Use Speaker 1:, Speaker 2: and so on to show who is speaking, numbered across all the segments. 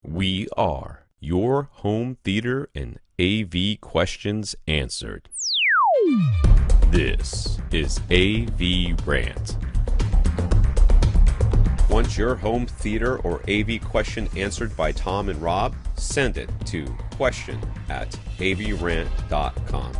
Speaker 1: We are your home theater and AV questions answered. This is AVRant. Want your home theater or AV question answered by Tom and Rob? Send it to question@avrant.com.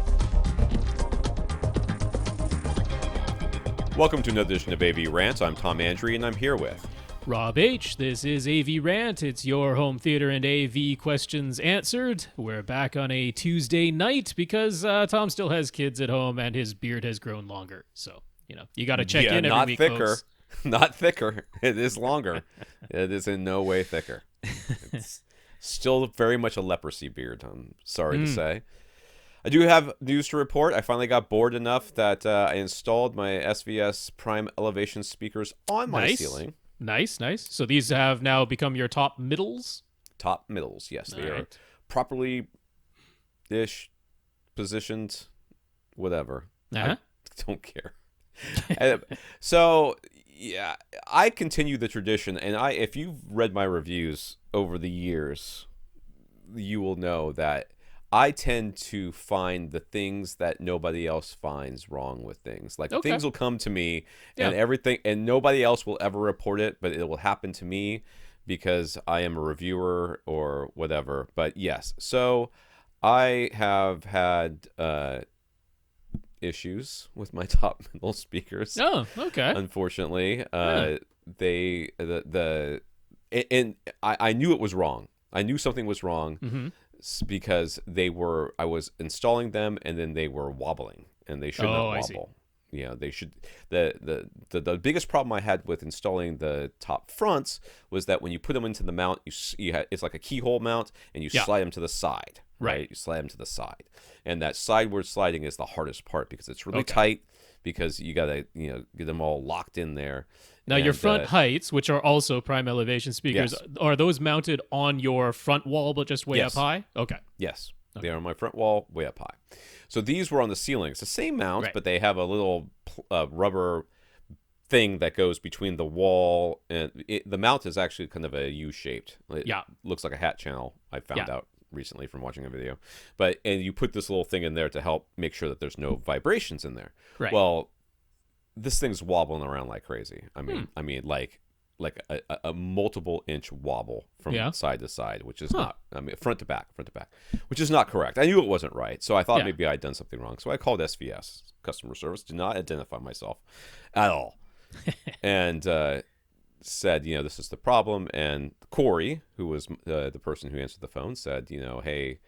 Speaker 1: Welcome to another edition of AVRant. I'm Tom Andry, and I'm here with
Speaker 2: Rob H. This is AVRant. It's your home theater and AV questions answered. We're back on a Tuesday night because Tom still has kids at home and his beard has grown longer. So, you got to check in every week,
Speaker 1: thicker.
Speaker 2: folks.
Speaker 1: Not thicker. It is longer. It is in no way thicker. It's still very much a leprosy beard, I'm sorry to say. I do have news to report. I finally got bored enough that I installed my SVS Prime Elevation speakers on my ceiling.
Speaker 2: Nice. So these have now become your top middles?
Speaker 1: Top middles, yes. They are
Speaker 2: right.
Speaker 1: properly-ish positioned, whatever.
Speaker 2: Uh-huh.
Speaker 1: I don't care. So, yeah, I continue the tradition, and if you've read my reviews over the years, you will know that I tend to find the things that nobody else finds wrong with things. Like, things will come to me and everything, and nobody else will ever report it, but it will happen to me because I am a reviewer or whatever. But yes, so I have had issues with my top middle speakers.
Speaker 2: Oh, okay.
Speaker 1: Unfortunately, I knew it was wrong. I knew something was wrong. Because I was installing them and then they were wobbling, and they should not wobble. Yeah, they should. The biggest problem I had with installing the top fronts was that when you put them into the mount, it's like a keyhole mount, and you slide them to the side. Right, you slide them to the side, and that sideward sliding is the hardest part because it's really tight. Because you gotta get them all locked in there.
Speaker 2: Now, your front heights, which are also Prime Elevation speakers, are those mounted on your front wall but just way up high? Okay.
Speaker 1: Yes. They are on my front wall, way up high. So these were on the ceiling. It's the same mount, but they have a little rubber thing that goes between the wall. And the mount is actually kind of a U-shaped. It looks like a hat channel, I found out recently from watching a video. And you put this little thing in there to help make sure that there's no vibrations in there. Right. Well, this thing's wobbling around like crazy. I mean, like a multiple inch wobble from side to side, which is not. I mean, front to back, which is not correct. I knew it wasn't right, so I thought maybe I'd done something wrong. So I called SVS customer service, did not identify myself at all, and said, this is the problem. And Corey, who was the person who answered the phone, said, hey,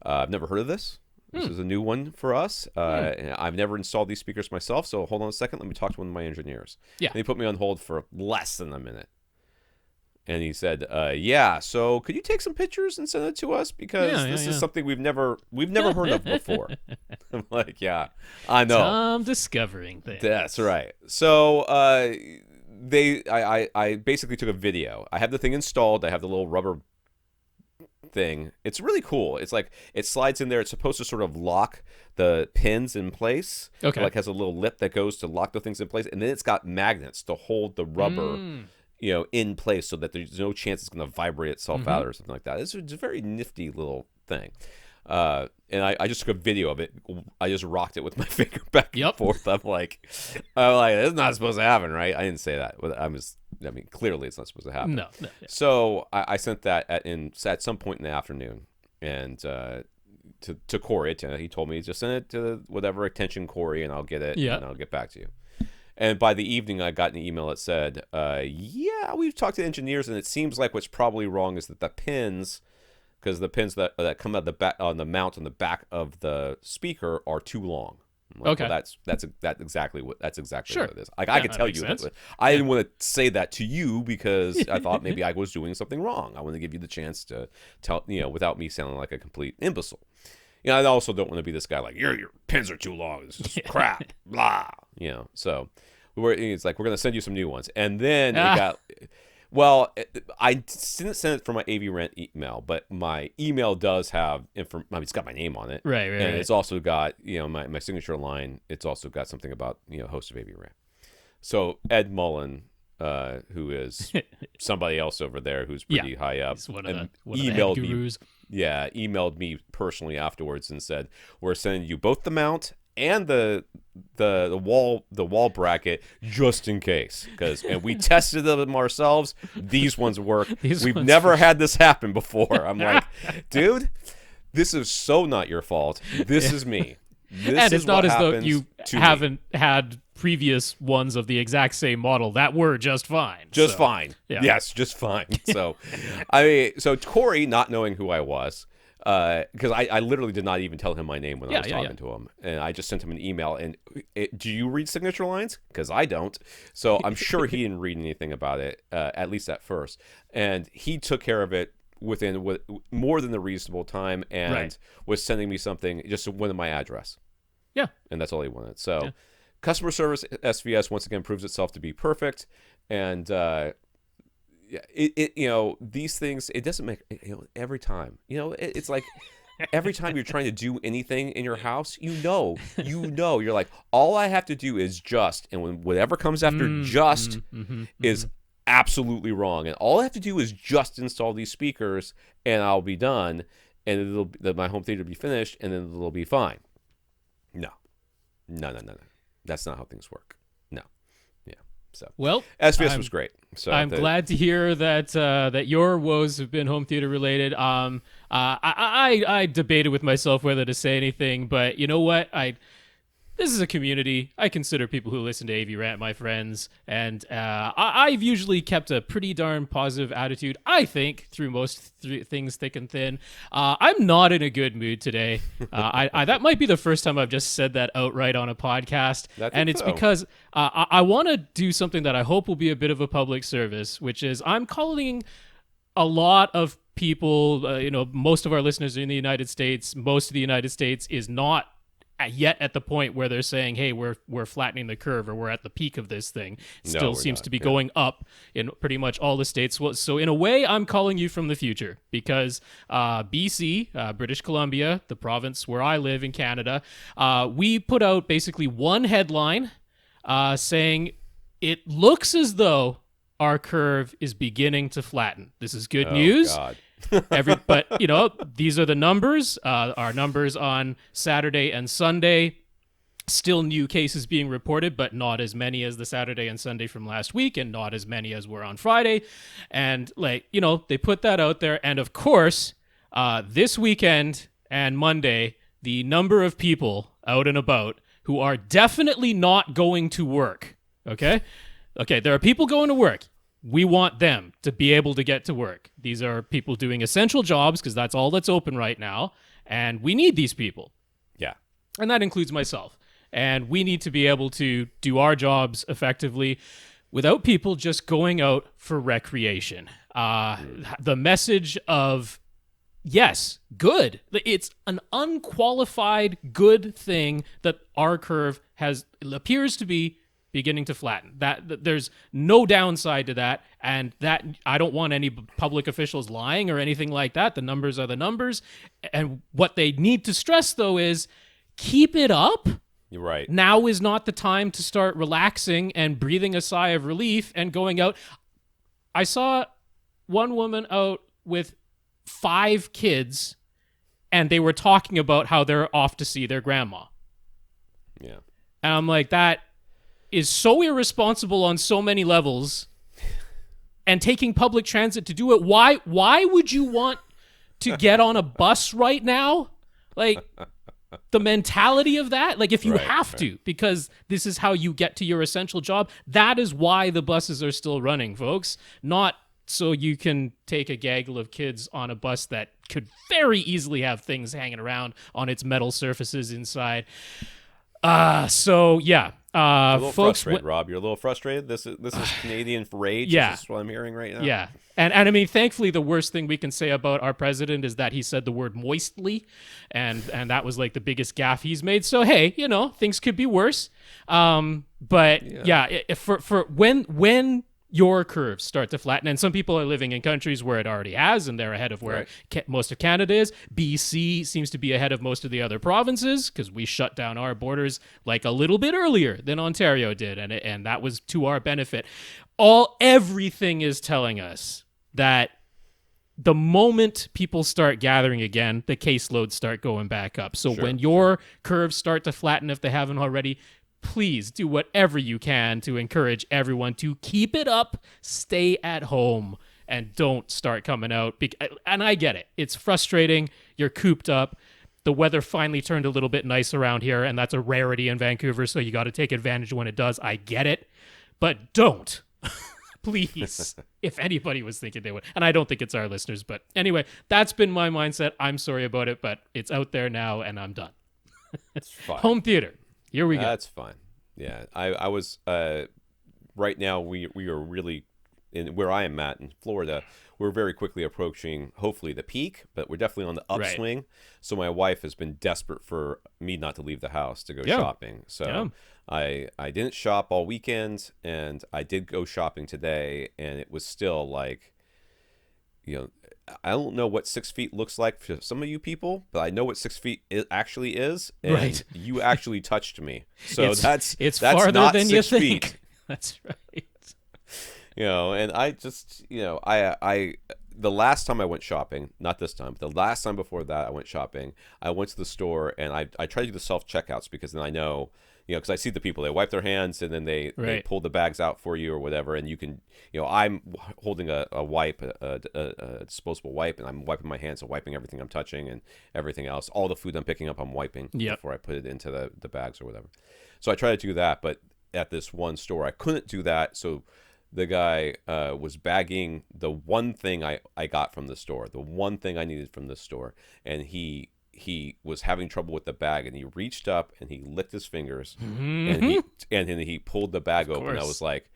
Speaker 1: I've never heard of this. This is a new one for us. I've never installed these speakers myself, so hold on a second. Let me talk to one of my engineers. Yeah. And he put me on hold for less than a minute. And he said, so could you take some pictures and send it to us? Because this is something we've never heard of before. I'm like, I know.
Speaker 2: Tom discovering things.
Speaker 1: That's right. So I basically took a video. I have the thing installed. I have the little rubber thing. It's really cool. It's like it slides in there. It's supposed to sort of lock the pins in place. Okay. It like has a little lip that goes to lock the things in place, and then it's got magnets to hold the rubber, in place so that there's no chance it's going to vibrate itself out or something like that. It's a very nifty little thing. And I just took a video of it. I just rocked it with my finger back and forth. I'm like, it's not supposed to happen, right? I didn't say that. Clearly it's not supposed to happen.
Speaker 2: No.
Speaker 1: So I sent that at some point in the afternoon, and to Corey. He told me just send it to whatever attention Corey, and I'll get it, and I'll get back to you. And by the evening, I got an email that said, we've talked to engineers, and it seems like what's probably wrong is that the pins. Because the pins that come out the back on the mount on the back of the speaker are too long. Like, well, that's exactly what it is. Like I could tell you that. I didn't want to say that to you because I thought maybe I was doing something wrong. I want to give you the chance to tell, without me sounding like a complete imbecile. I also don't want to be this guy like your pins are too long. This is crap. Blah. So it's like we're gonna send you some new ones, and then it got. Well, I didn't send it from my AVRant email, but my email does have it's got my name on it.
Speaker 2: Right.
Speaker 1: And it's also got, my signature line. It's also got something about, host of AVRant. So Ed Mullen who is somebody else over there who's pretty high up,
Speaker 2: he's one of the
Speaker 1: emailed
Speaker 2: head gurus.
Speaker 1: emailed me personally afterwards and said, "We're sending you both the mount and the wall bracket just in case, and we tested them ourselves. These ones work. We've never had this happen before." I'm like, dude, this is so not your fault. This is me.
Speaker 2: And it's not as though you haven't had previous ones of the exact same model that were just fine.
Speaker 1: Just fine. Yeah. Yes, just fine. So, so Corey, not knowing who I was, because I literally did not even tell him my name when I was talking to him, and I just sent him an email. And do you read signature lines? Because I don't. So I'm sure he didn't read anything about it, at least at first. And he took care of it within more than a reasonable time, and was sending me something, just wanted my address.
Speaker 2: Yeah.
Speaker 1: And that's all he wanted. So customer service SVS once again proves itself to be perfect. And these things, it doesn't make, every time, it's like every time you're trying to do anything in your house, you're like, all I have to do is just, and when whatever comes after is absolutely wrong, and all I have to do is just install these speakers and I'll be done, and my home theater will be finished, and then it'll be fine. No. That's not how things work. No. Yeah. So SVS was great. So
Speaker 2: I'm glad to hear that that your woes have been home theater related. I debated with myself whether to say anything, but you know what? This is a community. I consider people who listen to AVRant my friends, and I've usually kept a pretty darn positive attitude, I think, through most things thick and thin. I'm not in a good mood today. That might be the first time I've just said that outright on a podcast, and it's because I want to do something that I hope will be a bit of a public service, which is I'm calling a lot of people, most of our listeners are in the United States. Most of the United States is not yet at the point where they're saying, hey, we're flattening the curve, or we're at the peak of this thing. It still seems to be going up in pretty much all the states. So in a way, I'm calling you from the future, because BC, British Columbia, the province where I live in Canada, we put out basically one headline saying it looks as though our curve is beginning to flatten. This is good news. God. But these are the numbers. Our numbers on Saturday and Sunday, still new cases being reported, but not as many as the Saturday and Sunday from last week, and not as many as were on Friday. And they put that out there. And of course, this weekend and Monday, the number of people out and about who are definitely not going to work. Okay, there are people going to work. We want them to be able to get to work. These are people doing essential jobs, because that's all that's open right now. And we need these people.
Speaker 1: Yeah.
Speaker 2: And that includes myself. And we need to be able to do our jobs effectively without people just going out for recreation. The message of, yes, good. It's an unqualified good thing that our curve appears to be beginning to flatten. That there's no downside to that, and that I don't want any public officials lying or anything like that. The numbers are the numbers, and what they need to stress, though, is keep it up.
Speaker 1: You're right.
Speaker 2: Now is not the time to start relaxing and breathing a sigh of relief and going out. I saw one woman out with 5 kids, and they were talking about how they're off to see their grandma.
Speaker 1: Yeah.
Speaker 2: And I'm like, that is so irresponsible on so many levels, and taking public transit to do it. Why would you want to get on a bus right now? Like, the mentality of that, like, if you have to, because this is how you get to your essential job, that is why the buses are still running, folks. Not so you can take a gaggle of kids on a bus that could very easily have things hanging around on its metal surfaces inside. So yeah.
Speaker 1: A little frustrated, Rob. You're a little frustrated. This is Canadian rage.
Speaker 2: Yeah.
Speaker 1: This is what I'm hearing right now.
Speaker 2: Yeah. And I mean, thankfully, the worst thing we can say about our president is that he said the word moistly, and that was like the biggest gaffe he's made. So hey, things could be worse. But for when your curves start to flatten. And some people are living in countries where it already has, and they're ahead of where most of Canada is. BC seems to be ahead of most of the other provinces because we shut down our borders like a little bit earlier than Ontario did, and that was to our benefit. Everything is telling us that the moment people start gathering again, the caseloads start going back up. So when your curves start to flatten, if they haven't already, please do whatever you can to encourage everyone to keep it up, stay at home, and don't start coming out. And I get it. It's frustrating. You're cooped up. The weather finally turned a little bit nice around here, and that's a rarity in Vancouver, so you got to take advantage when it does. I get it. But don't. Please. If anybody was thinking they would. And I don't think it's our listeners. But anyway, that's been my mindset. I'm sorry about it, but it's out there now, and I'm done.
Speaker 1: It's fine.
Speaker 2: Home theater. Here we go.
Speaker 1: That's fine. Yeah, I was right now. We are really in where I am at in Florida. We're very quickly approaching hopefully the peak, but we're definitely on the upswing. Right. So my wife has been desperate for me not to leave the house to go shopping. So I didn't shop all weekend, and I did go shopping today, and it was still like, I don't know what 6 feet looks like for some of you people, but I know what 6 feet actually is, and you actually touched me. So that's
Speaker 2: farther
Speaker 1: not
Speaker 2: than
Speaker 1: 6
Speaker 2: you
Speaker 1: feet.
Speaker 2: think. That's right.
Speaker 1: And I just, I the last time I went shopping, not this time, but the last time before that I went shopping, I went to the store and I tried to do the self-checkouts because then I know, because I see the people, they wipe their hands and then they pull the bags out for you or whatever. And you can, I'm holding a wipe, a disposable wipe, and I'm wiping my hands, so wiping everything I'm touching and everything else. All the food I'm picking up, I'm wiping before I put it into the bags or whatever. So I try to do that, but at this one store, I couldn't do that. So the guy was bagging the one thing I got from the store, the one thing I needed from the store. And he was having trouble with the bag, and he reached up and he licked his fingers and then he pulled the bag open. I was like,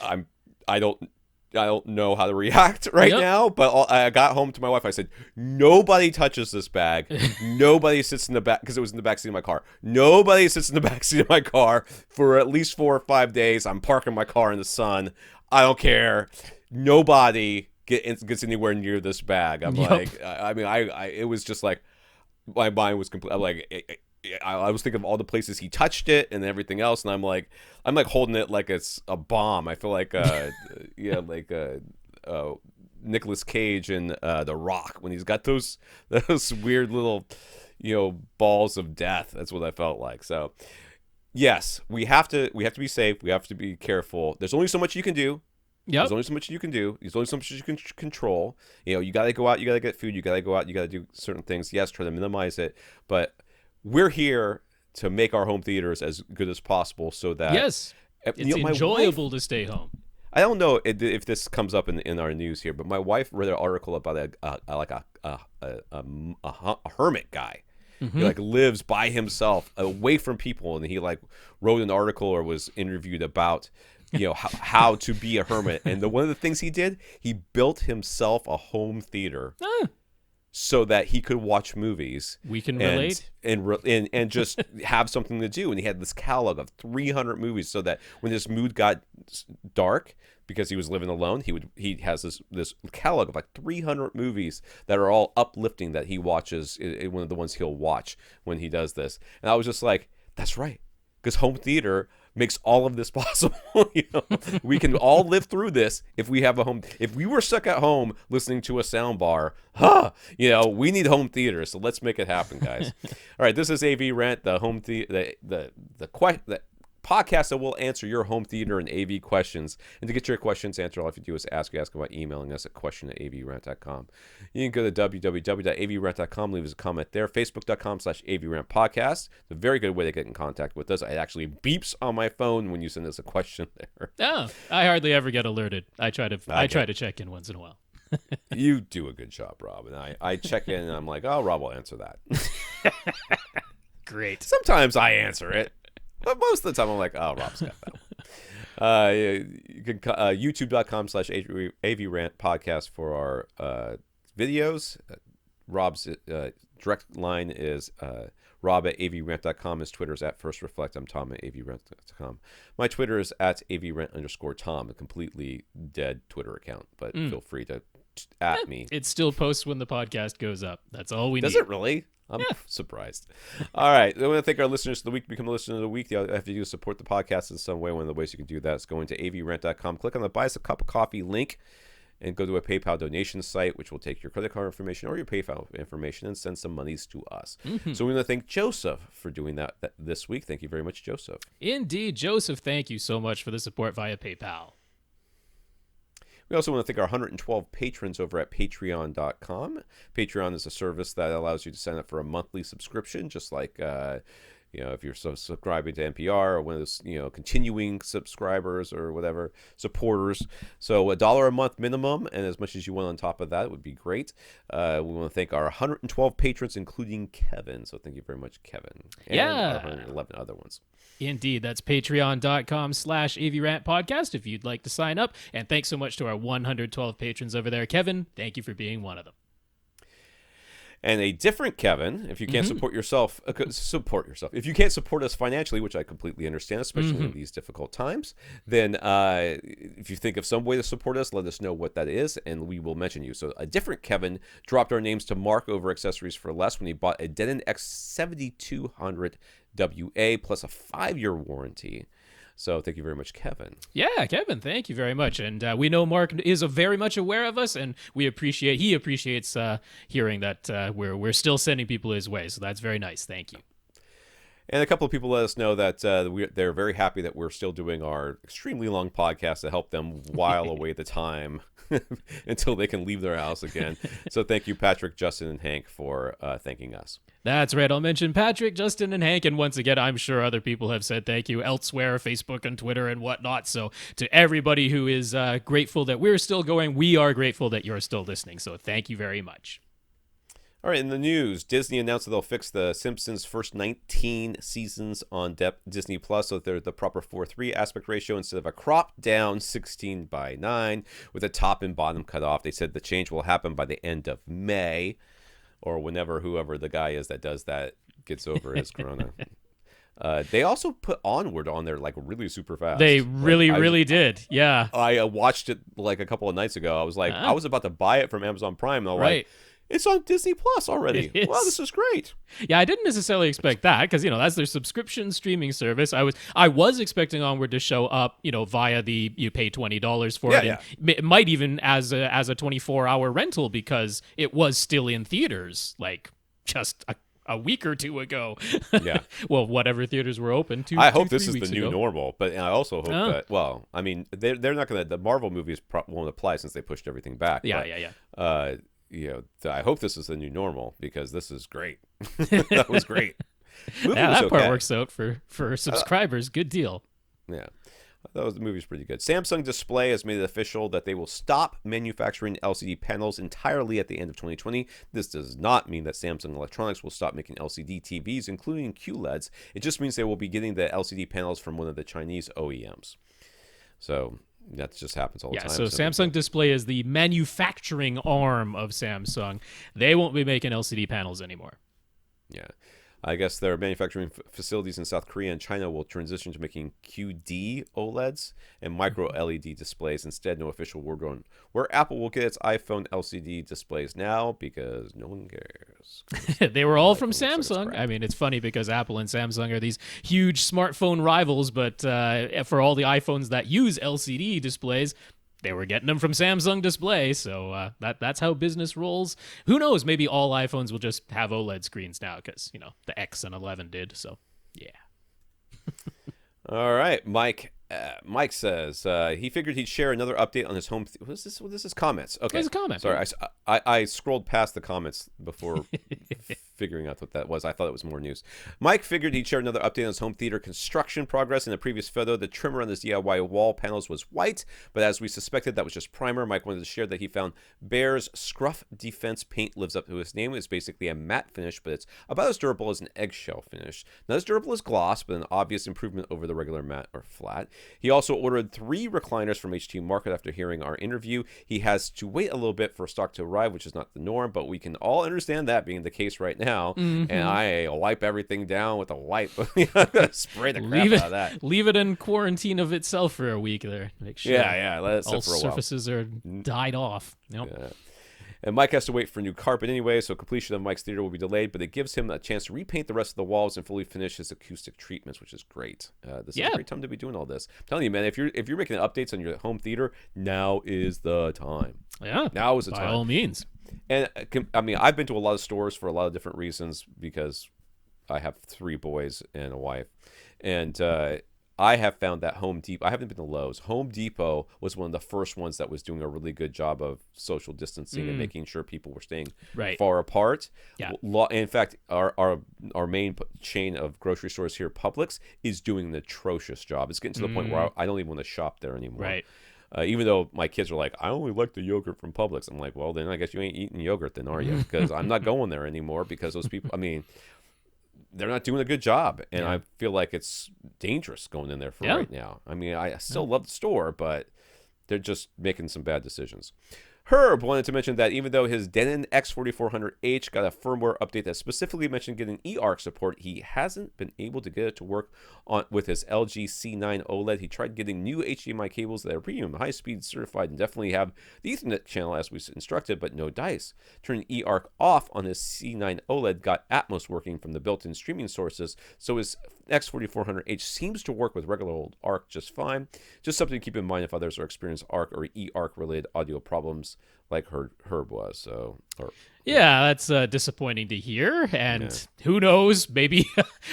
Speaker 1: I don't know how to react right now, but I got home to my wife. I said, nobody touches this bag. Nobody sits in the back, because it was in the back seat of my car. Nobody sits in the back seat of my car for at least 4 or 5 days. I'm parking my car in the sun. I don't care. Nobody gets anywhere near this bag. I'm like, it was just like, my mind was complete. I was thinking of all the places he touched it and everything else, and I'm like holding it like it's a bomb. I feel like Nicolas Cage in The Rock when he's got those weird little balls of death. That's what I felt like. So yes, we have to be safe. We have to be careful. There's only so much you can do. There's only so much you can do. There's only so much you can control. You got to go out. You got to get food. You got to go out. You got to do certain things. Yes, try to minimize it, but we're here to make our home theaters as good as possible so that
Speaker 2: it's enjoyable to stay home.
Speaker 1: I don't know if this comes up in our news here, but my wife read an article about a hermit guy. He lives by himself away from people, and he wrote an article or was interviewed about how to be a hermit. And one of the things he did, he built himself a home theater. So that he could watch movies.
Speaker 2: We can relate.
Speaker 1: And just have something to do. And he had this catalog of 300 movies, so that when his mood got dark, because he was living alone, he has this catalog of 300 movies that are all uplifting that he watches. One of the ones he'll watch when he does this. And I was just like, that's right. Because home theater makes all of this possible. We can all live through this if we have a home. If we were stuck at home listening to a sound bar, we need home theater. So let's make it happen, guys. All right, this is AVRant, the home the podcast that will answer your home theater and AV questions. And to get your questions answered, all you have to do is ask about emailing us at question@avrant.com. You can go to www.avrant.com, leave us a comment there. Facebook.com/avrantpodcast. It's a very good way to get in contact with us. It actually beeps on my phone when you send us a question there.
Speaker 2: Oh, I hardly ever get alerted. I try to check in once in a while.
Speaker 1: You do a good job, Rob. And I check in and I'm like, oh, Rob will answer that.
Speaker 2: Great.
Speaker 1: Sometimes I answer it. But most of the time, I'm like, oh, Rob's got that. You can youtube.com/AVRant podcast for our videos. Rob's direct line is Rob at avrant.com. His Twitter is at FirstReflect. I'm Tom at avrant.com. My Twitter is at avrant_Tom, a completely dead Twitter account, but feel free to at me.
Speaker 2: It still posts when the podcast goes up. That's all we need.
Speaker 1: Does it really? I'm surprised. All right. I want to thank our listeners of the week. Become a listener of the week. You have to do is support the podcast in some way. One of the ways you can do that is going to avrant.com. Click on the Buy Us a Cup of Coffee link and go to a PayPal donation site, which will take your credit card information or your PayPal information and send some monies to us. So we want to thank Joseph for doing that this week. Thank you very much, Joseph.
Speaker 2: Indeed. Joseph, thank you so much for the support via PayPal.
Speaker 1: We also want to thank our 112 patrons over at patreon.com. Patreon is a service that allows you to sign up for a monthly subscription, just like if you're subscribing to NPR or one of those, continuing subscribers or whatever, supporters. So $1 a month minimum, and as much as you want on top of that would be great. We want to thank our 112 patrons, including Kevin. So thank you very much, Kevin. And our 111 other ones.
Speaker 2: Indeed. That's patreon.com/AVRant podcast if you'd like to sign up. And thanks so much to our 112 patrons over there. Kevin, thank you for being one of them.
Speaker 1: And a different Kevin, if you can't support yourself. If you can't support us financially, which I completely understand, especially in these difficult times, then if you think of some way to support us, let us know what that is, and we will mention you. So a different Kevin dropped our names to Mark over Accessories for Less when he bought a Denon X7200WA plus a 5-year warranty. So thank you very much, Kevin.
Speaker 2: Yeah, Kevin, thank you very much. And we know Mark is very much aware of us, and he appreciates hearing that we're still sending people his way. So that's very nice. Thank you.
Speaker 1: And a couple of people let us know that they're very happy that we're still doing our extremely long podcast to help them while away the time until they can leave their house again. So thank you, Patrick, Justin, and Hank, for thanking us.
Speaker 2: That's right. I'll mention Patrick, Justin, and Hank. And once again, I'm sure other people have said thank you elsewhere, Facebook and Twitter and whatnot. So to everybody who is grateful that we're still going, we are grateful that you're still listening. So thank you very much.
Speaker 1: All right, in the news, Disney announced that they'll fix the Simpsons' first 19 seasons on Disney Plus so that they're the proper 4:3 aspect ratio instead of a cropped down 16:9 with a top and bottom cut off. They said the change will happen by the end of May, or whenever whoever the guy is that does that gets over his corona. They also put Onward on there like really super fast.
Speaker 2: They really did. Yeah.
Speaker 1: I watched it like a couple of nights ago. I was like, I was about to buy it from Amazon Prime. And I'm like, it's on Disney Plus already. Wow, this is great.
Speaker 2: Yeah, I didn't necessarily expect that because, that's their subscription streaming service. I was expecting Onward to show up, via you pay $20 for it. And it might even as a 24-hour rental because it was still in theaters like just a week or two ago.
Speaker 1: Yeah.
Speaker 2: Well, whatever theaters were open.
Speaker 1: I hope this is the new normal, but I also hope that, well, I mean, they're not going to, the Marvel movies won't apply since they pushed everything back.
Speaker 2: Yeah.
Speaker 1: I hope this is the new normal because this is great. That was great.
Speaker 2: That part works out for subscribers. Good deal.
Speaker 1: Yeah. The movie's pretty good. Samsung Display has made it official that they will stop manufacturing LCD panels entirely at the end of 2020. This does not mean that Samsung Electronics will stop making LCD TVs, including QLEDs. It just means they will be getting the LCD panels from one of the Chinese OEMs. So that just happens all the time.
Speaker 2: So Samsung Display is the manufacturing arm of Samsung. They won't be making LCD panels anymore.
Speaker 1: Yeah. I guess their manufacturing facilities in South Korea and China will transition to making QD OLEDs and micro LED displays. Instead, no official word on where Apple will get its iPhone LCD displays now because no one cares.
Speaker 2: They were all from Samsung. I mean, it's funny because Apple and Samsung are these huge smartphone rivals, but for all the iPhones that use LCD displays, they were getting them from Samsung Display, so that's how business rolls. Who knows? Maybe all iPhones will just have OLED screens now because, the X and 11 did, so yeah.
Speaker 1: All right, Mike says he figured he'd share another update on his home. What is this? Comments. Okay.
Speaker 2: It's a comment.
Speaker 1: Sorry, I scrolled past the comments before figuring out what that was. I thought it was more news. Mike figured he'd share another update on his home theater construction progress. In the previous photo, the trimmer on his DIY wall panels was white, but as we suspected, that was just primer. Mike wanted to share that he found Bear's Scruff Defense paint lives up to his name. It's basically a matte finish, but it's about as durable as an eggshell finish. Not as durable as gloss, but an obvious improvement over the regular matte or flat. He also ordered 3 recliners from HT Market after hearing our interview. He has to wait a little bit for stock to arrive, which is not the norm, but we can all understand that being the case right now. And I wipe everything down with a wipe. Spray the crap out of that.
Speaker 2: Leave it in quarantine of itself for a week there. Make sure
Speaker 1: let it sit
Speaker 2: all
Speaker 1: for a while.
Speaker 2: surfaces are died off. Yep.
Speaker 1: Yeah. And Mike has to wait for new carpet anyway, so completion of Mike's theater will be delayed, but it gives him a chance to repaint the rest of the walls and fully finish his acoustic treatments, which is great. This is a great time to be doing all this. I'm telling you, man, if you're making updates on your home theater, now is the time.
Speaker 2: Yeah.
Speaker 1: Now is the time.
Speaker 2: By all means.
Speaker 1: And I mean, I've been to a lot of stores for a lot of different reasons because I have 3 boys and a wife. And I have found that Home Depot, I haven't been to Lowe's. Home Depot was one of the first ones that was doing a really good job of social distancing and making sure people were staying far apart.
Speaker 2: Yeah.
Speaker 1: In fact, our main chain of grocery stores here, Publix, is doing an atrocious job. It's getting to the point where I don't even want to shop there anymore.
Speaker 2: Right.
Speaker 1: Even though my kids are like, I only like the yogurt from Publix. I'm like, well, then I guess you ain't eating yogurt then, are you? Because I'm not going there anymore because those people, I mean, they're not doing a good job. And I feel like it's dangerous going in there for right now. I mean, I still love the store, but they're just making some bad decisions. Herb wanted to mention that even though his Denon X4400H got a firmware update that specifically mentioned getting eARC support, he hasn't been able to get it to work with his LG C9 OLED. He tried getting new HDMI cables that are premium, high-speed certified, and definitely have the Ethernet channel as we instructed, but no dice. Turning eARC off on his C9 OLED got Atmos working from the built-in streaming sources, so his X4400H seems to work with regular old ARC just fine. Just something to keep in mind if others are experiencing ARC or eARC-related audio problems like Herb was.
Speaker 2: That's disappointing to hear, and who knows, maybe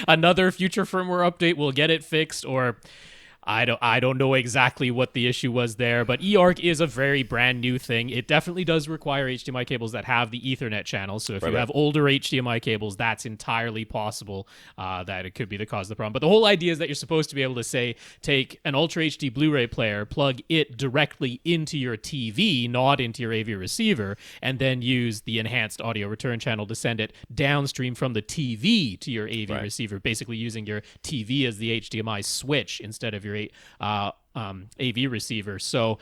Speaker 2: another future firmware update will get it fixed, or I don't know exactly what the issue was there, but eARC is a very brand new thing. It definitely does require HDMI cables that have the Ethernet channel. So if you have older HDMI cables, that's entirely possible that it could be the cause of the problem. But the whole idea is that you're supposed to be able to say, take an Ultra HD Blu-ray player, plug it directly into your TV, not into your AV receiver, and then use the enhanced audio return channel to send it downstream from the TV to your AV receiver, basically using your TV as the HDMI switch instead of your AV receiver. So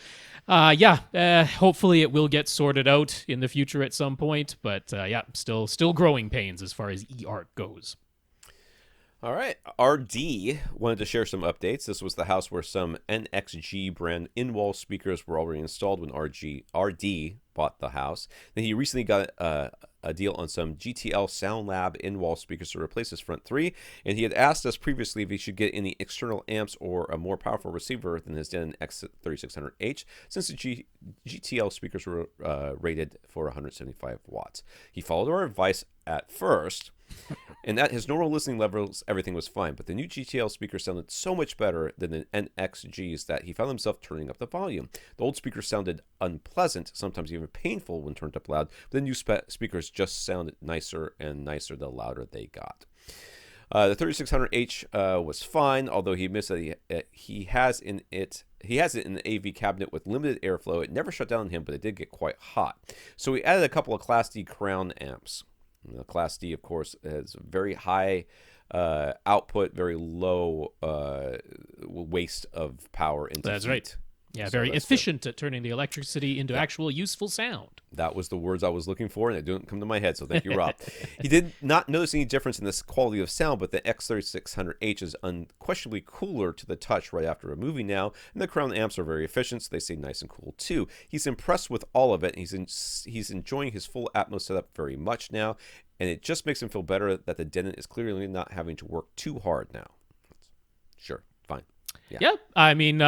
Speaker 2: hopefully it will get sorted out in the future at some point, but still growing pains as far as eARC goes.
Speaker 1: All right, RD wanted to share some updates. This was the house where some NXG brand in-wall speakers were already installed when RD bought the house. Then he recently got a deal on some GTL Sound Lab in-wall speakers to replace his front 3, and he had asked us previously if he should get any external amps or a more powerful receiver than his Denon X3600H, since the GTL speakers were rated for 175 watts. He followed our advice at first, and at his normal listening levels, everything was fine, but the new GTL speakers sounded so much better than the NXGs that he found himself turning up the volume. The old speakers sounded unpleasant, sometimes even painful when turned up loud, but the new speakers just sounded nicer and nicer the louder they got. The 3600H was fine, although he admits that he has it in the AV cabinet with limited airflow. It never shut down on him, but it did get quite hot. So we added a couple of Class D Crown amps. The Class D, of course, has very high output, very low waste of power into
Speaker 2: That's
Speaker 1: heat.
Speaker 2: Right. Yeah, so very efficient at turning the electricity into actual useful sound.
Speaker 1: That was the words I was looking for, and it didn't come to my head, so thank you, Rob. He did not notice any difference in this quality of sound, but the X3600H is unquestionably cooler to the touch right after a movie now, and the Crown amps are very efficient, so they stay nice and cool too. He's impressed with all of it, and he's enjoying his full Atmos setup very much now, and it just makes him feel better that the Denon is clearly not having to work too hard now. Sure, fine.
Speaker 2: Yeah, I mean,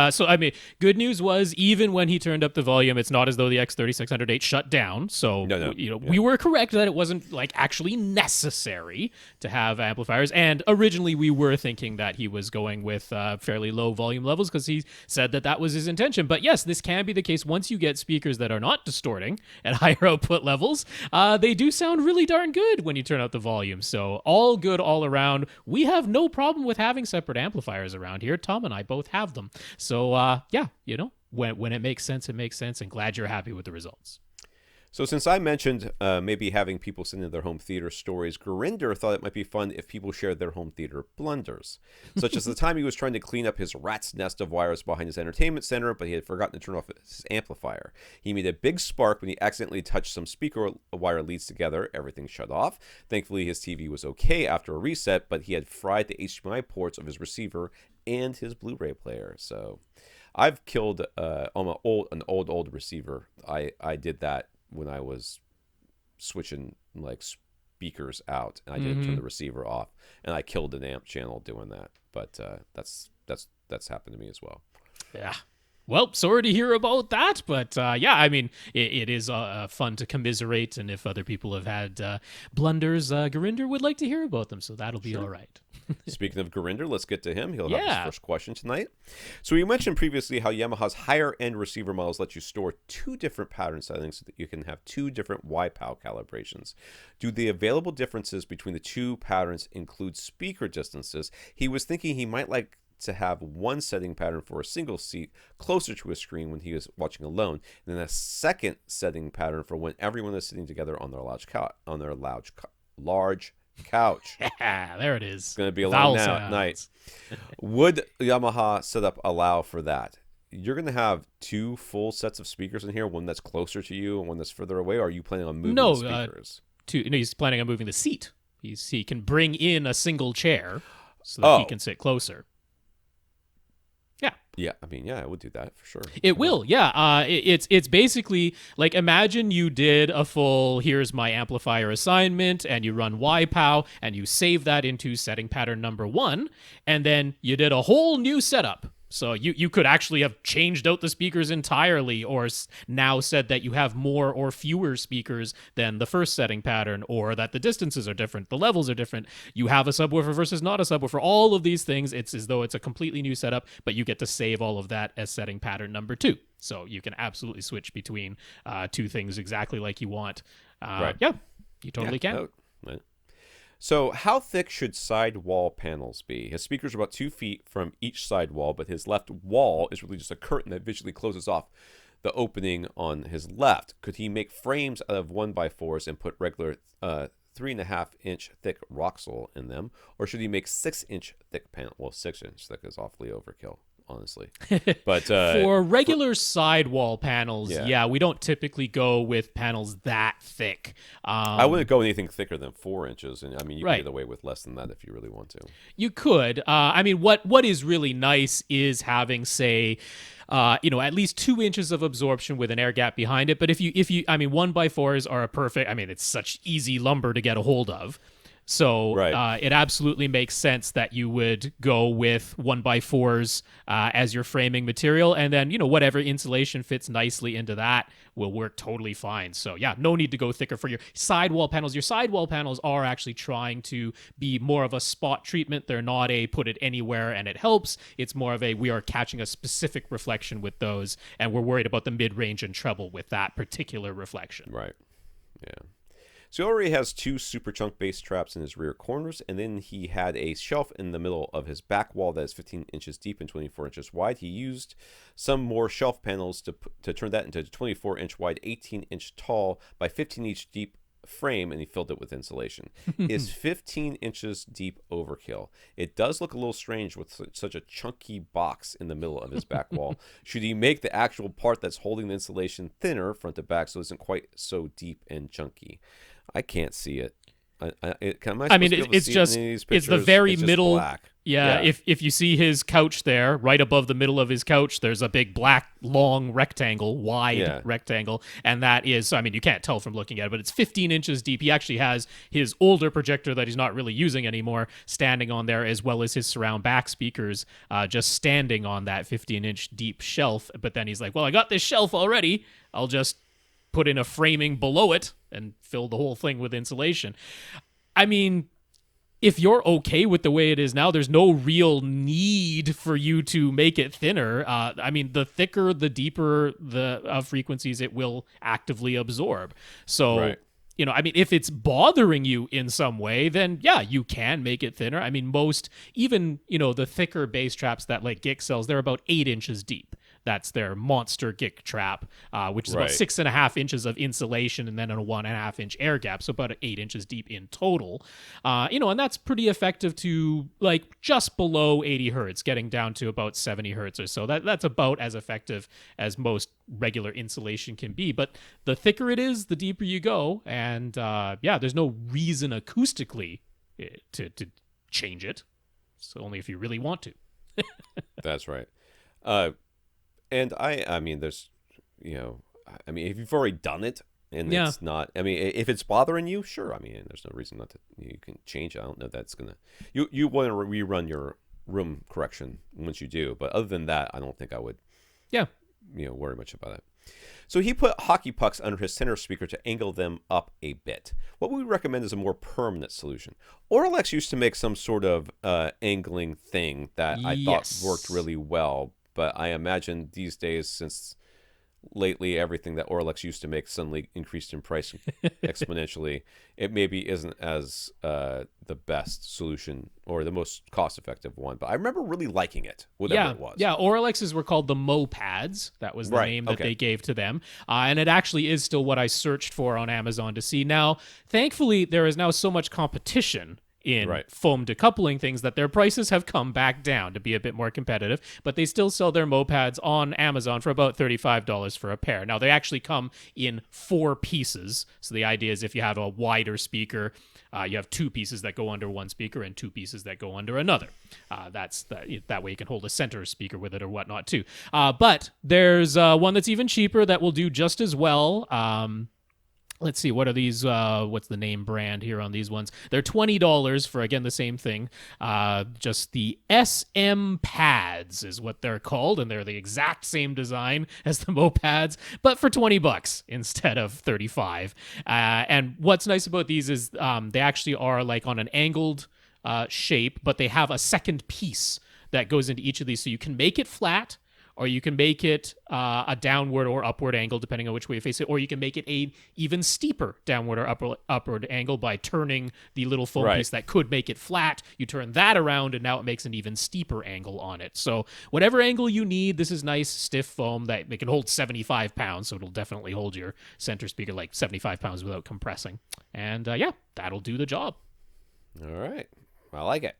Speaker 2: good news was even when he turned up the volume, it's not as though the X3600H shut down. So
Speaker 1: No.
Speaker 2: we were correct that it wasn't like actually necessary to have amplifiers. And originally we were thinking that he was going with fairly low volume levels because he said that was his intention. But yes, this can be the case once you get speakers that are not distorting at higher output levels. They do sound really darn good when you turn up the volume. So all good all around. We have no problem with having separate amplifiers around here. Tom and I both have them. So when it makes sense, it makes sense, and glad you're happy with the results.
Speaker 1: So since I mentioned maybe having people send in their home theater stories, Gurinder thought it might be fun if people shared their home theater blunders, such as the time he was trying to clean up his rat's nest of wires behind his entertainment center, but he had forgotten to turn off his amplifier. He made a big spark when he accidentally touched some speaker wire leads together. Everything shut off. Thankfully, his TV was okay after a reset, but he had fried the HDMI ports of his receiver and his Blu-ray player. So I've killed on an old receiver. I did that when I was switching like speakers out, and I didn't turn the receiver off, and I killed an amp channel doing that. But that's happened to me as well.
Speaker 2: Yeah. Well, sorry to hear about that, but I mean, it is fun to commiserate, and if other people have had blunders, Gurinder would like to hear about them, so that'll be all right.
Speaker 1: Speaking of Gurinder, let's get to him. He'll have his first question tonight. So we mentioned previously how Yamaha's higher-end receiver models let you store 2 different pattern settings so that you can have 2 different Y-POW calibrations. Do the available differences between the 2 patterns include speaker distances? He was thinking he might like to have one setting pattern for a single seat closer to a screen when he was watching alone, and then a second setting pattern for when everyone is sitting together on their large couch.
Speaker 2: There it is.
Speaker 1: It's going to be a long night. Would Yamaha setup allow for that? You're going to have 2 full sets of speakers in here, one that's closer to you and one that's further away, or are you planning on moving the speakers?
Speaker 2: He's planning on moving the seat. He can bring in a single chair so that he can sit closer.
Speaker 1: Yeah, I mean, I would do that for sure.
Speaker 2: It will, yeah. It's basically like, imagine you did a full, here's my amplifier assignment, and you run YPOW, and you save that into setting pattern number 1, and then you did a whole new setup. So you could actually have changed out the speakers entirely, or now said that you have more or fewer speakers than the first setting pattern, or that the distances are different, the levels are different. You have a subwoofer versus not a subwoofer. All of these things, it's as though it's a completely new setup, but you get to save all of that as setting pattern number 2. So you can absolutely switch between 2 things exactly like you want.
Speaker 1: Right.
Speaker 2: Yeah, you totally can.
Speaker 1: Right. So how thick should side wall panels be? His speakers are about 2 feet from each side wall, but his left wall is really just a curtain that visually closes off the opening on his left. Could he make frames out of 1x4s and put regular 3.5-inch thick Roxel in them? Or should he make 6-inch thick panel? Well, 6-inch thick is awfully overkill, honestly. But
Speaker 2: for regular sidewall panels, we don't typically go with panels that thick.
Speaker 1: I wouldn't go anything thicker than 4 inches, and I mean, you can get away with less than that if you really want to.
Speaker 2: You could. I mean, what is really nice is having, say, at least 2 inches of absorption with an air gap behind it. But if you, 1x4s are a perfect. I mean, it's such easy lumber to get a hold of. So it absolutely makes sense that you would go with 1x4s as your framing material, and then whatever insulation fits nicely into that will work totally fine. So no need to go thicker for your sidewall panels. Your sidewall panels are actually trying to be more of a spot treatment. They're not a put it anywhere and it helps. It's more of a we are catching a specific reflection with those, and we're worried about the mid-range and treble with that particular reflection.
Speaker 1: Right. Yeah. So he already has 2 super chunk bass traps in his rear corners, and then he had a shelf in the middle of his back wall that is 15 inches deep and 24 inches wide. He used some more shelf panels to turn that into a 24-inch wide, 18-inch tall by 15-inch deep frame, and he filled it with insulation. Is 15 inches deep overkill? It does look a little strange with such a chunky box in the middle of his back wall. Should he make the actual part that's holding the insulation thinner front to back so it isn't quite so deep and chunky? I can't see it.
Speaker 2: I mean, it's just it's the very middle.
Speaker 1: Black.
Speaker 2: Yeah, if you see his couch there, right above the middle of his couch, there's a big black, long rectangle, wide rectangle, and that is, I mean, you can't tell from looking at it, but it's 15 inches deep. He actually has his older projector that he's not really using anymore standing on there, as well as his surround back speakers just standing on that 15-inch deep shelf. But then he's like, well, I got this shelf already. I'll just put in a framing below it and fill the whole thing with insulation. I mean, if you're okay with the way it is now, there's no real need for you to make it thinner. I mean, the thicker, the deeper the frequencies it will actively absorb. So, you know, I mean, if it's bothering you in some way, then yeah, you can make it thinner. I mean, most, even, you know, the thicker bass traps that like GIK sells, they're about 8 inches deep. That's their monster GIK trap, which is about 6.5 inches of insulation and then a 1.5-inch air gap, so about 8 inches deep in total. You know, and that's pretty effective to like just below 80 hertz, getting down to about 70 hertz or so. That's about as effective as most regular insulation can be. But the thicker it is, the deeper you go, and yeah, there's no reason acoustically to change it. So only if you really want to.
Speaker 1: That's right. And I mean, there's, you know, I mean, if you've already done it and it's not, I mean, if it's bothering you, sure. I mean, there's no reason not to, you can change it. I don't know if that's going to, you want to rerun your room correction once you do. But other than that, I don't think I would, you know, worry much about it. So he put hockey pucks under his center speaker to angle them up a bit. What we recommend is a more permanent solution. Auralex used to make some sort of angling thing that I thought worked really well. But I imagine these days, since lately everything that Auralex used to make suddenly increased in price exponentially, it maybe isn't as the best solution or the most cost-effective one. But I remember really liking it, whatever it was.
Speaker 2: Yeah, Auralex's were called the Mopads. That was the name that they gave to them. And it actually is still what I searched for on Amazon to see. Now, thankfully, there is now so much competition in foam decoupling things that their prices have come back down to be a bit more competitive, but they still sell their Mopads on Amazon for about $35 for a pair. Now, they actually come in 4 pieces, so the idea is if you have a wider speaker, you have 2 pieces that go under one speaker and 2 pieces that go under another. That way you can hold a center speaker with it or whatnot too. But there's one that's even cheaper that will do just as well. Let's see, what are these? What's the name brand here on these ones? They're $20 for, again, the same thing. Just the SM Pads is what they're called, and they're the exact same design as the Mopads, but for $20 instead of $35. And what's nice about these is they actually are like on an angled shape, but they have a second piece that goes into each of these, so you can make it flat, or you can make it a downward or upward angle, depending on which way you face it, or you can make it a even steeper downward or upward angle by turning the little foam piece that could make it flat. You turn that around, and now it makes an even steeper angle on it. So whatever angle you need, this is nice, stiff foam that it can hold 75 pounds, so it'll definitely hold your center speaker like 75 pounds without compressing. And yeah, that'll do the job.
Speaker 1: All right. I like it.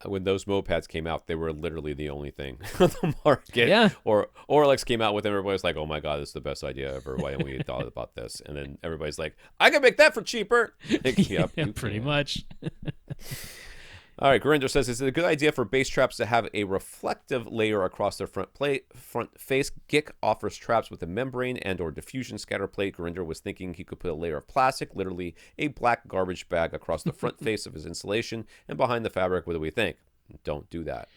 Speaker 1: When those Mopads came out, they were literally the only thing on the market. Yeah. Or Auralex came out with them. Everybody was like, "Oh my god, this is the best idea ever. Why haven't we thought about this?" And then everybody's like, "I can make that for cheaper."
Speaker 2: Yeah, pretty much.
Speaker 1: All right, Gurinder says, is it a good idea for bass traps to have a reflective layer across their front face? GIK offers traps with a membrane and or diffusion scatter plate. Gurinder was thinking he could put a layer of plastic, literally a black garbage bag, across the front face of his insulation and behind the fabric. What do we think? Don't do that.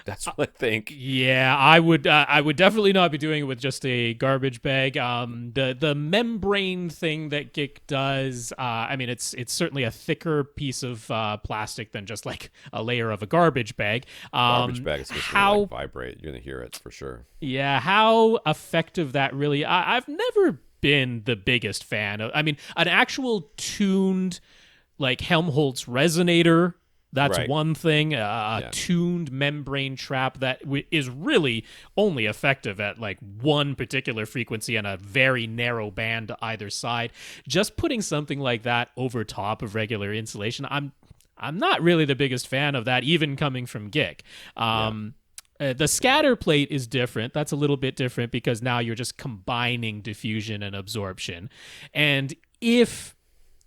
Speaker 1: That's what I think.
Speaker 2: Yeah, I would definitely not be doing it with just a garbage bag. The membrane thing that GIK does, I mean, it's certainly a thicker piece of plastic than just like a layer of a garbage bag.
Speaker 1: Garbage bag is just going to like vibrate. You're going to hear it for sure.
Speaker 2: Yeah, how effective that really... I've never been the biggest fan of... I mean, an actual tuned like Helmholtz resonator... That's one thing, tuned membrane trap that is really only effective at like one particular frequency and a very narrow band to either side. Just putting something like that over top of regular insulation, I'm not really the biggest fan of that, even coming from GIK. The scatter plate is different. That's a little bit different because now you're just combining diffusion and absorption. And if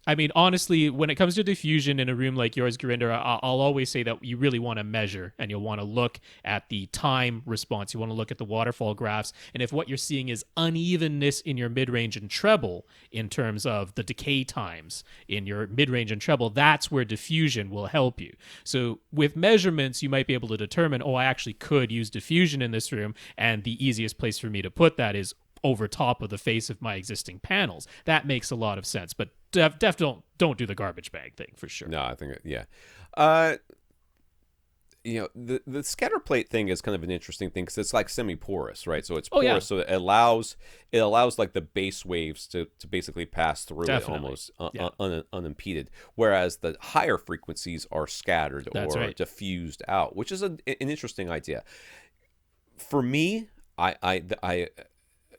Speaker 2: I mean, honestly, when it comes to diffusion in a room like yours, Gurinder, I'll always say that you really want to measure, and you'll want to look at the time response. You want to look at the waterfall graphs, and if what you're seeing is unevenness in your mid-range and treble in terms of the decay times in your mid-range and treble, that's where diffusion will help you. So with measurements, you might be able to determine, oh, I actually could use diffusion in this room, and the easiest place for me to put that is over top of the face of my existing panels. That makes a lot of sense, but don't do the garbage bag thing for sure.
Speaker 1: No, I think the scatter plate thing is kind of an interesting thing because it's like semi-porous, right? So it's porous, so it allows like the bass waves to basically pass through it almost unimpeded, whereas the higher frequencies are scattered or diffused out, which is an interesting idea. For me, I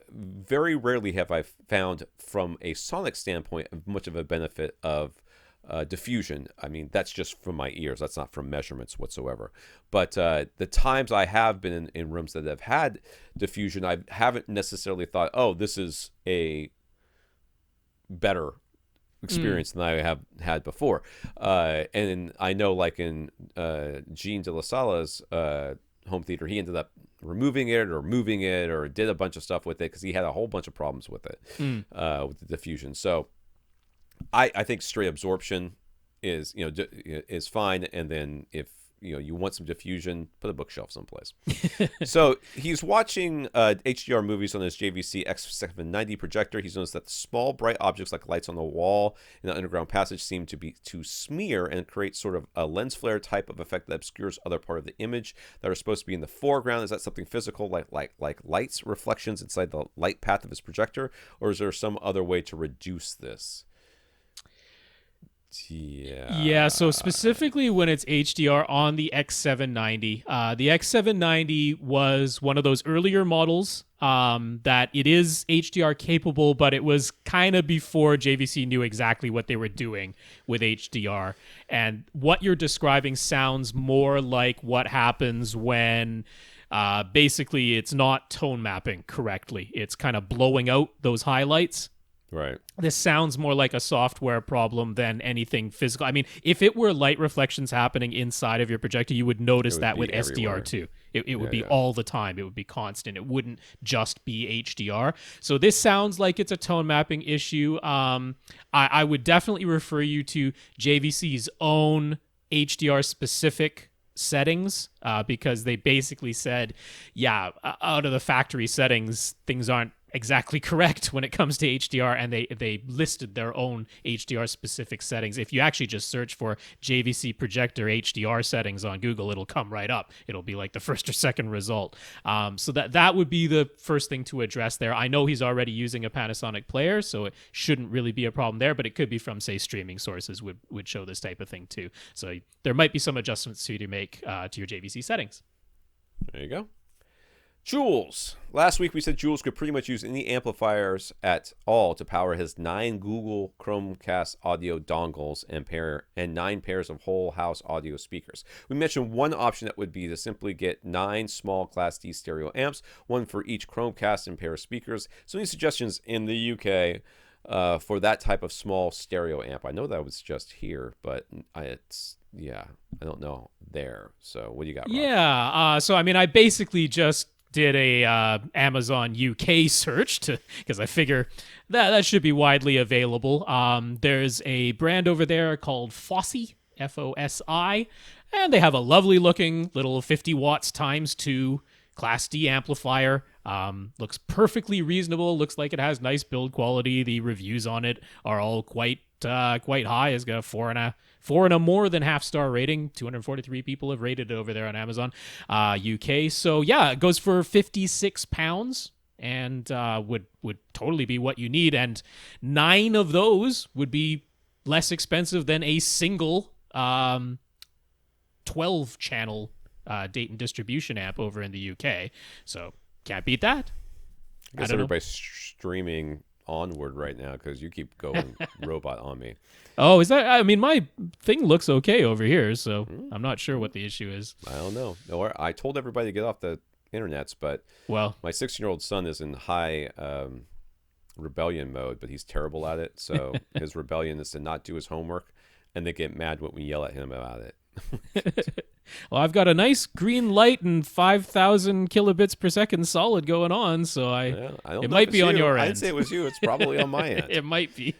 Speaker 1: very rarely have I found from a sonic standpoint much of a benefit of diffusion. I mean, that's just from my ears. That's not from measurements whatsoever. But the times I have been in rooms that have had diffusion, I haven't necessarily thought, oh, this is a better experience than I have had before. And I know, like in Gene de la Sala's home theater, he ended up removing it or moving it or did a bunch of stuff with it because he had a whole bunch of problems with it, with the diffusion. So I think straight absorption is is fine, and then if you want some diffusion, put a bookshelf someplace. So he's watching HDR movies on his JVC X790 projector. He's noticed that small bright objects like lights on the wall in the underground passage seem to smear and create sort of a lens flare type of effect that obscures other part of the image that are supposed to be in the foreground. Is that something physical, like lights reflections inside the light path of his projector, or is there some other way to reduce this?
Speaker 2: Yeah, so specifically when it's HDR on the X790, the X790 was one of those earlier models that it is HDR capable, but it was kind of before JVC knew exactly what they were doing with HDR. And what you're describing sounds more like what happens when basically it's not tone mapping correctly. It's kind of blowing out those highlights.
Speaker 1: Right.
Speaker 2: This sounds more like a software problem than anything physical. I mean, if it were light reflections happening inside of your projector, you would notice that with SDR too. It would be all the time. It would be constant. It wouldn't just be HDR. So this sounds like it's a tone mapping issue. I would definitely refer you to JVC's own HDR specific settings because they basically said, out of the factory settings, things aren't exactly correct when it comes to HDR, and they listed their own HDR specific settings. If you actually just search for JVC projector HDR settings on Google, it'll come right up. It'll be like the first or second result. So that would be the first thing to address there. I know he's already using a Panasonic player, so it shouldn't really be a problem there, but it could be from, say, streaming sources would show this type of thing too. So there might be some adjustments to make to your JVC settings.
Speaker 1: There you go. Juls. Last week we said Juls could pretty much use any amplifiers at all to power his 9 Google Chromecast audio dongles and 9 pairs of whole house audio speakers. We mentioned one option that would be to simply get 9 small Class D stereo amps, one for each Chromecast and pair of speakers. So any suggestions in the UK for that type of small stereo amp? I know that was just here, but I don't know there. So what do you got, Rob?
Speaker 2: Yeah, so I mean, I basically just did a Amazon UK search because I figure that should be widely available. There's a brand over there called Fosi, Fosi, and they have a lovely looking little 50 watts times 2 Class D amplifier. Looks perfectly reasonable. Looks like it has nice build quality. The reviews on it are all quite high. It's got a 4 and a more than half-star rating. 243 people have rated it over there on Amazon UK. So yeah, it goes for £56 and would totally be what you need. And 9 of those would be less expensive than a single 12-channel Dayton distribution amp over in the UK. So can't beat that.
Speaker 1: I guess everybody's streaming onward right now because you keep going robot on me.
Speaker 2: Oh, is that? I mean, my thing looks okay over here, so I'm not sure what the issue is.
Speaker 1: I don't know. No, I told everybody to get off the internets, but my 16-year-old son is in high rebellion mode, but he's terrible at it. So his rebellion is to not do his homework, and they get mad when we yell at him about it.
Speaker 2: Well, I've got a nice green light and 5,000 kilobits per second solid going on, so
Speaker 1: I don't know
Speaker 2: it might be on your end.
Speaker 1: I'd say it was you. It's probably on my end.
Speaker 2: It might be.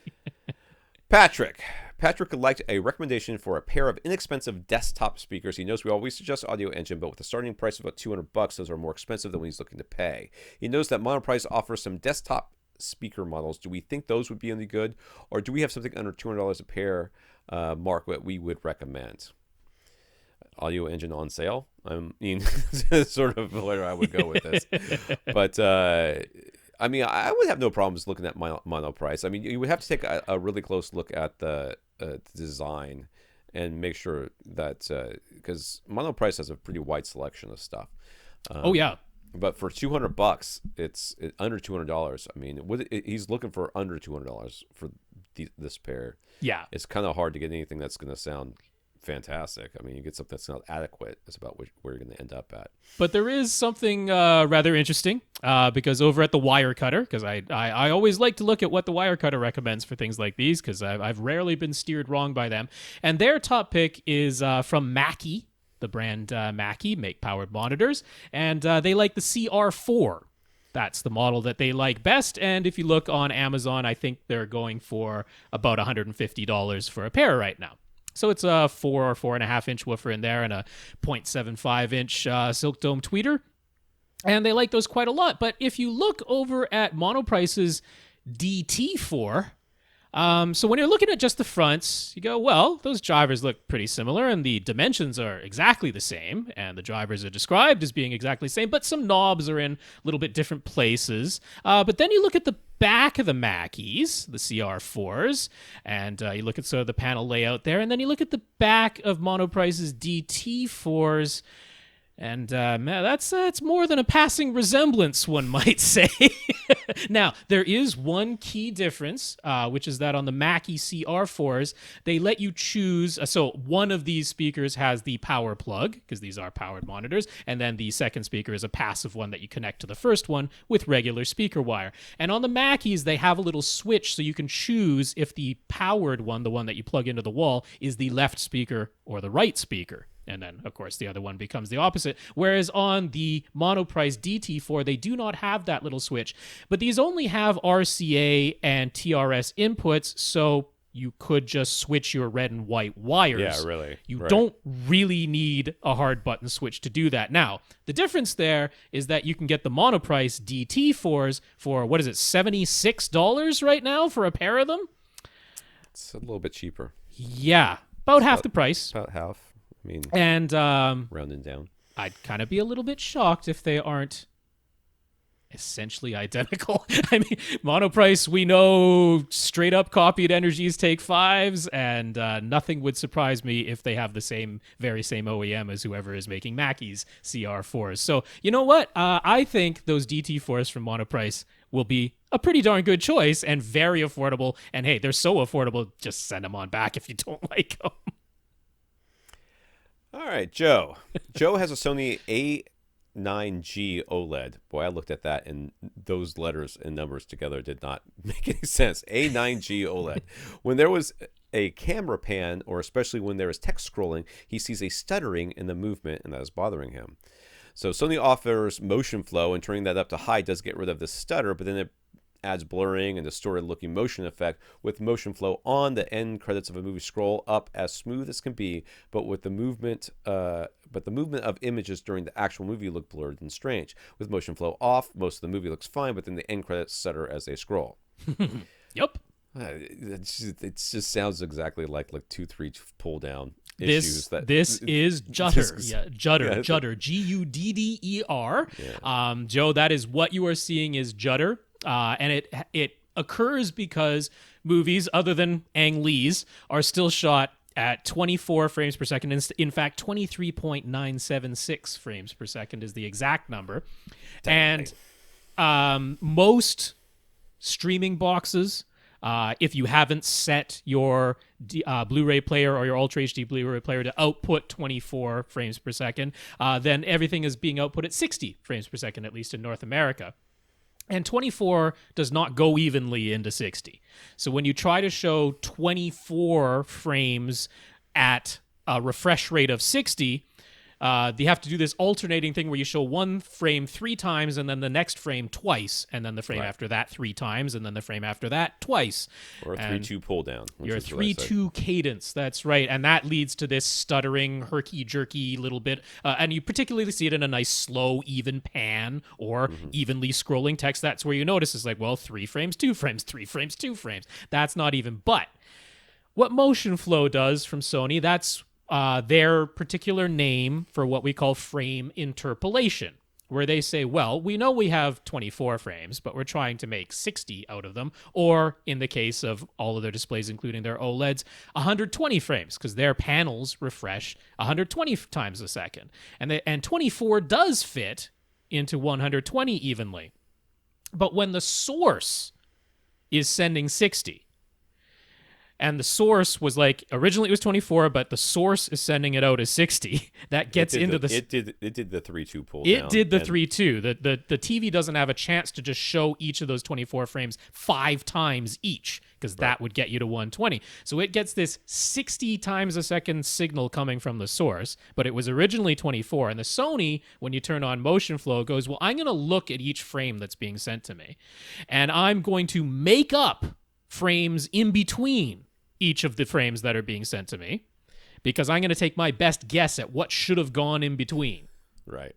Speaker 1: Patrick would like a recommendation for a pair of inexpensive desktop speakers. He knows we always suggest Audio Engine, but with a starting price of about $200, those are more expensive than what he's looking to pay. He knows that Monoprice offers some desktop speaker models. Do we think those would be any good, or do we have something under $200 a pair, Mark, what we would recommend? Audio Engine on sale? I mean, sort of where I would go with this. But, I mean, I would have no problems looking at Monoprice. I mean, you would have to take a really close look at the design and make sure that, because Monoprice has a pretty wide selection of stuff.
Speaker 2: Oh, yeah.
Speaker 1: But for $200, it's under $200. I mean, he's looking for under $200 for this pair.
Speaker 2: Yeah.
Speaker 1: It's kind of hard to get anything that's going to sound fantastic. I mean, you get something that's not adequate. It's about where you're going to end up at.
Speaker 2: But there is something rather interesting because over at the Wirecutter, because I always like to look at what the Wirecutter recommends for things like these, because I've rarely been steered wrong by them. And their top pick is from Mackie, the brand Mackie, make powered monitors, and they like the CR4. That's the model that they like best. And if you look on Amazon, I think they're going for about $150 for a pair right now. So it's a 4 or 4.5 inch woofer in there and a 0.75 inch Silk Dome tweeter. And they like those quite a lot. But if you look over at Monoprice's DT4, so when you're looking at just the fronts, you go, well, those drivers look pretty similar and the dimensions are exactly the same. And the drivers are described as being exactly the same, but some knobs are in a little bit different places. But then you look at the back of the Mackies, the CR4s, and you look at sort of the panel layout there, and then you look at the back of Monoprice's DT4s, and man, that's more than a passing resemblance, one might say. Now, there is one key difference, which is that on the Mackie CR4s, they let you choose. So one of these speakers has the power plug, because these are powered monitors, and then the second speaker is a passive one that you connect to the first one with regular speaker wire. And on the Mackies, they have a little switch, so you can choose if the powered one, the one that you plug into the wall, is the left speaker or the right speaker. And then, of course, the other one becomes the opposite. Whereas on the Monoprice DT4, they do not have that little switch. But these only have RCA and TRS inputs, so you could just switch your red and white wires.
Speaker 1: Yeah, really.
Speaker 2: You don't really need a hard button switch to do that. Now, the difference there is that you can get the Monoprice DT4s for, what is it, $76 right now for a pair of them?
Speaker 1: It's a little bit cheaper.
Speaker 2: Yeah, about half the price.
Speaker 1: About half. I mean,
Speaker 2: and
Speaker 1: rounding down.
Speaker 2: I'd kind of be a little bit shocked if they aren't essentially identical. I mean, Monoprice, we know straight up copied Energies Take 5s, and nothing would surprise me if they have the very same OEM as whoever is making Mackie's CR4s. So, you know what? I think those DT4s from Monoprice will be a pretty darn good choice and very affordable. And hey, they're so affordable, just send them on back if you don't like them.
Speaker 1: All right, Joe. Joe has a Sony A9G OLED. Boy, I looked at that, and those letters and numbers together did not make any sense. A9G OLED. When there was a camera pan, or especially when there is text scrolling, he sees a stuttering in the movement, and that is bothering him. So Sony offers MotionFlow, and turning that up to high does get rid of the stutter, but then it adds blurring and distorted looking motion effect. With MotionFlow on, the end credits of a movie scroll up as smooth as can be, but the movement of images during the actual movie look blurred and strange. With MotionFlow off, most of the movie looks fine, but then the end credits stutter as they scroll.
Speaker 2: Yep.
Speaker 1: It just sounds exactly like 2-3 pull down
Speaker 2: issues. This is Jutter. Jutter. Gudder. Yeah. Joe, that is what you are seeing is Jutter. And it occurs because movies, other than Ang Lee's, are still shot at 24 frames per second. In fact, 23.976 frames per second is the exact number.
Speaker 1: Dang.
Speaker 2: And most streaming boxes, if you haven't set your Blu-ray player or your Ultra HD Blu-ray player to output 24 frames per second, then everything is being output at 60 frames per second, at least in North America. And 24 does not go evenly into 60. So when you try to show 24 frames at a refresh rate of 60, you have to do this alternating thing where you show one frame 3 times and then the next frame twice, and then the frame after that 3 times, and then the frame after that twice.
Speaker 1: Or a 3-2 pull down.
Speaker 2: Your 3-2 cadence, that's right. And that leads to this stuttering, herky-jerky little bit. And you particularly see it in a nice, slow, even pan or evenly scrolling text. That's where you notice it's like, well, 3 frames, 2 frames, 3 frames, 2 frames. That's not even. But what MotionFlow does from Sony, that's their particular name for what we call frame interpolation, where they say, well, we know we have 24 frames, but we're trying to make 60 out of them, or in the case of all of their displays, including their OLEDs, 120 frames, because their panels refresh 120 times a second. And 24 does fit into 120 evenly. But when the source is sending 60, and the source was like, originally it was 24, but the source is sending it out as 60. That gets into the...
Speaker 1: It did the 3-2 pull
Speaker 2: down.
Speaker 1: It
Speaker 2: did the 3-2. The TV doesn't have a chance to just show each of those 24 frames 5 times each, because that would get you to 120. So it gets this 60 times a second signal coming from the source, but it was originally 24. And the Sony, when you turn on MotionFlow, goes, well, I'm going to look at each frame that's being sent to me, and I'm going to make up frames in between each of the frames that are being sent to me, because I'm going to take my best guess at what should have gone in between.
Speaker 1: Right.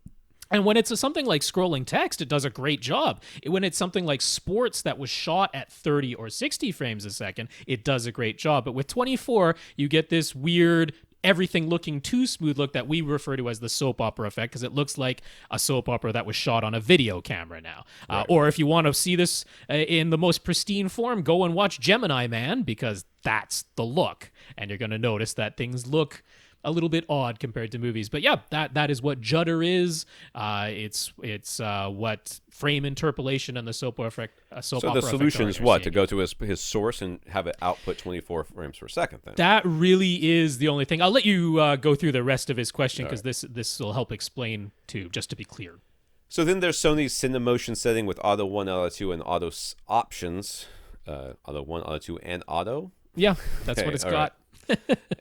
Speaker 2: And when it's something like scrolling text, it does a great job. When it's something like sports that was shot at 30 or 60 frames a second, it does a great job. But with 24, you get this weird, everything looking too smooth look that we refer to as the soap opera effect, because it looks like a soap opera that was shot on a video camera now. Right. Or if you want to see this in the most pristine form, go and watch Gemini Man, because that's the look. And you're going to notice that things look a little bit odd compared to movies. But yeah, that is what judder is. It's what frame interpolation and the soap opera effect.
Speaker 1: So the solution is what? To go to his source and have it output 24 frames per second then?
Speaker 2: That really is the only thing. I'll let you go through the rest of his question, because this will help explain too, just to be clear.
Speaker 1: So then there's Sony's CineMotion setting with Auto 1, Auto 2, and Auto options. Auto 1, Auto 2, and Auto?
Speaker 2: Yeah, that's what it's got. Right.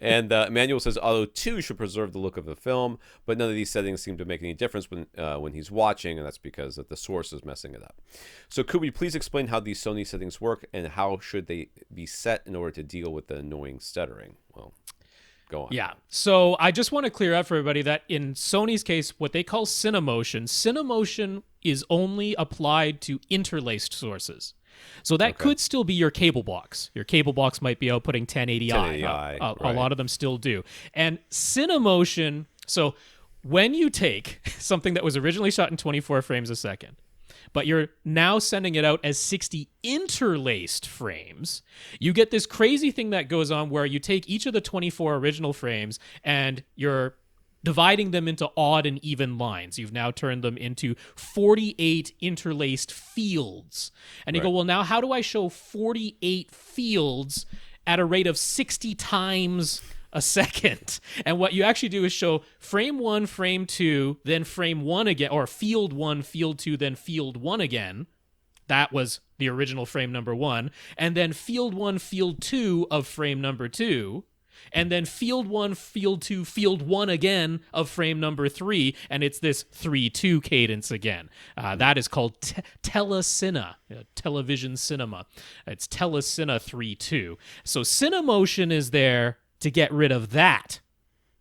Speaker 1: And Emmanuel says Auto 2 should preserve the look of the film, but none of these settings seem to make any difference when he's watching, and that's because the source is messing it up. So could we please explain how these Sony settings work, and how should they be set in order to deal with the annoying stuttering? Well, go on.
Speaker 2: Yeah. So I just want to clear up for everybody that in Sony's case, what they call CineMotion is only applied to interlaced sources. So that could still be your cable box. Your cable box might be outputting 1080i.
Speaker 1: Right.
Speaker 2: A lot of them still do. And CineMotion, so when you take something that was originally shot in 24 frames a second, but you're now sending it out as 60 interlaced frames, you get this crazy thing that goes on where you take each of the 24 original frames and you're dividing them into odd and even lines. You've now turned them into 48 interlaced fields. And you go, well, now how do I show 48 fields at a rate of 60 times a second? And what you actually do is show frame 1, frame 2, then frame 1 again, or field 1, field 2, then field 1 again. That was the original frame number 1. And then field 1, field 2 of frame number 2. And then field 1, field 2, field 1 again of frame number 3, and it's this 3-2 cadence again. That is called telecine, television cinema. It's telecine 3-2. So CineMotion is there to get rid of that.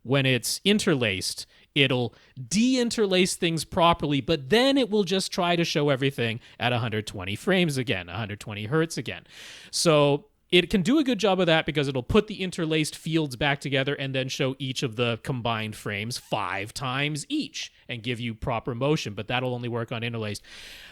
Speaker 2: When it's interlaced, it'll de-interlace things properly, but then it will just try to show everything at 120 frames again, 120 hertz again. So it can do a good job of that because it'll put the interlaced fields back together and then show each of the combined frames 5 times each and give you proper motion, but that'll only work on interlaced.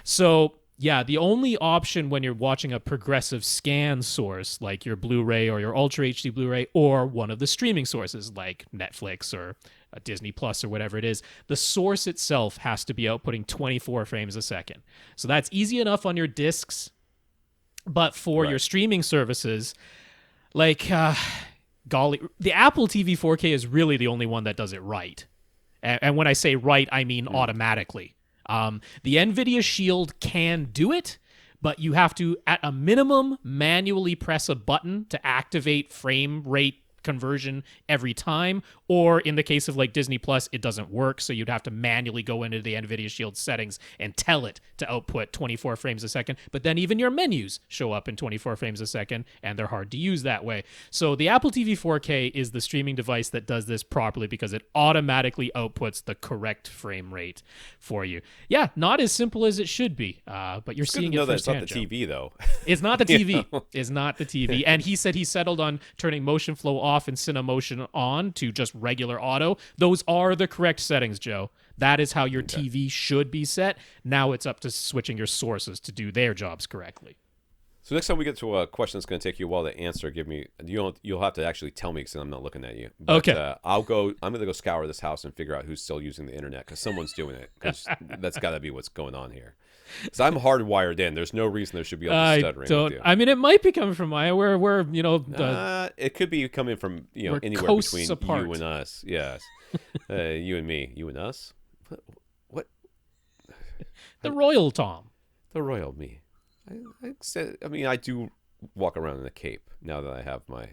Speaker 2: So yeah, the only option when you're watching a progressive scan source like your Blu-ray or your Ultra HD Blu-ray or one of the streaming sources like Netflix or Disney Plus or whatever it is, the source itself has to be outputting 24 frames a second. So that's easy enough on your discs. But for your streaming services, like, golly, the Apple TV 4K is really the only one that does it right. And when I say right, I mean automatically. The NVIDIA Shield can do it, but you have to, at a minimum, manually press a button to activate frame rate conversion every time, or in the case of like Disney Plus, it doesn't work, so you'd have to manually go into the NVIDIA Shield settings and tell it to output 24 frames a second, but then even your menus show up in 24 frames a second, and they're hard to use that way. So the Apple TV 4K is the streaming device that does this properly because it automatically outputs the correct frame rate for you. Yeah, not as simple as it should be, but you're seeing it firsthand.
Speaker 1: It's not the TV, though.
Speaker 2: It's not the TV. It's not the TV. And he said he settled on turning MotionFlow off and CineMotion on to just regular auto. Those are the correct settings, Joe. That is how your TV should be set. Now it's up to switching your sources to do their jobs correctly.
Speaker 1: So next time we get to a question that's going to take you a while to answer, you'll have to actually tell me because I'm not looking at you. But,
Speaker 2: okay.
Speaker 1: I'm going to go scour this house and figure out who's still using the internet because someone's doing it, because that's got to be what's going on here. Because I'm hardwired in. There's no reason there should be all this stuttering. With you.
Speaker 2: I mean, it might be coming from Maya, where you know,
Speaker 1: it could be coming from anywhere between apart. You and us. Yes, you and me, you and us. What?
Speaker 2: The royal Tom.
Speaker 1: The royal me. I mean, I do walk around in a cape now that I have my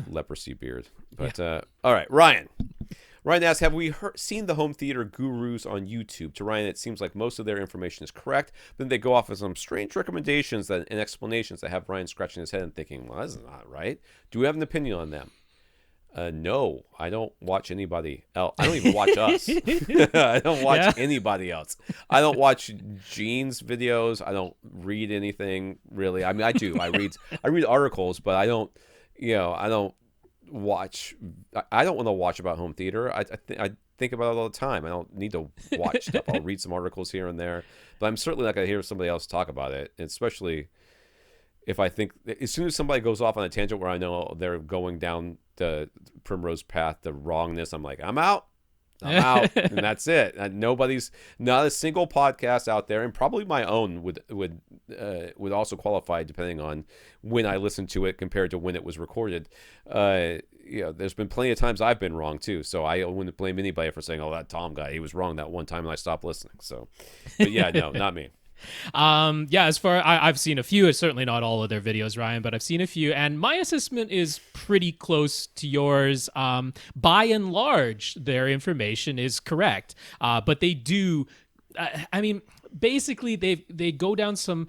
Speaker 1: leprosy beard. But all right, Ryan. Ryan asks, have we seen the home theater gurus on YouTube? To Ryan, it seems like most of their information is correct. Then they go off with some strange recommendations and explanations that have Ryan scratching his head and thinking, well, that's not right. Do we have an opinion on them? No, I don't watch anybody else. I don't even watch us. I don't watch anybody else. I don't watch Gene's videos. I don't read anything really. I mean, I do. I read articles, but I don't watch. I don't want to watch about home theater. I think about it all the time. I don't need to watch stuff. I'll read some articles here and there, but I'm certainly not going to hear somebody else talk about it, especially if I think as soon as somebody goes off on a tangent where I know they're going down the primrose path, the wrongness, I'm like, I'm out, and that's it. And not a single podcast out there, and probably my own would also qualify depending on when I listen to it compared to when it was recorded. There's been plenty of times I've been wrong too, so I wouldn't blame anybody for saying, "Oh, that Tom guy, he was wrong that one time," and I stopped listening. So, but yeah, no, not me.
Speaker 2: As far I've seen a few, it's certainly not all of their videos, Ryan, but I've seen a few, and my assessment is pretty close to yours. By and large, their information is correct, but they do. I mean, basically, they go down some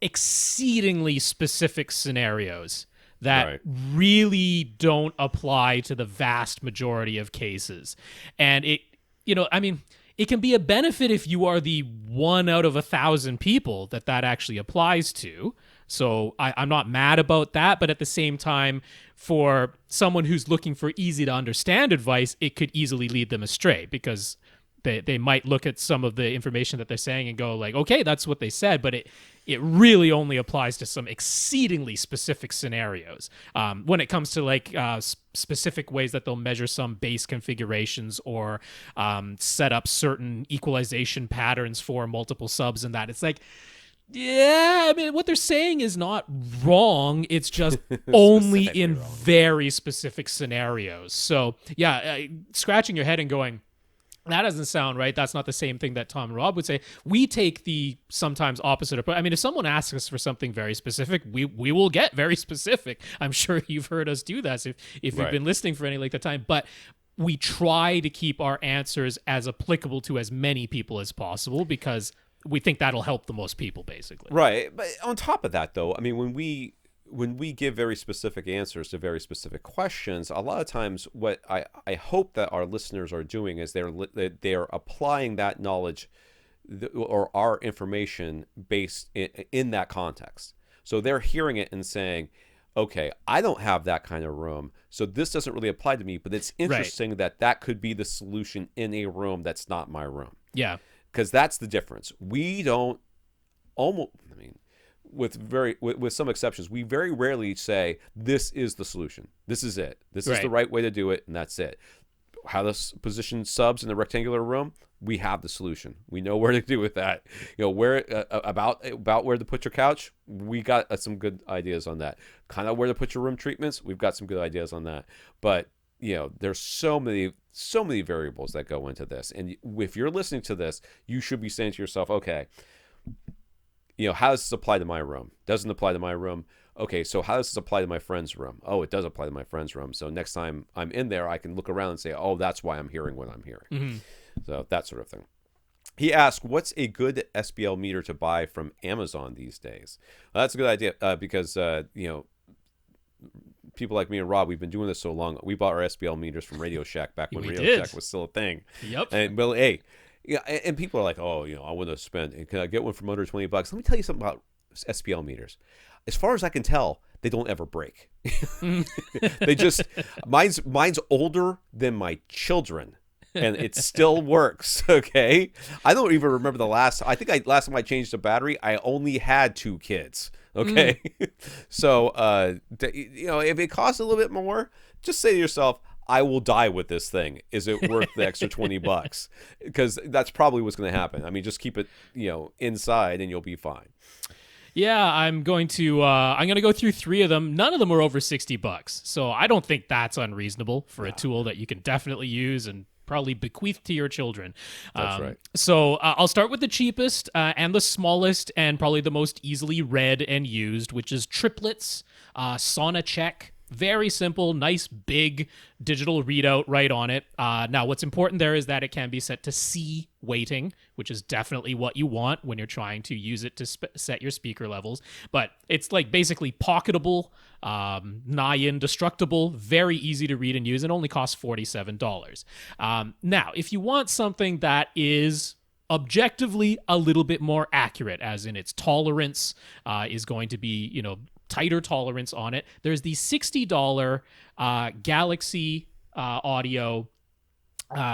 Speaker 2: exceedingly specific scenarios that really don't apply to the vast majority of cases, and it can be a benefit if you are the 1 out of 1,000 people that actually applies to. So I'm not mad about that, but at the same time, for someone who's looking for easy to understand advice, it could easily lead them astray because they might look at some of the information that they're saying and go like, okay, that's what they said, but it really only applies to some exceedingly specific scenarios. When it comes to like specific ways that they'll measure some bass configurations or set up certain equalization patterns for multiple subs and that, it's like, yeah, I mean, what they're saying is not wrong. It's just only in wrong. Very specific scenarios. So yeah, scratching your head and going, that doesn't sound right. That's not the same thing that Tom and Rob would say. We take the sometimes opposite approach. I mean, if someone asks us for something very specific, we will get very specific. I'm sure you've heard us do that if you've been listening for any length of time. But we try to keep our answers as applicable to as many people as possible because we think that'll help the most people, basically.
Speaker 1: Right. But on top of that, though, I mean, when we give very specific answers to very specific questions, a lot of times what I hope that our listeners are doing is they're applying that knowledge or our information based in that context. So they're hearing it and saying, okay, I don't have that kind of room, so this doesn't really apply to me, but it's interesting that could be the solution in a room that's not my room.
Speaker 2: Yeah.
Speaker 1: Because that's the difference. We don't with some exceptions, we very rarely say, this is the solution. This is it. This is the right way to do it, and that's it. How to position subs in the rectangular room, we have the solution. We know where to do with that. Where about where to put your couch, we got some good ideas on that. Kind of where to put your room treatments, we've got some good ideas on that. But there's so many variables that go into this. And if you're listening to this, you should be saying to yourself, okay, how does this apply to my room? Doesn't apply to my room. Okay, so how does this apply to my friend's room? Oh, it does apply to my friend's room. So next time I'm in there, I can look around and say, oh, that's why I'm hearing what I'm hearing. Mm-hmm. So that sort of thing. He asked, what's a good SPL meter to buy from Amazon these days? Well, that's a good idea because, people like me and Rob, we've been doing this so long. We bought our SPL meters from Radio Shack back when Radio Shack was still a thing.
Speaker 2: Yep.
Speaker 1: And, well, hey, and people are like, oh, I want to spend. Can I get one from under $20? Let me tell you something about SPL meters. As far as I can tell, they don't ever break. They just, mine's older than my children. And it still works, okay? I don't even remember last time I changed the battery, I only had 2 kids, okay? So, if it costs a little bit more, just say to yourself, I will die with this thing. Is it worth the extra $20? Because that's probably what's going to happen. I mean, just keep it, inside and you'll be fine.
Speaker 2: Yeah, I'm going to go through 3 of them. None of them are over $60, so I don't think that's unreasonable for a tool that you can definitely use and probably bequeath to your children.
Speaker 1: That's right.
Speaker 2: So I'll start with the cheapest and the smallest and probably the most easily read and used, which is Triplets Sonacheck. Very simple, nice, big digital readout right on it. Now, what's important there is that it can be set to C weighting, which is definitely what you want when you're trying to use it to set your speaker levels. But it's like basically pocketable, nigh indestructible, very easy to read and use, and only costs $47. Now, if you want something that is objectively a little bit more accurate, as in its tolerance is going to be, tighter tolerance on it, there's the $60 Galaxy Audio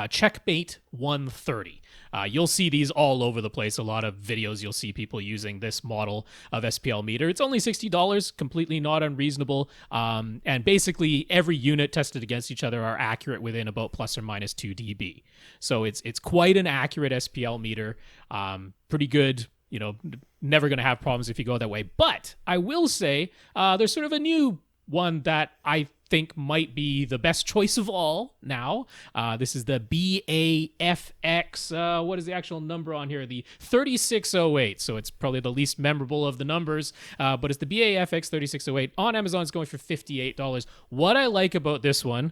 Speaker 2: Checkmate 130. You'll see these all over the place. A lot of videos you'll see people using this model of SPL meter. It's only $60, completely not unreasonable. And basically every unit tested against each other are accurate within about plus or minus 2 dB. So it's quite an accurate SPL meter. Pretty good. Never going to have problems if you go that way. But I will say there's sort of a new one that I think might be the best choice of all now. This is the BAFX, what is the actual number on here? The 3608. So it's probably the least memorable of the numbers, but it's the BAFX 3608. On Amazon, it's going for $58. What I like about this one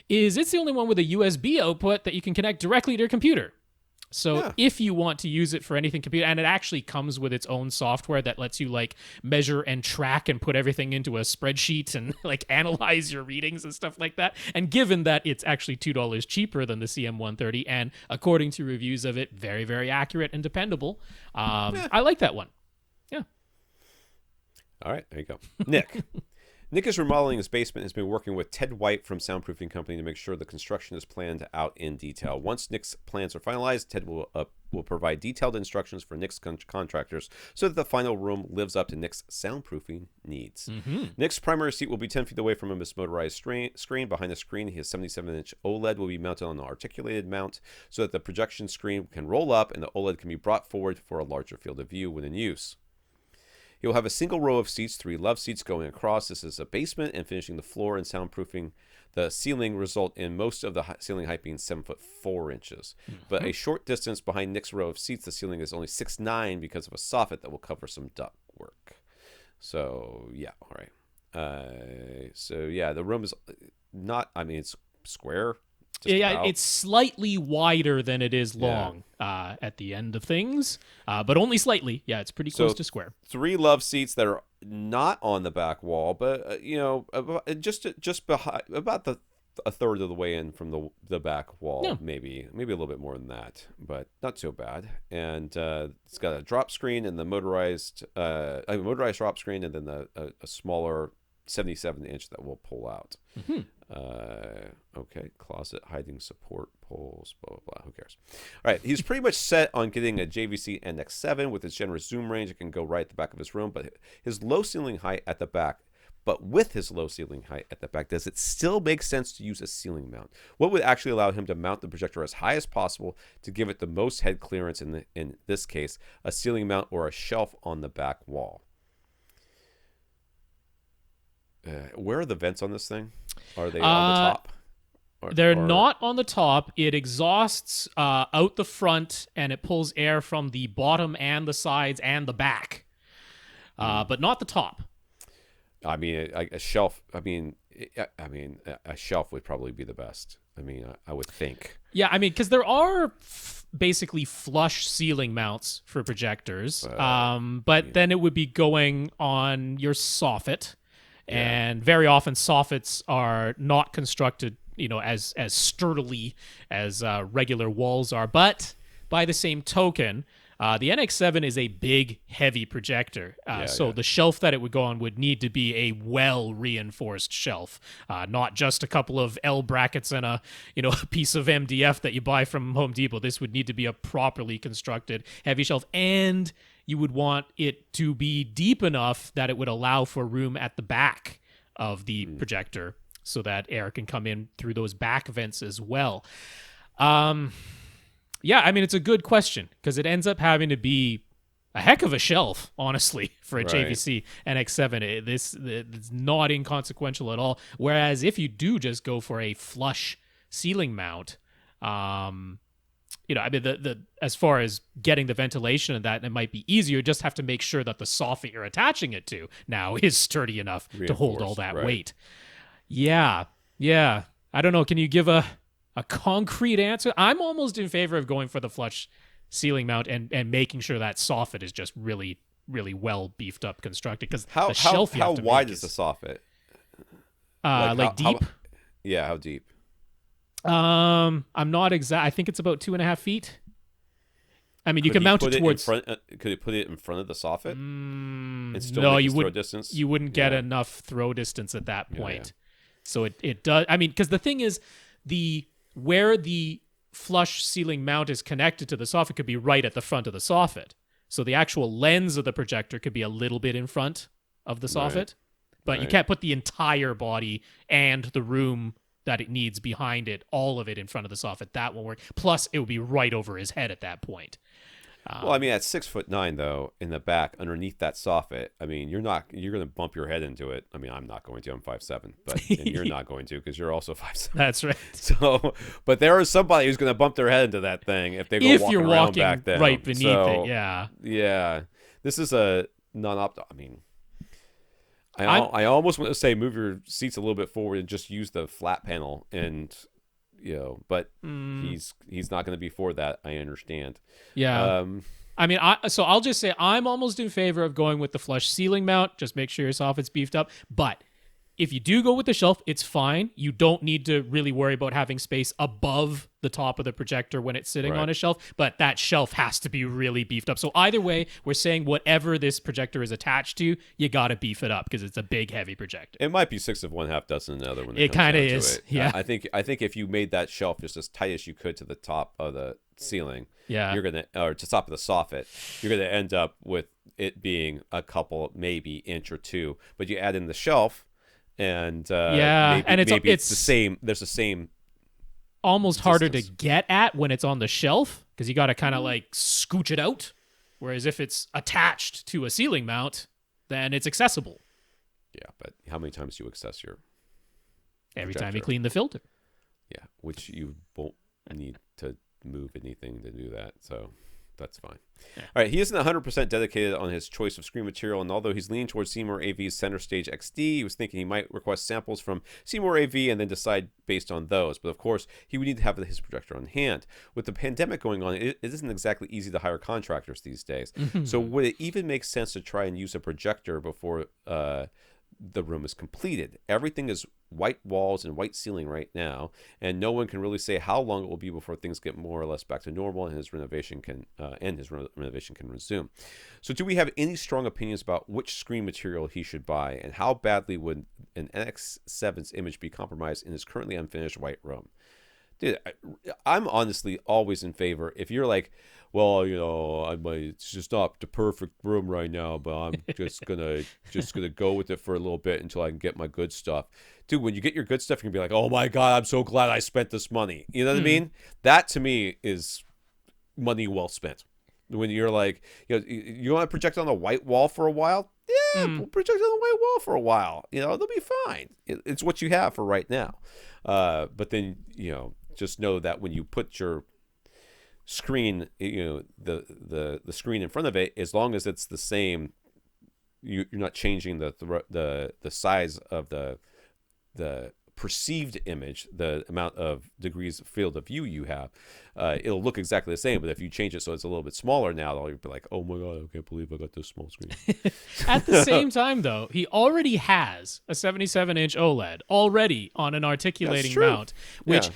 Speaker 2: is it's the only one with a USB output that you can connect directly to your computer. So if you want to use it for anything computer, and it actually comes with its own software that lets you measure and track and put everything into a spreadsheet and analyze your readings and stuff like that. And given that it's actually $2 cheaper than the CM130, and according to reviews of it, very, very accurate and dependable, I like that one. Yeah.
Speaker 1: All right, there you go. Nick is remodeling his basement and has been working with Ted White from Soundproofing Company to make sure the construction is planned out in detail. Once Nick's plans are finalized, Ted will provide detailed instructions for Nick's contractors so that the final room lives up to Nick's soundproofing needs. Mm-hmm. Nick's primary seat will be 10 feet away from his motorized screen. Behind the screen, his 77-inch OLED will be mounted on an articulated mount so that the projection screen can roll up and the OLED can be brought forward for a larger field of view when in use. You'll have a single row of seats, 3 love seats going across. This is a basement, and finishing the floor and soundproofing the ceiling result in most of the ceiling height being 7'4". Mm-hmm. But a short distance behind Nick's row of seats, the ceiling is only 6'9" because of a soffit that will cover some duct work. So, yeah, all right. The room is not, it's square.
Speaker 2: It's slightly wider than it is long at the end of things, but only slightly. Yeah, it's pretty close to square.
Speaker 1: 3 love seats that are not on the back wall, but just behind, about a third of the way in from the back wall, maybe a little bit more than that, but not so bad. And it's got a drop screen and the motorized drop screen, and then a smaller 77-inch that will pull out. Mm-hmm. Closet hiding support poles, blah, blah, blah. Who cares? All right, he's pretty much set on getting a JVC X7 with its generous zoom range. It can go right at the back of his room, but with his low ceiling height at the back, does it still make sense to use a ceiling mount? What would actually allow him to mount the projector as high as possible to give it the most head clearance, in this case, a ceiling mount or a shelf on the back wall? Where are the vents on this thing? Are they on the top?
Speaker 2: They're not on the top. It exhausts out the front, and it pulls air from the bottom and the sides and the back, but not the top.
Speaker 1: I mean, a shelf. I mean, a shelf would probably be the best. I mean, I would think.
Speaker 2: Yeah, I mean, because there are basically flush ceiling mounts for projectors, but then it would be going on your soffit, and very often soffits are not constructed, as sturdily as regular walls are. But by the same token, the NX7 is a big, heavy projector, the shelf that it would go on would need to be a well-reinforced shelf, not just a couple of L brackets and a piece of MDF that you buy from Home Depot. This would need to be a properly constructed heavy shelf, and you would want it to be deep enough that it would allow for room at the back of the projector so that air can come in through those back vents as well. Yeah, I mean, it's a good question because it ends up having to be a heck of a shelf, honestly, for a JVC NX7. It's not inconsequential at all. Whereas if you do just go for a flush ceiling mount, I mean, as far as getting the ventilation and that, it might be easier. You just have to make sure that the soffit you're attaching it to now is sturdy enough to hold all that weight. Yeah. I don't know. Can you give a concrete answer? I'm almost in favor of going for the flush ceiling mount and making sure that soffit is just really, really well beefed up constructed. Because the shelf
Speaker 1: how wide is the soffit?
Speaker 2: Deep?
Speaker 1: How deep?
Speaker 2: I'm not exact. I think it's about 2.5 feet. I mean, you can mount it towards.
Speaker 1: Could you put it in front of the soffit? And still
Speaker 2: no,
Speaker 1: make
Speaker 2: you
Speaker 1: throw distance?
Speaker 2: You wouldn't get enough throw distance at that point. So it does. I mean, because the thing is, where the flush ceiling mount is connected to the soffit could be right at the front of the soffit. So the actual lens of the projector could be a little bit in front of the soffit, but you can't put the entire body and the room that it needs behind it, all of it in front of the soffit. That won't work. Plus, it would be right over his head at that point.
Speaker 1: Well, I mean, at 6'9", though, in the back, underneath that soffit, I mean, you're going to bump your head into it. I mean, I'm not going to. I'm 5'7", but and you're not going to because you're also 5'7".
Speaker 2: That's right.
Speaker 1: So, but there is somebody who's going to bump their head into that thing if they go walking around back then.
Speaker 2: Right beneath it, yeah.
Speaker 1: Yeah. This is a non-opt. I mean, I almost want to say move your seats a little bit forward and just use the flat panel and. But he's not going to be for that. I understand.
Speaker 2: Yeah. I mean, so I'll just say I'm almost in favor of going with the flush ceiling mount. Just make sure your soffit's beefed up. But if you do go with the shelf, it's fine. You don't need to really worry about having space above the top of the projector when it's sitting on a shelf. But that shelf has to be really beefed up. So either way, we're saying whatever this projector is attached to, you got to beef it up because it's a big, heavy projector.
Speaker 1: It might be 6 of one, half dozen another when
Speaker 2: it kind of is. Yeah.
Speaker 1: I think if you made that shelf just as tight as you could to the top of the ceiling, you're gonna, or to the top of the soffit, you're gonna end up with it being a couple, maybe inch or two. But you add in the shelf. And maybe it's the same. There's the same.
Speaker 2: Almost distance. Harder to get at when it's on the shelf because you got to kind of like scooch it out. Whereas if it's attached to a ceiling mount, then it's accessible.
Speaker 1: Yeah, but how many times do you access your?
Speaker 2: Every time you clean the filter.
Speaker 1: Yeah, which you won't need to move anything to do that. So that's fine. Yeah. All right, he isn't 100% dedicated on his choice of screen material, and although he's leaning towards SeymourAV's Center Stage XD, he was thinking he might request samples from SeymourAV and then decide based on those. But of course, he would need to have his projector on hand. With the pandemic going on, it isn't exactly easy to hire contractors these days. So would it even make sense to try and use a projector before the room is completed? Everything is white walls and white ceiling right now, and no one can really say how long it will be before things get more or less back to normal and his renovation can resume. So do we have any strong opinions about which screen material he should buy, and how badly would an NX7's image be compromised in his currently unfinished white room? Dude, I'm honestly always in favor. If you're like, well, it's just not the perfect room right now, but I'm just gonna go with it for a little bit until I can get my good stuff. Dude, when you get your good stuff, you're gonna be like, oh my God, I'm so glad I spent this money. You know what I mean? That to me is money well spent. When you're like, you want to project on a white wall for a while?
Speaker 2: Mm.
Speaker 1: project on the white wall for a while. They'll be fine. It's what you have for right now. But then, just know that when you put your screen, the screen in front of it, as long as it's the same, you're not changing the size of the perceived image, the amount of degrees of field of view you have. It'll look exactly the same, but if you change it so it's a little bit smaller now, you'll be like, oh my god, I can't believe I got this small screen.
Speaker 2: At the same time, though, he already has a 77-inch OLED already on an articulating mount, which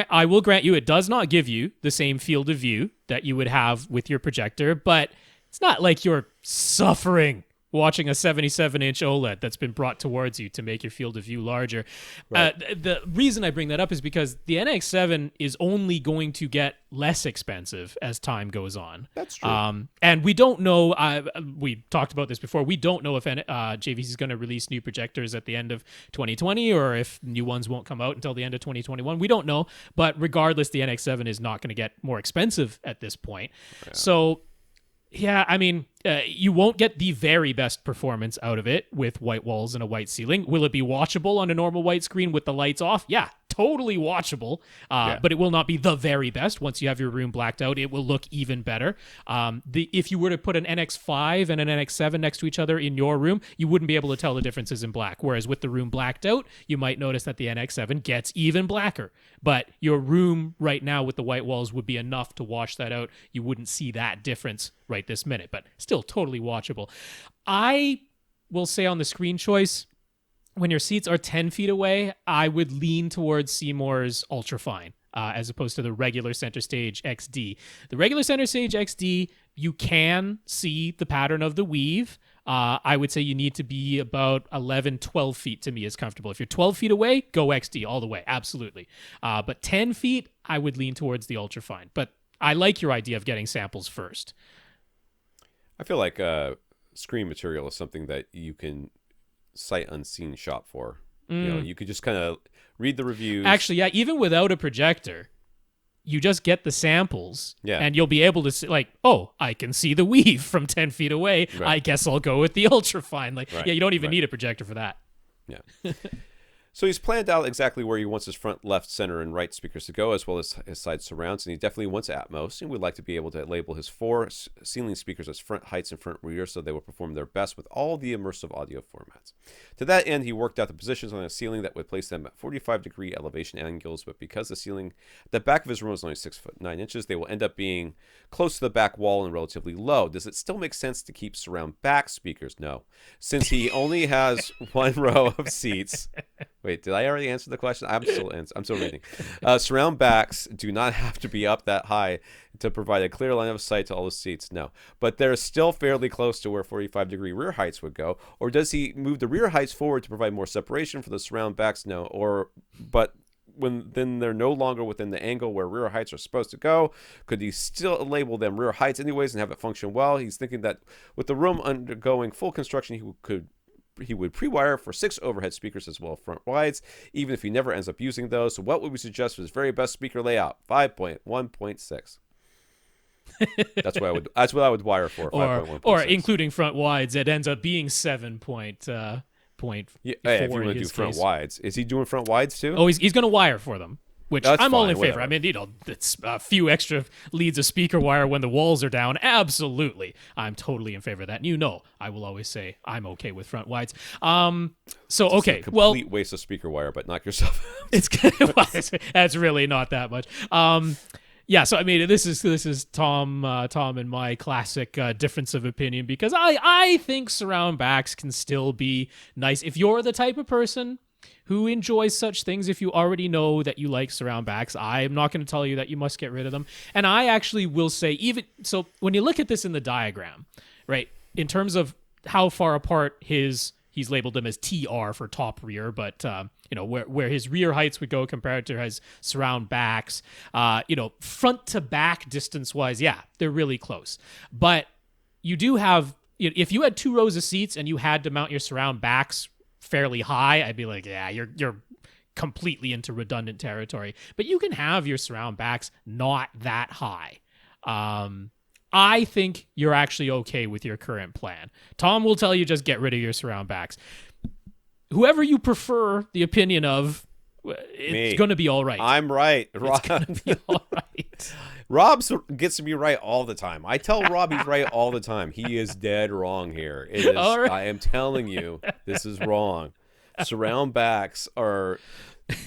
Speaker 2: I will grant you, it does not give you the same field of view that you would have with your projector, but it's not like you're suffering watching a 77-inch OLED that's been brought towards you to make your field of view larger. Right. The reason I bring that up is because the NX7 is only going to get less expensive as time goes on.
Speaker 1: That's true.
Speaker 2: And we don't know, we talked about this before, we don't know if JVC is going to release new projectors at the end of 2020 or if new ones won't come out until the end of 2021. We don't know. But regardless, the NX7 is not going to get more expensive at this point. Yeah. So, yeah, I mean, you won't get the very best performance out of it with white walls and a white ceiling. Will it be watchable on a normal white screen with the lights off? Yeah, totally watchable. But it will not be the very best. Once you have your room blacked out, it will look even better. If you were to put an NX5 and an NX7 next to each other in your room, you wouldn't be able to tell the differences in black. Whereas with the room blacked out, you might notice that the NX7 gets even blacker. But your room right now with the white walls would be enough to wash that out. You wouldn't see that difference right this minute, but still totally watchable. I will say on the screen choice, when your seats are 10 feet away, I would lean towards Seymour's Ultrafine as opposed to the regular Center Stage XD. The regular Center Stage XD, you can see the pattern of the weave. I would say you need to be about 11, 12 feet to me is comfortable. If you're 12 feet away, go XD all the way, absolutely. But 10 feet, I would lean towards the Ultrafine. But I like your idea of getting samples first.
Speaker 1: I feel like screen material is something that you can sight unseen shop for. You could just kind of read the reviews.
Speaker 2: Actually, yeah, even without a projector, you just get the samples, and you'll be able to see, like, oh, I can see the weave from 10 feet away. Right. I guess I'll go with the Ultrafine. Like, you don't even need a projector for that.
Speaker 1: Yeah. So he's planned out exactly where he wants his front, left, center, and right speakers to go, as well as his side surrounds, and he definitely wants Atmos, and would like to be able to label his 4 ceiling speakers as front heights and front rear so they will perform their best with all the immersive audio formats. To that end, he worked out the positions on a ceiling that would place them at 45-degree elevation angles, but because the ceiling at the back of his room is only 6'9", they will end up being close to the back wall and relatively low. Does it still make sense to keep surround back speakers? No. Since he only has one row of seats... Wait, did I already answer the question? I'm still reading. Surround backs do not have to be up that high to provide a clear line of sight to all the seats. No, but they're still fairly close to where 45-degree rear heights would go. Or does he move the rear heights forward to provide more separation for the surround backs? No. But then they're no longer within the angle where rear heights are supposed to go. Could he still label them rear heights anyways and have it function well? He's thinking that with the room undergoing full construction, he would pre-wire for 6 overhead speakers as well as front wides, even if he never ends up using those. So what would we suggest for his very best speaker layout? 5.1.6. That's what I would wire for. 5.1.6.
Speaker 2: Or including front wides, it ends up being 7.4.
Speaker 1: If you want to do front wides, is he doing front wides too?
Speaker 2: Oh, he's going to wire for them. Which I'm all in favor. I mean, it's a few extra leads of speaker wire when the walls are down. Absolutely. I'm totally in favor of that. And I will always say I'm okay with front wides. It's a complete waste
Speaker 1: of speaker wire, but knock yourself
Speaker 2: out. That's really not that much. So I mean, this is Tom and my classic difference of opinion, because I think surround backs can still be nice if you're the type of person who enjoys such things. If you already know that you like surround backs, I am not going to tell you that you must get rid of them. And I actually will say, even so, when you look at this in the diagram, right, in terms of how far apart he's labeled them as TR for top rear, but where his rear heights would go compared to his surround backs, front to back distance wise, they're really close. But you do have, if you had 2 rows of seats and you had to mount your surround backs fairly high, I'd be like, you're completely into redundant territory. But you can have your surround backs not that high. I think you're actually okay with your current plan. Tom will tell you just get rid of your surround backs. Whoever you prefer the opinion of, it's going to be all right.
Speaker 1: I'm right.
Speaker 2: It's going to be all right.
Speaker 1: Rob gets to be right all the time. I tell Rob he's right all the time. He is dead wrong here. It is,
Speaker 2: All right.
Speaker 1: I am telling you, this is wrong. Surround backs are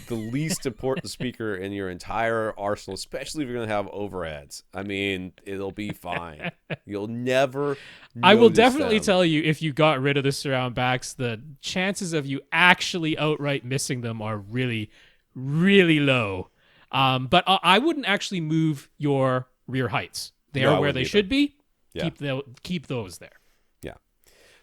Speaker 1: the least important speaker in your entire arsenal, especially if you're going to have overheads. I mean, it'll be fine. You'll never
Speaker 2: I will definitely
Speaker 1: them.
Speaker 2: tell you, if you got rid of the surround backs, the chances of you actually outright missing them are really, really low. But I wouldn't actually move your rear heights. They are where they should be.
Speaker 1: Yeah.
Speaker 2: Keep those there.
Speaker 1: Yeah.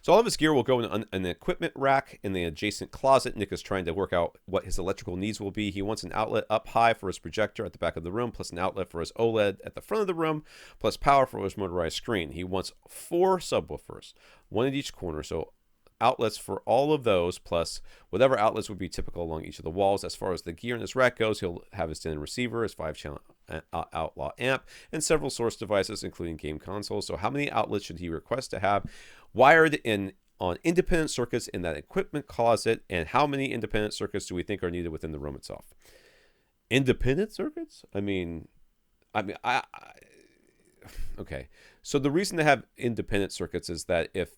Speaker 1: So all of his gear will go in an equipment rack in the adjacent closet. Nick is trying to work out what his electrical needs will be. He wants an outlet up high for his projector at the back of the room, plus an outlet for his OLED at the front of the room, plus power for his motorized screen. He wants 4 subwoofers, 1 at each corner. So outlets for all of those, plus whatever outlets would be typical along each of the walls. As far as the gear in his rack goes, he'll have his Denon receiver, his 5-channel outlaw amp, and several source devices, including game consoles. So how many outlets should he request to have wired in on independent circuits in that equipment closet, and how many independent circuits do we think are needed within the room itself? Independent circuits? I mean, okay. So the reason to have independent circuits is that if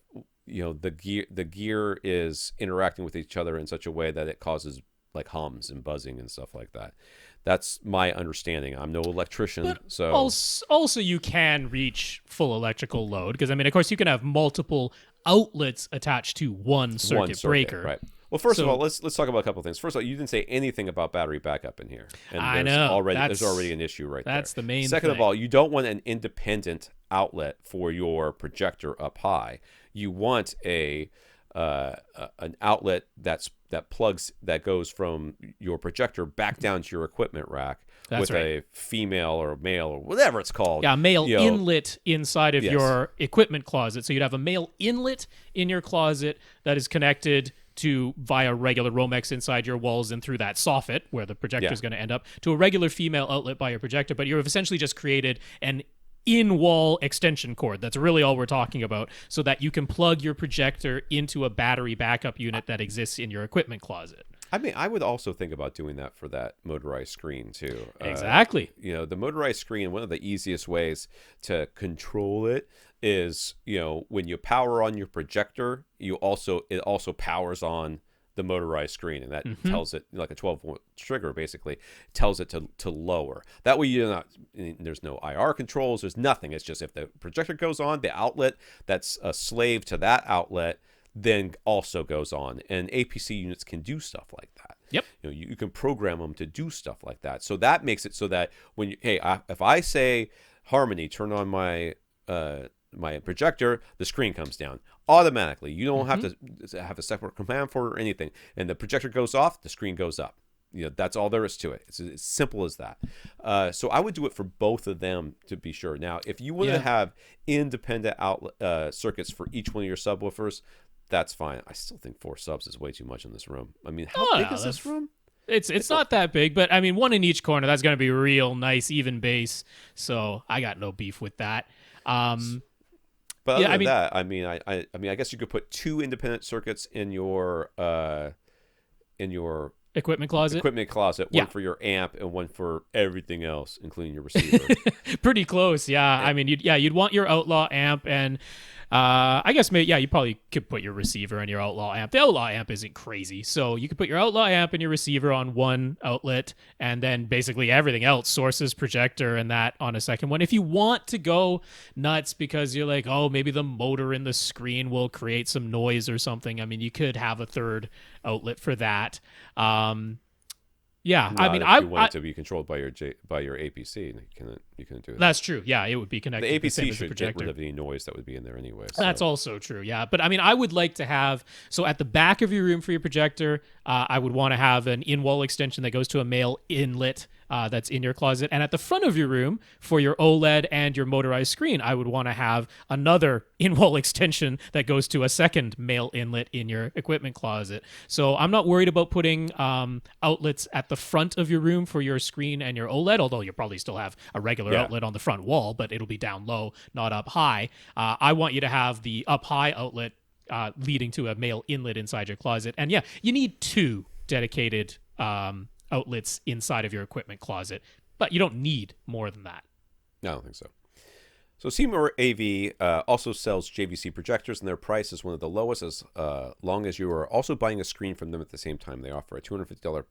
Speaker 1: the gear is interacting with each other in such a way that it causes like hums and buzzing and stuff like that. That's my understanding. I'm no electrician,
Speaker 2: but
Speaker 1: so
Speaker 2: also you can reach full electrical load, because I mean, of course, you can have multiple outlets attached to one circuit breaker.
Speaker 1: Right. Well, first of all, let's talk about a couple of things. First of all, you didn't say anything about battery backup in here, and
Speaker 2: I know
Speaker 1: there's already an issue right there.
Speaker 2: That's the main.
Speaker 1: Second
Speaker 2: thing.
Speaker 1: of all, you don't want an independent outlet for your projector up high. You want an outlet that goes from your projector back down to your equipment rack.
Speaker 2: That's
Speaker 1: with a female or male or whatever it's called.
Speaker 2: Yeah, male inlet inside of your equipment closet. So you'd have a male inlet in your closet that is connected to via regular Romex inside your walls and through that soffit where the projector is going to end up to a regular female outlet by your projector. But you've essentially just created an in-wall extension cord. That's really all we're talking about, so that you can plug your projector into a battery backup unit that exists in your equipment closet.
Speaker 1: I mean, I would also think about doing that for that motorized screen too.
Speaker 2: Exactly.
Speaker 1: The motorized screen, one of the easiest ways to control it is, when you power on your projector, it also powers on the motorized screen, and that tells it, like a 12-volt trigger basically tells it to lower. That way there's no IR controls, there's nothing. It's just if the projector goes on, the outlet that's a slave to that outlet then also goes on, and APC units can do stuff like that.
Speaker 2: Yep.
Speaker 1: You can program them to do stuff like that. So that makes it so that when if I say Harmony, turn on my my projector, the screen comes down automatically. You don't have to have a separate command for it or anything. And the projector goes off, the screen goes up. That's all there is to it. It's as simple as that. So I would do it for both of them to be sure. Now, if you want to have independent outlet circuits for each one of your subwoofers, that's fine. I still think 4 subs is way too much in this room. I mean, how big is this room?
Speaker 2: It's not that big, but I mean, 1 in each corner. That's going to be real nice, even bass. So I got no beef with that.
Speaker 1: But other than that, I mean, I guess you could put 2 independent circuits in your
Speaker 2: equipment closet.
Speaker 1: One for your amp and one for everything else, including your receiver.
Speaker 2: Pretty close, yeah. I mean, you'd want your Outlaw amp, and I guess you probably could put your receiver and your Outlaw amp. The Outlaw amp isn't crazy, so you could put your Outlaw amp and your receiver on one outlet, and then basically everything else, sources, projector, and that on a second one. If you want to go nuts because you're like, oh, maybe the motor in the screen will create some noise or something, I mean, you could have a third outlet for that.
Speaker 1: Yeah, I mean, I want it to be controlled by your APC. You can do that.
Speaker 2: That's true. Yeah, it would be connected.
Speaker 1: The
Speaker 2: APC
Speaker 1: APC should get rid of any noise that would be in there anyway. So.
Speaker 2: That's also true. Yeah, but I mean, I would like to have at the back of your room for your projector, I would want to have an in-wall extension that goes to a male inlet that's in your closet. And at the front of your room, for your OLED and your motorized screen, I would want to have another in-wall extension that goes to a second male inlet in your equipment closet. So I'm not worried about putting outlets at the front of your room for your screen and your OLED, although you'll probably still have a regular outlet on the front wall, but it'll be down low, not up high. I want you to have the up high outlet leading to a male inlet inside your closet. And yeah, you need 2 dedicated outlets inside of your equipment closet, but you don't need more than that.
Speaker 1: No, I don't think so. So SeymourAV also sells JVC projectors, and their price is one of the lowest as long as you are also buying a screen from them at the same time. They offer a $250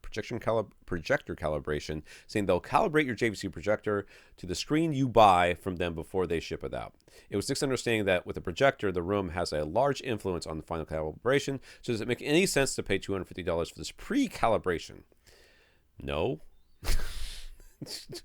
Speaker 1: projector calibration, saying they'll calibrate your JVC projector to the screen you buy from them before they ship it out. It was Nick's understanding that with a projector, the room has a large influence on the final calibration. So does it make any sense to pay $250 for this pre-calibration? No.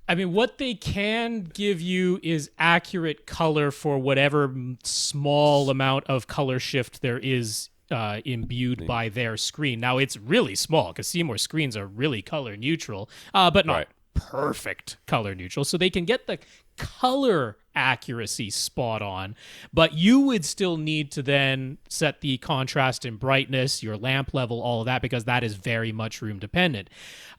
Speaker 2: I mean, what they can give you is accurate color for whatever small amount of color shift there is imbued by their screen. Now, it's really small because Seymour screens are really color neutral, but not perfect color neutral. So they can get the color accuracy spot on, but you would still need to then set the contrast and brightness, your lamp level, all of that, because that is very much room dependent.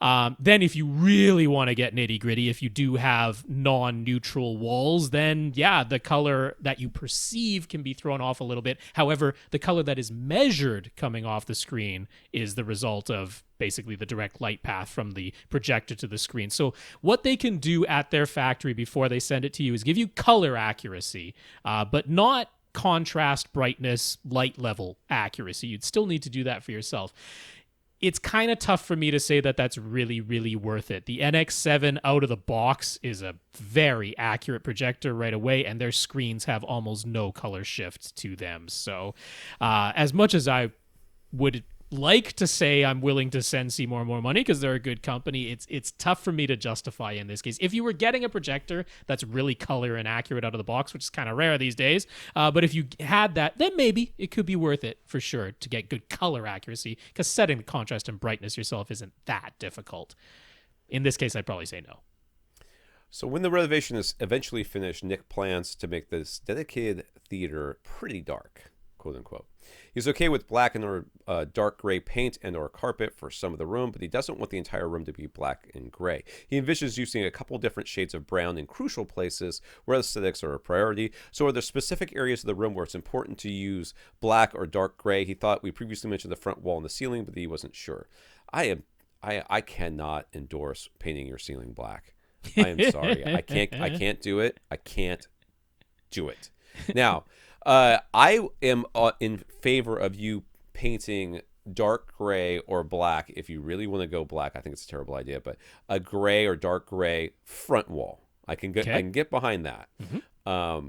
Speaker 2: Then if you really want to get nitty gritty, if you do have non-neutral walls, then yeah, the color that you perceive can be thrown off a little bit. However, the color that is measured coming off the screen is the result of basically the direct light path from the projector to the screen. So what they can do at their factory before they send it to you is give you color accuracy, but not contrast, brightness, light level accuracy. You'd still need to do that for yourself. It's kind of tough for me to say that that's really, really worth it. The NX7 out of the box is a very accurate projector right away, and their screens have almost no color shift to them. So as much as I would like to say I'm willing to send Seymour more money because they're a good company, it's tough for me to justify in this case. If you were getting a projector that's really color and accurate out of the box, which is kind of rare these days, but if you had that, then maybe it could be worth it for sure to get good color accuracy, because setting the contrast and brightness yourself isn't that difficult. In this case, I'd probably say no.
Speaker 1: So when the renovation is eventually finished, Nick plans to make this dedicated theater pretty dark, quote unquote. He's okay with black and or dark gray paint and or carpet for some of the room, but he doesn't want the entire room to be black and gray. He envisions using a couple different shades of brown in crucial places where aesthetics are a priority. So are there specific areas of the room where it's important to use black or dark gray? He thought we previously mentioned the front wall and the ceiling, but he wasn't sure. I cannot endorse painting your ceiling black. I am sorry. I can't do it. I can't do it. Now, I am in favor of you painting dark gray or black if you really want to go black. I think it's a terrible idea, but a gray or dark gray front wall. I can get behind that. Mm-hmm.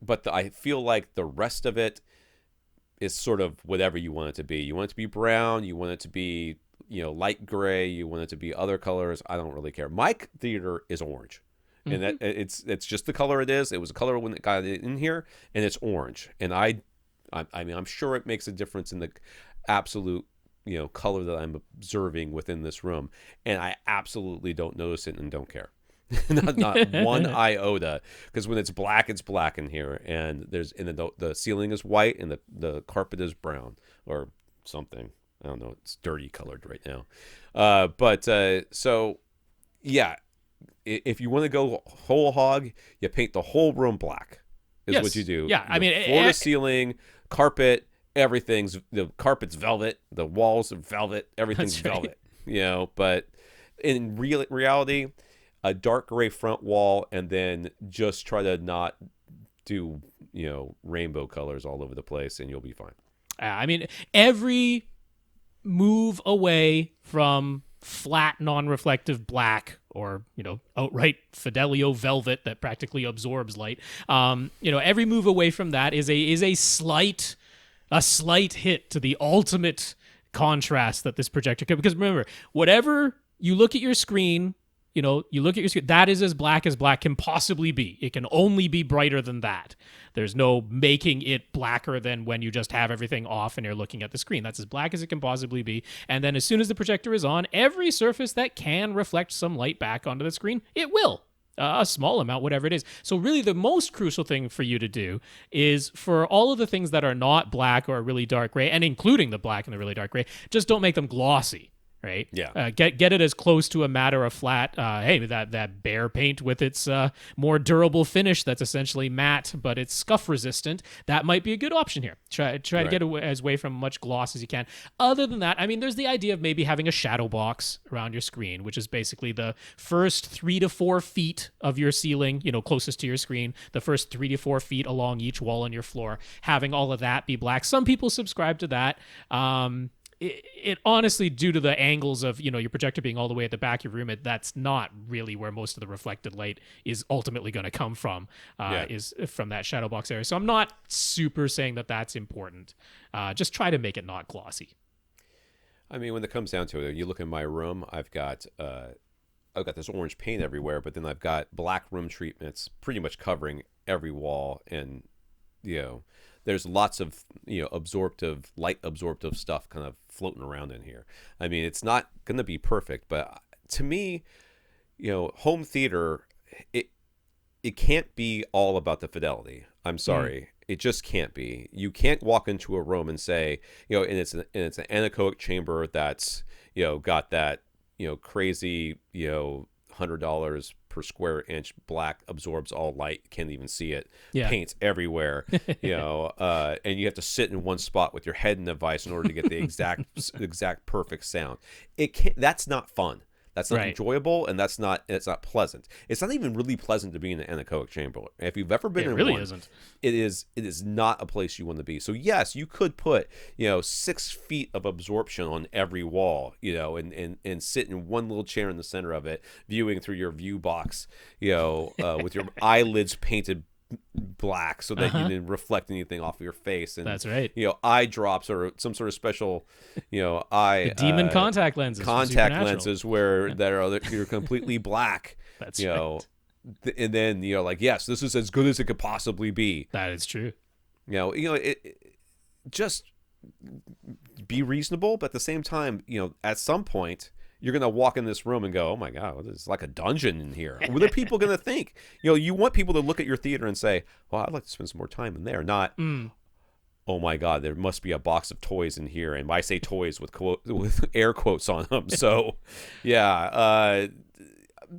Speaker 1: But I feel like the rest of it is sort of whatever you want it to be. You want it to be brown. You want it to be, light gray. You want it to be other colors. I don't really care. My theater is orange. And that it's just the color it is. It was a color when it got in here, and it's orange. And I mean, I'm sure it makes a difference in the absolute, color that I'm observing within this room. And I absolutely don't notice it and don't care. not one iota. Because when it's black in here, and the ceiling is white and the carpet is brown or something. I don't know. It's dirty colored right now. So yeah. If you want to go whole hog, you paint the whole room black. Is what you do.
Speaker 2: Yeah, I mean,
Speaker 1: floor to ceiling, carpet, the carpet's velvet, the walls are velvet, everything's velvet. But in reality, a dark gray front wall, and then just try to not do rainbow colors all over the place, and you'll be fine.
Speaker 2: I mean, every move away from flat non-reflective black or outright Fidelio velvet that practically absorbs light, every move away from that is a slight hit to the ultimate contrast that this projector can. Because remember, whatever you look at your screen, you know, you look at your screen, that is as black can possibly be. It can only be brighter than that. There's no making it blacker than when you just have everything off and you're looking at the screen. That's as black as it can possibly be. And then as soon as the projector is on, every surface that can reflect some light back onto the screen, it will. A small amount, whatever it is. So really the most crucial thing for you to do is for all of the things that are not black or really dark gray, and including the black and the really dark gray, just don't make them glossy. Right.
Speaker 1: Yeah.
Speaker 2: Get it as close to a matter of flat. Hey, that Bear paint with its more durable finish that's essentially matte, but it's scuff resistant. That might be a good option here. Try to get away from much gloss as you can. Other than that, I mean, there's the idea of maybe having a shadow box around your screen, which is basically the first 3 to 4 feet of your ceiling, you know, closest to your screen, the first 3 to 4 feet along each wall on your floor, having all of that be black. Some people subscribe to that. It honestly, due to the angles of, you know, your projector being all the way at the back of your room, that's not really where most of the reflected light is ultimately going to come from, is from that shadow box area. So I'm not super saying that that's important. Just try to make it not glossy.
Speaker 1: I mean, when it comes down to it, you look in my room, I've got this orange paint everywhere, but then I've got black room treatments pretty much covering every wall, and, you know, there's lots of, you know, light absorptive stuff kind of floating around in here. I mean, it's not going to be perfect, but to me, you know, home theater, it can't be all about the fidelity. I'm sorry. It just can't be. You can't walk into a room and say, you know, and it's an anechoic chamber that's, you know, got that, you know, crazy, you know, $100 per square inch black, absorbs all light, can't even see it, paints everywhere, you know, and you have to sit in one spot with your head in the vise in order to get the exact perfect sound. That's not fun. That's not enjoyable, and it's not pleasant. It's not even really pleasant to be in an anechoic chamber. If you've ever been in
Speaker 2: really
Speaker 1: one,
Speaker 2: isn't.
Speaker 1: It is not a place you want to be. So yes, you could put, you know, 6 feet of absorption on every wall, you know, and sit in one little chair in the center of it, viewing through your view box, you know, with your eyelids painted black so that you didn't reflect anything off of your face, and
Speaker 2: that's right,
Speaker 1: you know, eye drops or some sort of special, you know,
Speaker 2: the demon contact lenses
Speaker 1: where you're completely black.
Speaker 2: That's
Speaker 1: you know, and then, you know, like, yes, this is as good as it could possibly be.
Speaker 2: That is true.
Speaker 1: You know, just be reasonable, but at the same time, you know, at some point you're going to walk in this room and go, oh my God, it's like a dungeon in here. What are people going to think? You know, you want people to look at your theater and say, well, I'd like to spend some more time in there. Not, oh my God, there must be a box of toys in here. And I say toys with air quotes on them. So, yeah,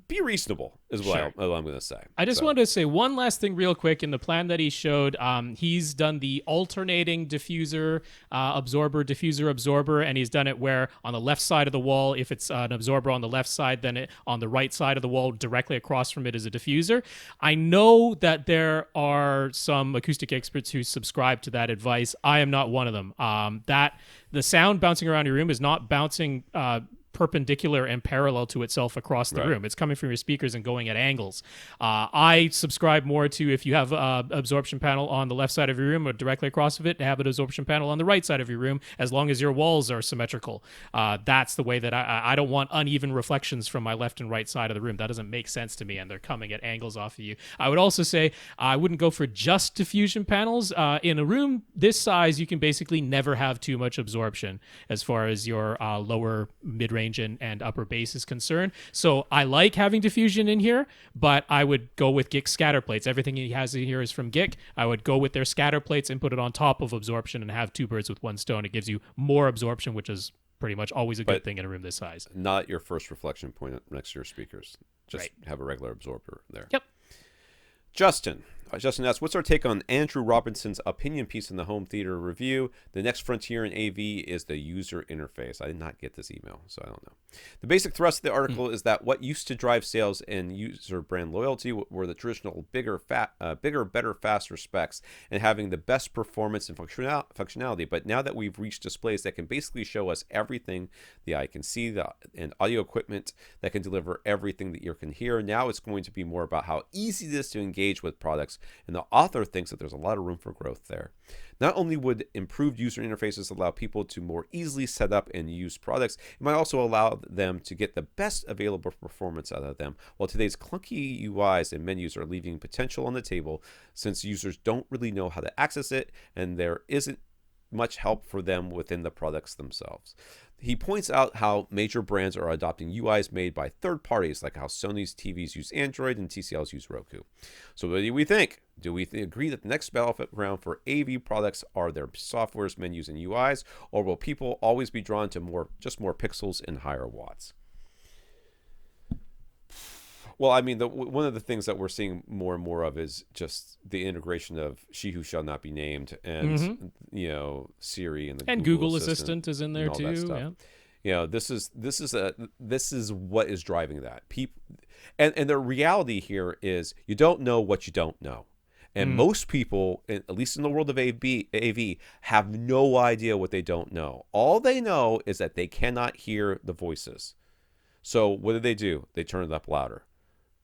Speaker 1: be reasonable is what I'm going to say.
Speaker 2: I just wanted to say one last thing real quick. In the plan that he showed, he's done the alternating diffuser, absorber, and he's done it where on the left side of the wall, if it's an absorber on the left side, then on the right side of the wall, directly across from it is a diffuser. I know that there are some acoustic experts who subscribe to that advice. I am not one of them. That the sound bouncing around your room is not bouncing perpendicular and parallel to itself across the room. It's coming from your speakers and going at angles. I subscribe more to, if you have an absorption panel on the left side of your room or directly across of it, to have an absorption panel on the right side of your room, as long as your walls are symmetrical. That's the way that I don't want uneven reflections from my left and right side of the room. That doesn't make sense to me, and they're coming at angles off of you. I would also say I wouldn't go for just diffusion panels. In a room this size, you can basically never have too much absorption as far as your lower mid-range and upper bass is concerned. So I like having diffusion in here, but I would go with GIC scatter plates. Everything he has in here is from GIC. I would go with their scatter plates and put it on top of absorption and have two birds with one stone. It gives you more absorption, which is pretty much always a good thing in a room this size. Not
Speaker 1: your first reflection point next to your speakers. Just have a regular absorber there.
Speaker 2: Yep.
Speaker 1: Justin asks, what's our take on Andrew Robinson's opinion piece in the Home Theater Review? The next frontier in AV is the user interface. I did not get this email, so I don't know. The basic thrust of the article is that what used to drive sales and user brand loyalty were the traditional bigger, better, faster specs and having the best performance and functionality. But now that we've reached displays that can basically show us everything the eye can see, and audio equipment that can deliver everything the ear can hear, now it's going to be more about how easy it is to engage with products and the author thinks that there's a lot of room for growth there. Not only would improved user interfaces allow people to more easily set up and use products, it might also allow them to get the best available performance out of them, while today's clunky UIs and menus are leaving potential on the table since users don't really know how to access it and there isn't much help for them within the products themselves. He points out how major brands are adopting UIs made by third parties, like how Sony's TVs use Android and TCLs use Roku. So what do we think? Do we agree that the next battleground for AV products are their softwares, menus, and UIs, or will people always be drawn to more pixels and higher watts? Well, I mean, one of the things that we're seeing more and more of is just the integration of She Who Shall Not Be Named and, Siri and the
Speaker 2: Google Assistant is in there too. Yeah.
Speaker 1: This is what is driving that. And the reality here is you don't know what you don't know. And most people, at least in the world of AV, have no idea what they don't know. All they know is that they cannot hear the voices. So what do? They turn it up louder.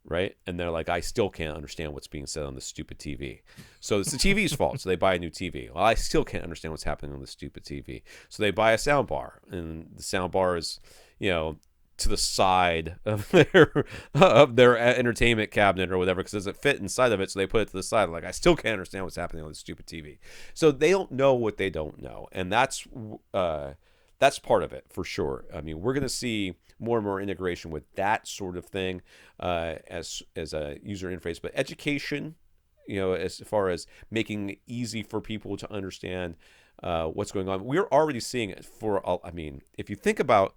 Speaker 1: Right? And they're like, I still can't understand what's being said on this stupid TV. So it's the TV's fault. So they buy a new TV. Well, I still can't understand what's happening on this stupid TV. So they buy a sound bar. And the sound bar is, to the side of their entertainment cabinet or whatever, because it doesn't fit inside of it. So they put it to the side. Like, I still can't understand what's happening on this stupid TV. So they don't know what they don't know. And that's part of it for sure. I mean, we're going to see more and more integration with that sort of thing as a user interface. But education, as far as making it easy for people to understand what's going on, we're already seeing it if you think about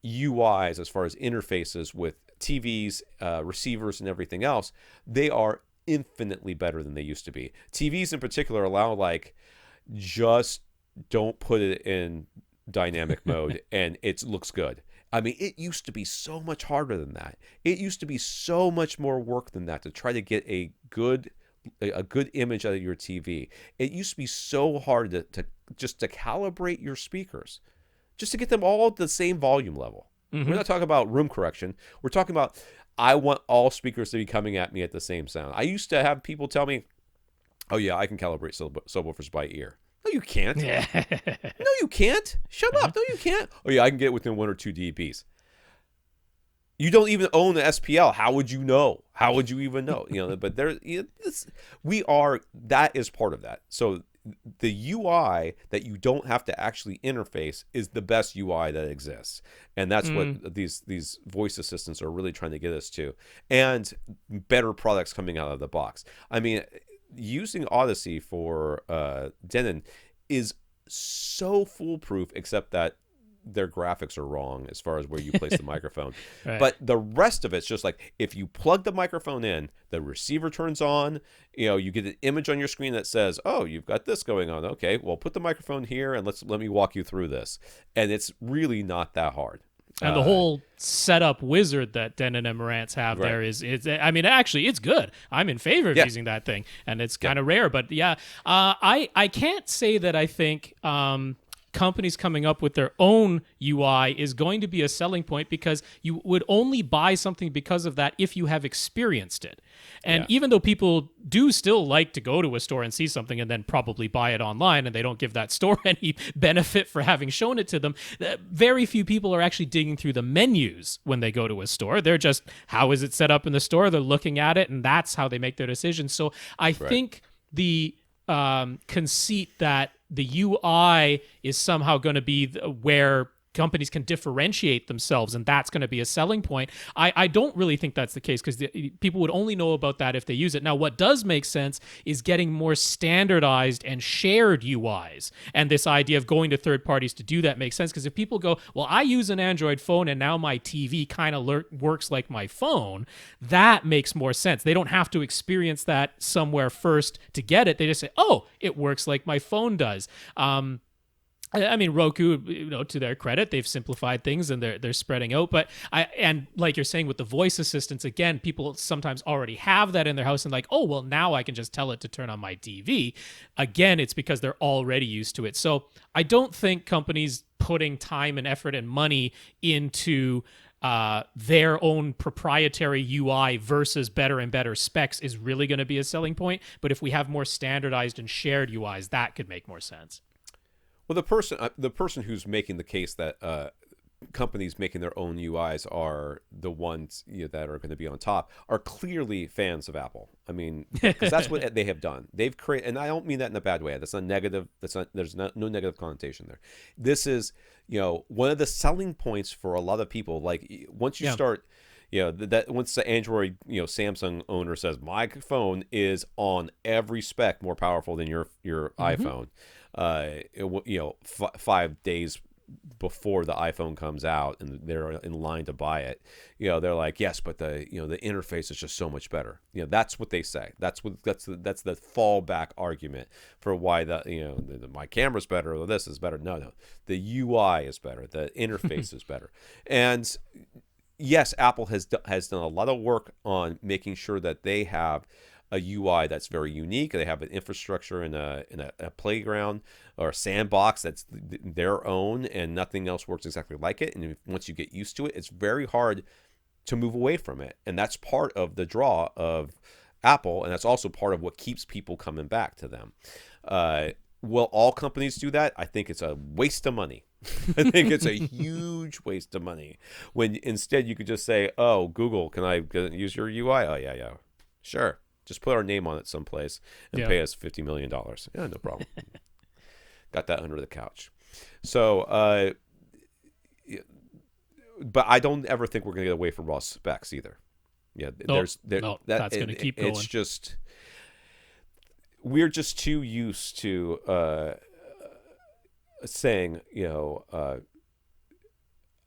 Speaker 1: UIs as far as interfaces with TVs, receivers, and everything else, they are infinitely better than they used to be. TVs in particular allow just don't put it in dynamic mode and it looks good. I mean, it used to be so much harder than that. It used to be so much more work than that to try to get a good image out of your TV. It used to be so hard to calibrate your speakers, just to get them all at the same volume level. Mm-hmm. We're not talking about room correction. We're talking about, I want all speakers to be coming at me at the same sound. I used to have people tell me, oh yeah, I can calibrate subwoofers by ear. No, you can't.
Speaker 2: Yeah.
Speaker 1: No, you can't. Shut up. No, you can't. Oh, yeah, I can get within 1 or 2 dBs. You don't even own the SPL. How would you know? How would you even know? But that is part of that. So the UI that you don't have to actually interface is the best UI that exists. And that's what these voice assistants are really trying to get us to. And better products coming out of the box. I mean, using Odyssey for Denon is so foolproof, except that their graphics are wrong as far as where you place the microphone. Right. But the rest of it's just like, if you plug the microphone in, the receiver turns on, you get an image on your screen that says, oh, you've got this going on. Okay, well, put the microphone here and let me walk you through this. And it's really not that hard.
Speaker 2: And the whole setup wizard that Denon and Marantz have there actually, it's good. I'm in favor of using that thing, and it's kind of rare. But I can't say that I think companies coming up with their own UI is going to be a selling point, because you would only buy something because of that if you have experienced it. And even though people do still like to go to a store and see something and then probably buy it online, and they don't give that store any benefit for having shown it to them, very few people are actually digging through the menus when they go to a store. They're just, how is it set up in the store? They're looking at it, and that's how they make their decisions. So I think the conceit that the UI is somehow going to be where companies can differentiate themselves, and that's going to be a selling point. I don't really think that's the case, because people would only know about that if they use it. Now, what does make sense is getting more standardized and shared UIs. And this idea of going to third parties to do that makes sense, because if people go, well, I use an Android phone and now my TV kind of works like my phone, that makes more sense. They don't have to experience that somewhere first to get it. They just say, oh, it works like my phone does. I mean, Roku, to their credit, they've simplified things and they're spreading out. But and like you're saying with the voice assistants, again, people sometimes already have that in their house and like, oh, well, now I can just tell it to turn on my TV. Again, it's because they're already used to it. So I don't think companies putting time and effort and money into their own proprietary UI versus better and better specs is really going to be a selling point. But if we have more standardized and shared UIs, that could make more sense.
Speaker 1: Well, the person who's making the case that companies making their own UIs are the ones that are going to be on top are clearly fans of Apple. I mean, because that's what they have done. They've created, and I don't mean that in a bad way. That's not negative. There's no negative connotation there. This is, one of the selling points for a lot of people. Like once you start, that once the Android, Samsung owner says my phone is on every spec more powerful than your iPhone, 5 days before the iPhone comes out and they're in line to buy it, they're like, yes, but the interface is just so much better. That's what they say. That's the fallback argument for why my camera's better or this is better. No, the UI is better. The interface is better. And yes, Apple has done a lot of work on making sure that they have a UI that's very unique. They have an infrastructure in a playground or a sandbox that's their own, and nothing else works exactly like it. And once you get used to it, it's very hard to move away from it. And that's part of the draw of Apple, and that's also part of what keeps people coming back to them. Will all companies do that? I think it's a waste of money. I think it's a huge waste of money. When instead you could just say, "Oh, Google, can I use your UI?" Oh, yeah, sure. Just put our name on it someplace and pay us $50 million. Yeah, no problem. Got that under the couch. So, but I don't ever think we're going to get away from raw specs either. Yeah,
Speaker 2: that's going to keep going.
Speaker 1: It's just, we're just too used to saying,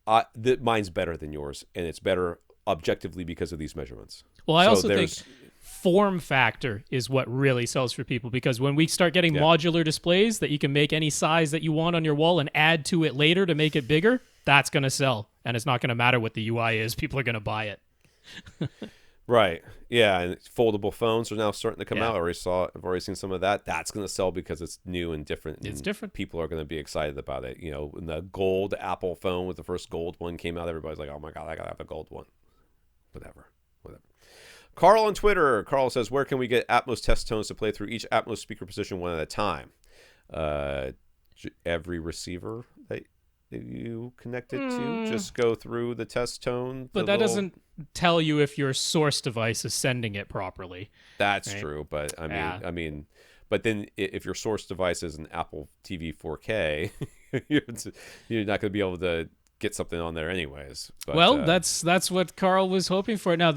Speaker 1: that mine's better than yours, and it's better objectively because of these measurements.
Speaker 2: Well, I also think form factor is what really sells for people, because when we start getting modular displays that you can make any size that you want on your wall and add to it later to make it bigger, that's going to sell. And it's not going to matter what the UI is. People are going to buy it.
Speaker 1: Right. Yeah. And foldable phones are now starting to come out. I've already seen some of that. That's going to sell because it's new and different.
Speaker 2: It's different.
Speaker 1: People are going to be excited about it. When the gold Apple phone with the first gold one came out, everybody's like, oh my God, I got to have a gold one. Whatever. Carl on Twitter. Carl says, where can we get Atmos test tones to play through each Atmos speaker position one at a time? Every receiver that you connected to, just go through the test tone.
Speaker 2: But that doesn't tell you if your source device is sending it properly.
Speaker 1: That's true, but I mean, but then if your source device is an Apple TV 4K, you're not going to be able to get something on there anyways. But,
Speaker 2: well, that's what Carl was hoping for. Now,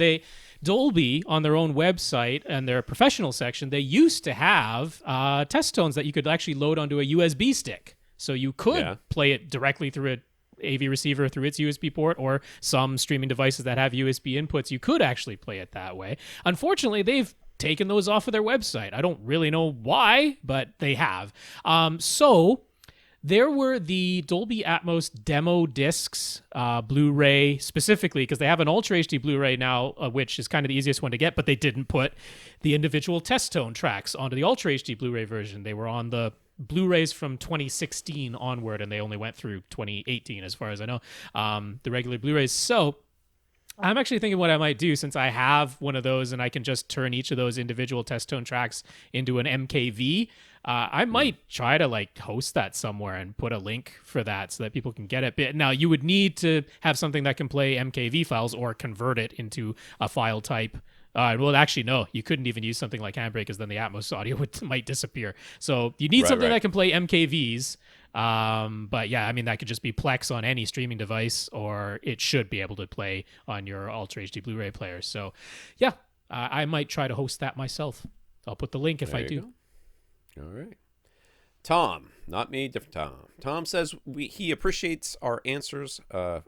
Speaker 2: Dolby on their own website and their professional section, they used to have test tones that you could actually load onto a USB stick. So you could play it directly through an AV receiver through its USB port, or some streaming devices that have USB inputs. You could actually play it that way. Unfortunately, they've taken those off of their website. I don't really know why, but they have. So there were the Dolby Atmos demo discs, Blu-ray specifically, because they have an Ultra HD Blu-ray now, which is kind of the easiest one to get, but they didn't put the individual test tone tracks onto the Ultra HD Blu-ray version. They were on the Blu-rays from 2016 onward, and they only went through 2018 as far as I know, the regular Blu-rays. So I'm actually thinking what I might do, since I have one of those and I can just turn each of those individual test tone tracks into an MKV. I might try to host that somewhere and put a link for that so that people can get it. Now, you would need to have something that can play MKV files or convert it into a file type. Well, actually, no, you couldn't even use something like Handbrake, because then the Atmos audio might disappear. So you need something that can play MKVs. But yeah, I mean, that could just be Plex on any streaming device, or it should be able to play on your Ultra HD Blu-ray player. So yeah, I might try to host that myself. I'll put the link if I do.
Speaker 1: All right. Tom, not me, different Tom. Tom says he appreciates our answers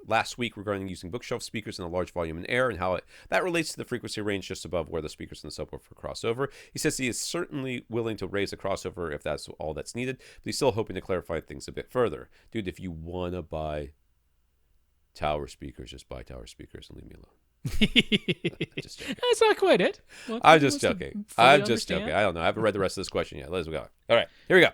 Speaker 1: last week regarding using bookshelf speakers in a large volume in air and how that relates to the frequency range just above where the speakers in the subwoofer cross over. He says he is certainly willing to raise a crossover if that's all that's needed, but he's still hoping to clarify things a bit further. Dude, if you want to buy tower speakers, just buy tower speakers and leave me alone.
Speaker 2: That's not quite it.
Speaker 1: I'm just joking. I don't know. I haven't read the rest of this question yet. Let's go. All right, here we go.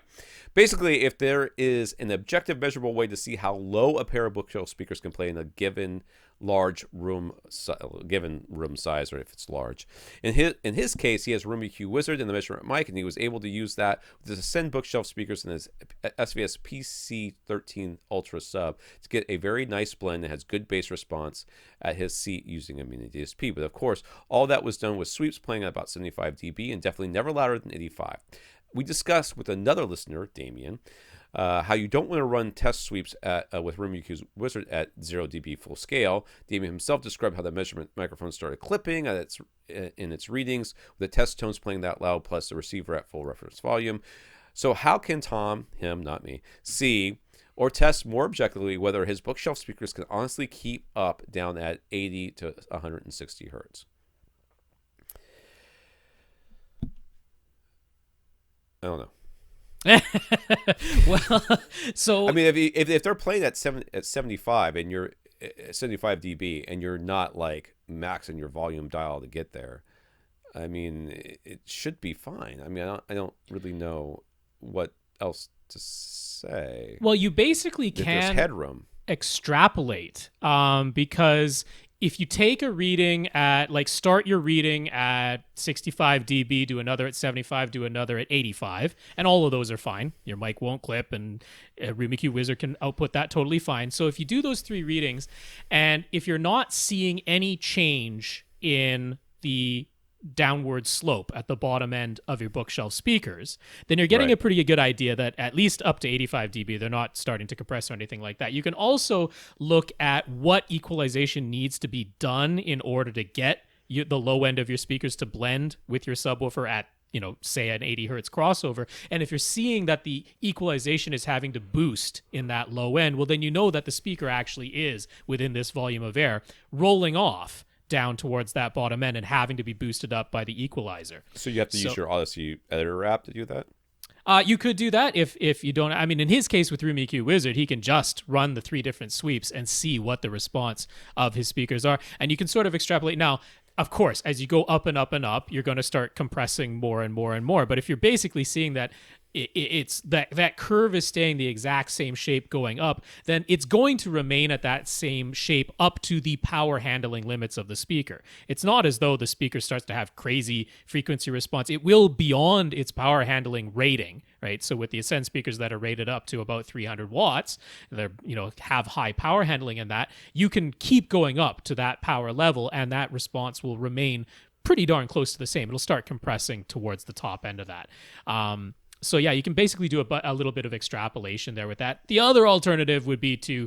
Speaker 1: Basically, if there is an objective, measurable way to see how low a pair of bookshelf speakers can play in a given given room size, or if it's large. In his case, he has Room EQ Wizard and the measurement mic, and he was able to use that with his Ascend bookshelf speakers and his SVS PC13 Ultra sub to get a very nice blend that has good bass response at his seat using a mini DSP. But of course, all that was done with sweeps playing at about 75 dB and definitely never louder than 85. We discussed with another listener, Damien, how you don't want to run test sweeps with Room EQ Wizard at 0 dB full scale. Damien himself described how the measurement microphone started clipping in its readings, with the test tones playing that loud plus the receiver at full reference volume. So how can Tom, him, not me, see or test more objectively whether his bookshelf speakers can honestly keep up down at 80 to 160 hertz? I don't know.
Speaker 2: Well, so
Speaker 1: I mean, if they're playing at 75 and you're at 75 dB and you're not like maxing your volume dial to get there, I mean, it should be fine. I mean, I don't really know what else to say.
Speaker 2: Well, you basically
Speaker 1: there's
Speaker 2: can
Speaker 1: headroom.
Speaker 2: Extrapolate, because if you take a reading at, like, start your reading at 65 dB, do another at 75, do another at 85, and all of those are fine. Your mic won't clip, and Room EQ Wizard can output that totally fine. So if you do those 3 readings, and if you're not seeing any change in the downward slope at the bottom end of your bookshelf speakers, then you're getting a pretty good idea that at least up to 85 dB, they're not starting to compress or anything like that. You can also look at what equalization needs to be done in order to get the low end of your speakers to blend with your subwoofer at, say an 80 hertz crossover. And if you're seeing that the equalization is having to boost in that low end, well, then you know that the speaker actually is within this volume of air rolling off down towards that bottom end and having to be boosted up by the equalizer.
Speaker 1: So you have to use your Odyssey editor app to do that?
Speaker 2: You could do that if you don't. I mean, in his case with Room EQ Wizard, he can just run the 3 different sweeps and see what the response of his speakers are. And you can sort of extrapolate. Now, of course, as you go up and up and up, you're going to start compressing more and more and more. But if you're basically seeing that it's that curve is staying the exact same shape going up, then it's going to remain at that same shape up to the power handling limits of the speaker. It's not as though the speaker starts to have crazy frequency response. It will beyond its power handling rating, right? So with the Ascend speakers that are rated up to about 300 watts, they're, have high power handling in that, you can keep going up to that power level and that response will remain pretty darn close to the same. It'll start compressing towards the top end of that. So yeah, you can basically do a little bit of extrapolation there with that. The other alternative would be to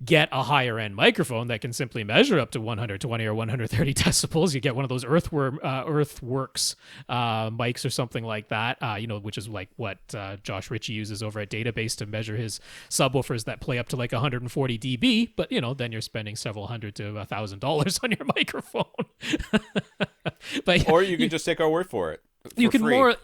Speaker 2: get a higher end microphone that can simply measure up to 120 or 130 decibels. You get one of those Earthworks mics or something like that, which is like what Josh Ritchie uses over at Database to measure his subwoofers that play up to like 140 dB. But then you're spending several $100 to $1,000 on your microphone. But
Speaker 1: or you can just take our word for it.
Speaker 2: You can more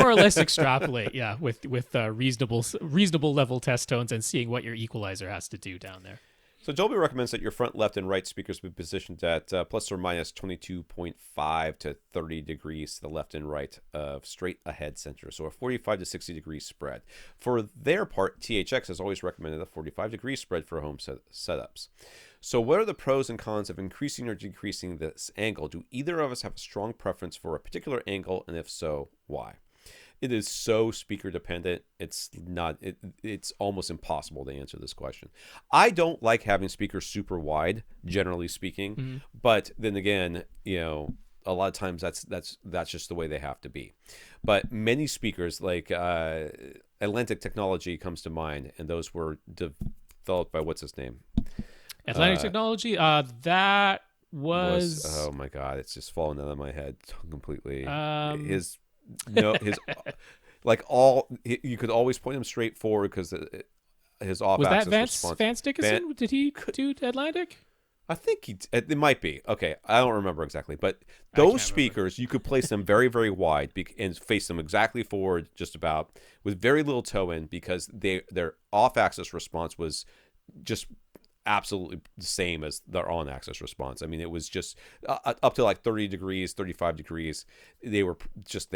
Speaker 2: or less extrapolate, with reasonable level test tones and seeing what your equalizer has to do down there.
Speaker 1: So Dolby recommends that your front, left, and right speakers be positioned at plus or minus 22.5 to 30 degrees to the left and right of straight ahead center, so a 45 to 60 degree spread. For their part, THX has always recommended a 45 degree spread for home setups. So what are the pros and cons of increasing or decreasing this angle? Do either of us have a strong preference for a particular angle, and if so, why? It is so speaker dependent. It's almost impossible to answer this question. I don't like having speakers super wide, generally speaking, but then again, a lot of times that's just the way they have to be. But many speakers, like Atlantic Technology comes to mind, and those were developed by what's his name?
Speaker 2: Atlantic Technology. That was.
Speaker 1: Oh my God! It's just fallen out of my head completely. You could always point him straight forward because his off.
Speaker 2: Was that Vance Dickinson? Did he do Atlantic?
Speaker 1: I think it might be. Okay, I don't remember exactly, but those speakers you could place them very, very wide and face them exactly forward, just about with very little toe in, because their off-axis response was just absolutely the same as their on-axis response. I mean, it was just up to like 30 degrees, 35 degrees. They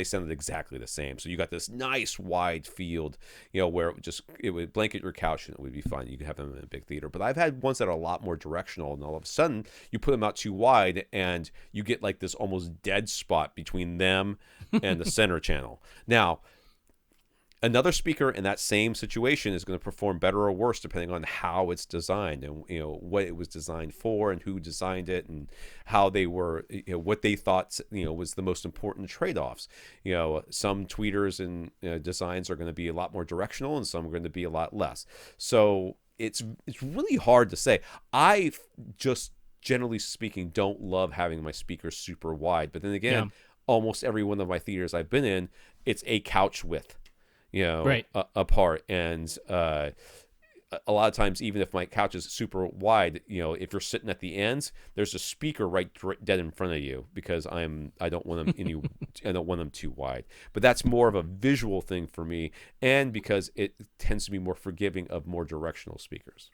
Speaker 1: sounded exactly the same. So you got this nice wide field, where it would blanket your couch and it would be fine. You could have them in a big theater. But I've had ones that are a lot more directional, and all of a sudden you put them out too wide and you get like this almost dead spot between them and the center channel. Now, another speaker in that same situation is going to perform better or worse depending on how it's designed and what it was designed for and who designed it and how they were, what they thought was the most important trade-offs. Some tweeters and designs are going to be a lot more directional, and some are going to be a lot less. So it's really hard to say. I just, generally speaking, don't love having my speakers super wide. But then again, almost every one of my theaters I've been in, it's a couch width. Apart. And a lot of times, even if my couch is super wide, if you're sitting at the ends, there's a speaker right dead in front of you because I don't want them I don't want them too wide. But that's more of a visual thing for me, and because it tends to be more forgiving of more directional speakers.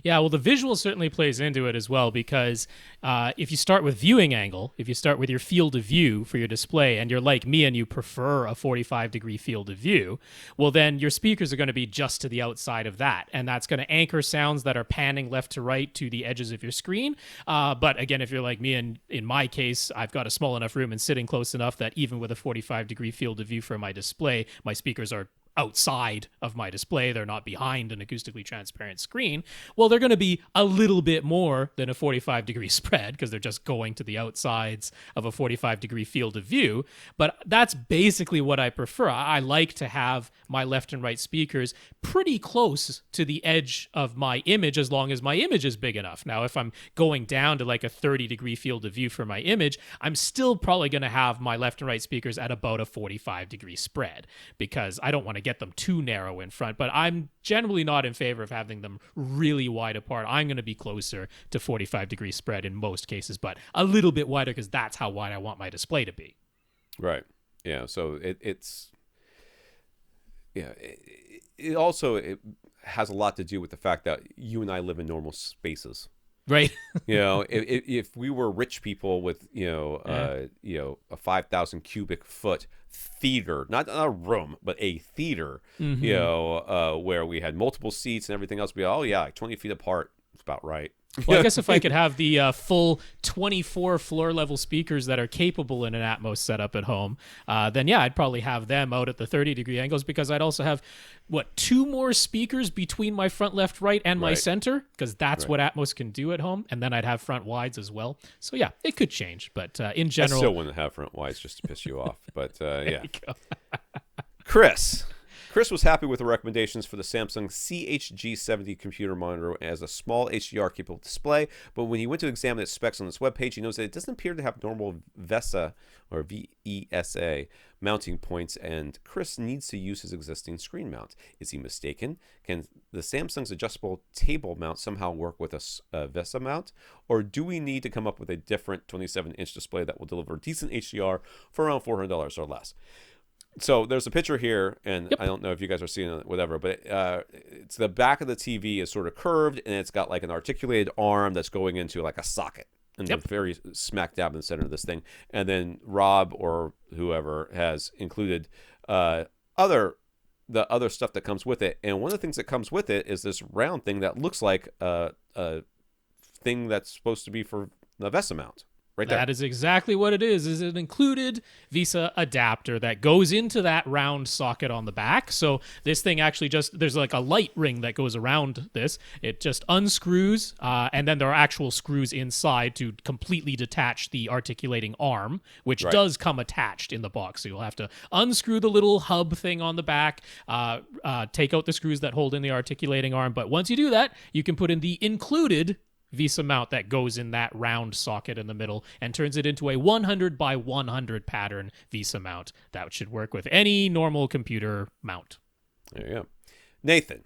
Speaker 2: Yeah, well, the visual certainly plays into it as well, because if you start with viewing angle, if you start with your field of view for your display, and you're like me and you prefer a 45-degree field of view, well, then your speakers are going to be just to the outside of that, and that's going to anchor sounds that are panning left to right to the edges of your screen. But again, if you're like me, and in my case, I've got a small enough room and sitting close enough that even with a 45-degree field of view for my display, my speakers are outside of my display. They're not behind an acoustically transparent screen. Well, they're going to be a little bit more than a 45-degree spread because they're just going to the outsides of a 45-degree field of view. But that's basically what I prefer. I like to have my left and right speakers pretty close to the edge of my image, as long as my image is big enough. Now, if I'm going down to like a 30-degree field of view for my image, I'm still probably going to have my left and right speakers at about a 45-degree spread, because I don't want to get them too narrow in front, but I'm generally not in favor of having them really wide apart. I'm going to be closer to 45-degree spread in most cases, but a little bit wider because that's how wide I want my display to be.
Speaker 1: Right. Yeah. So it's also has a lot to do with the fact that you and I live in normal spaces.
Speaker 2: Right.
Speaker 1: If we were rich people with, a 5,000 cubic foot theater, not a room, but a theater, where we had multiple seats and everything else, like 20 feet apart. It's about right.
Speaker 2: Well, I guess if I could have the full 24 floor level speakers that are capable in an Atmos setup at home, then yeah, I'd probably have them out at the 30-degree angles, because I'd also have, 2 more speakers between my front, left, right, and my center, because that's what Atmos can do at home, and then I'd have front wides as well. So yeah, it could change, but in general...
Speaker 1: I still wouldn't have front wides just to piss you off, but yeah. Chris was happy with the recommendations for the Samsung CHG70 computer monitor as a small HDR-capable display, but when he went to examine its specs on its webpage, he noticed that it doesn't appear to have normal VESA or VESA mounting points, and Chris needs to use his existing screen mount. Is he mistaken? Can the Samsung's adjustable table mount somehow work with a VESA mount, or do we need to come up with a different 27-inch display that will deliver decent HDR for around $400 or less? So there's a picture here, and I don't know if you guys are seeing it, whatever, but it's the back of the TV is sort of curved, and it's got like an articulated arm that's going into like a socket, and very smack dab in the center of this thing. And then Rob or whoever has included the other stuff that comes with it. And one of the things that comes with it is this round thing that looks like a thing that's supposed to be for the VESA mount. Right there.
Speaker 2: That is exactly what it is an included VESA adapter that goes into that round socket on the back. So this thing actually there's like a light ring that goes around this. It just unscrews, and then there are actual screws inside to completely detach the articulating arm, which does come attached in the box. So you'll have to unscrew the little hub thing on the back, take out the screws that hold in the articulating arm. But once you do that, you can put in the included VESA mount that goes in that round socket in the middle and turns it into a 100 by 100 pattern VESA mount. That should work with any normal computer mount.
Speaker 1: There you go. Nathan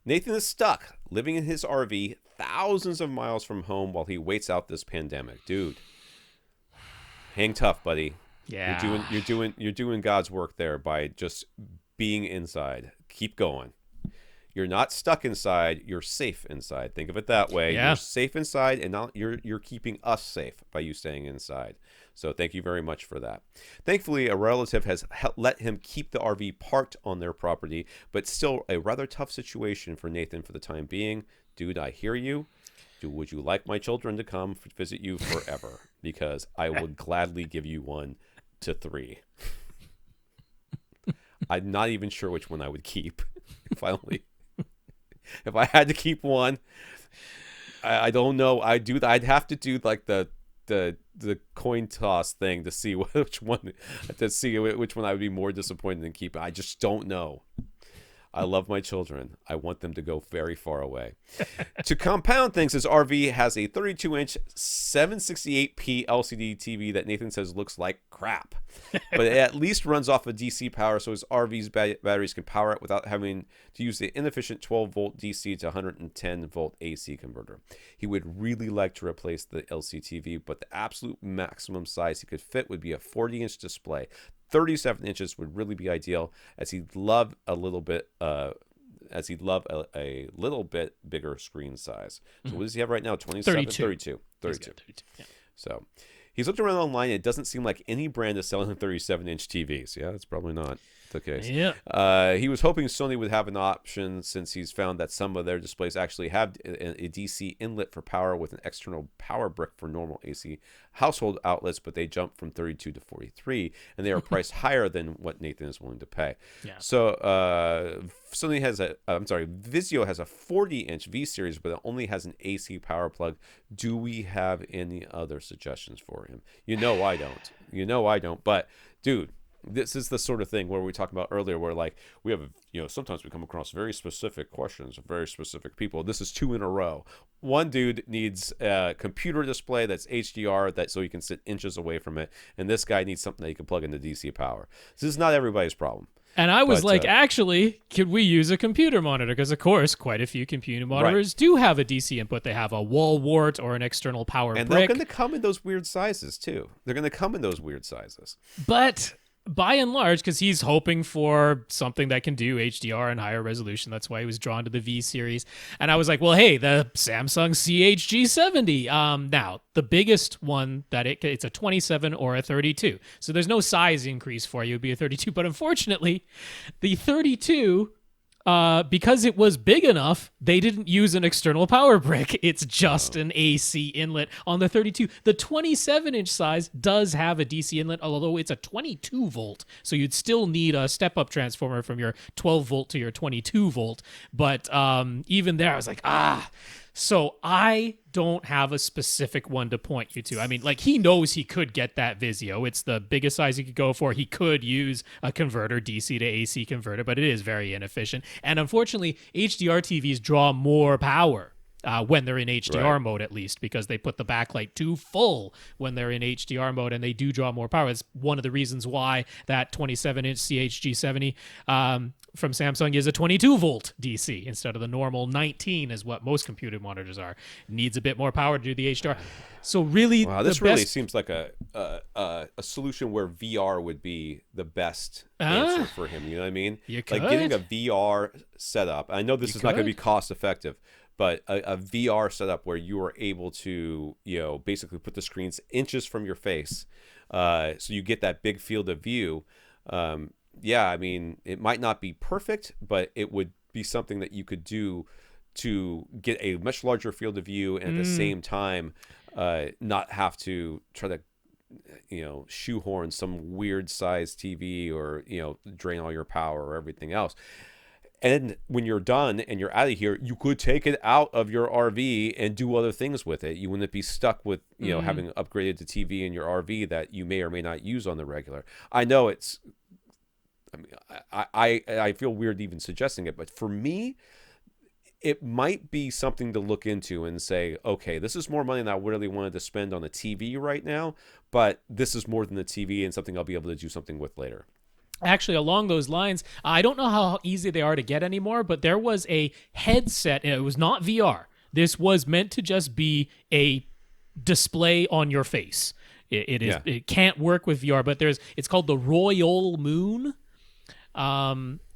Speaker 1: is stuck living in his RV thousands of miles from home while he waits out this pandemic. Dude, hang tough, buddy.
Speaker 2: Yeah.
Speaker 1: You're doing God's work there by just being inside. Keep going. You're not stuck inside. You're safe inside. Think of it that way.
Speaker 2: Yeah.
Speaker 1: You're safe inside, and now you're keeping us safe by you staying inside. So thank you very much for that. Thankfully, a relative has let him keep the RV parked on their property, but still a rather tough situation for Nathan for the time being. Dude, I hear you. Would you like my children to come visit you forever? Because I would gladly give you 1 to 3. I'm not even sure which one I would keep. If I had to keep one, I don't know. I'd have to do like the coin toss thing to see which one I would be more disappointed in keeping. I just don't know. I love my children. I want them to go very far away. To compound things, his RV has a 32-inch 768p LCD TV that Nathan says looks like crap. But it at least runs off of DC power, so his RV's batteries can power it without having to use the inefficient 12-volt DC to 110-volt AC converter. He would really like to replace the LCTV, but the absolute maximum size he could fit would be a 40-inch display. 37 inches would really be ideal, as he'd love a little bit a little bit bigger screen size. So what does he have right now? 27, 32.
Speaker 2: Yeah.
Speaker 1: So he's looked around online, and it doesn't seem like any brand is selling 37-inch TVs. Yeah, that's probably not the case.
Speaker 2: Yeah.
Speaker 1: He was hoping Sony would have an option, since he's found that some of their displays actually have a DC inlet for power with an external power brick for normal AC household outlets, but they jump from 32 to 43, and they are priced higher than what Nathan is willing to pay.
Speaker 2: Yeah.
Speaker 1: So Vizio has a 40-inch V series, but it only has an AC power plug. Do we have any other suggestions for him? I don't. But dude, this is the sort of thing where we talked about earlier, where like we have, sometimes we come across very specific questions of very specific people. This is 2 in a row. One dude needs a computer display that's HDR, so he can sit inches away from it, and this guy needs something that he can plug into DC power. This is not everybody's problem.
Speaker 2: And I was actually, could we use a computer monitor? Because, of course, quite a few computer monitors do have a DC input. They have a wall wart or an external power brick.
Speaker 1: And they're going to come in those weird sizes, too.
Speaker 2: But by and large, because he's hoping for something that can do HDR and higher resolution. That's why he was drawn to the V series. And I was like, well, hey, the Samsung CHG70. Now, the biggest one it's a 27 or a 32. So there's no size increase for you. It would be a 32. But unfortunately, the 32... because it was big enough, they didn't use an external power brick. It's just an AC inlet on the 32. The 27-inch size does have a DC inlet, although it's a 22-volt. So you'd still need a step-up transformer from your 12-volt to your 22-volt. But even there, I was like, So I don't have a specific one to point you to. I mean, like, he knows he could get that Vizio. It's the biggest size he could go for. He could use a converter, DC to AC converter, but it is very inefficient. And unfortunately, HDR TVs draw more power when they're in HDR mode, at least, because they put the backlight to full when they're in HDR mode, and they do draw more power. It's one of the reasons why that 27-inch CHG70 from Samsung is a 22-volt DC instead of the normal 19, is what most computer monitors are. Needs a bit more power to do the HDR. So really,
Speaker 1: this really seems like a solution where VR would be the best answer for him. You know what I mean?
Speaker 2: You could.
Speaker 1: Like getting a VR setup. I know this is not going to be cost effective, but a VR setup where you are able to, basically put the screens inches from your face, so you get that big field of view. I mean, it might not be perfect, but it would be something that you could do to get a much larger field of view, and at the same time, not have to try to, shoehorn some weird size TV or, drain all your power or everything else. And when you're done and you're out of here, you could take it out of your RV and do other things with it. You wouldn't be stuck with, having upgraded to TV in your RV that you may or may not use on the regular. I know I feel weird even suggesting it, but for me, it might be something to look into and say, okay, this is more money than I really wanted to spend on a TV right now, but this is more than the TV and something I'll be able to do something with later.
Speaker 2: Actually, along those lines, I don't know how easy they are to get anymore, but there was a headset, and it was not VR. This was meant to just be a display on your face. It can't work with VR, but it's called the Royal Moon.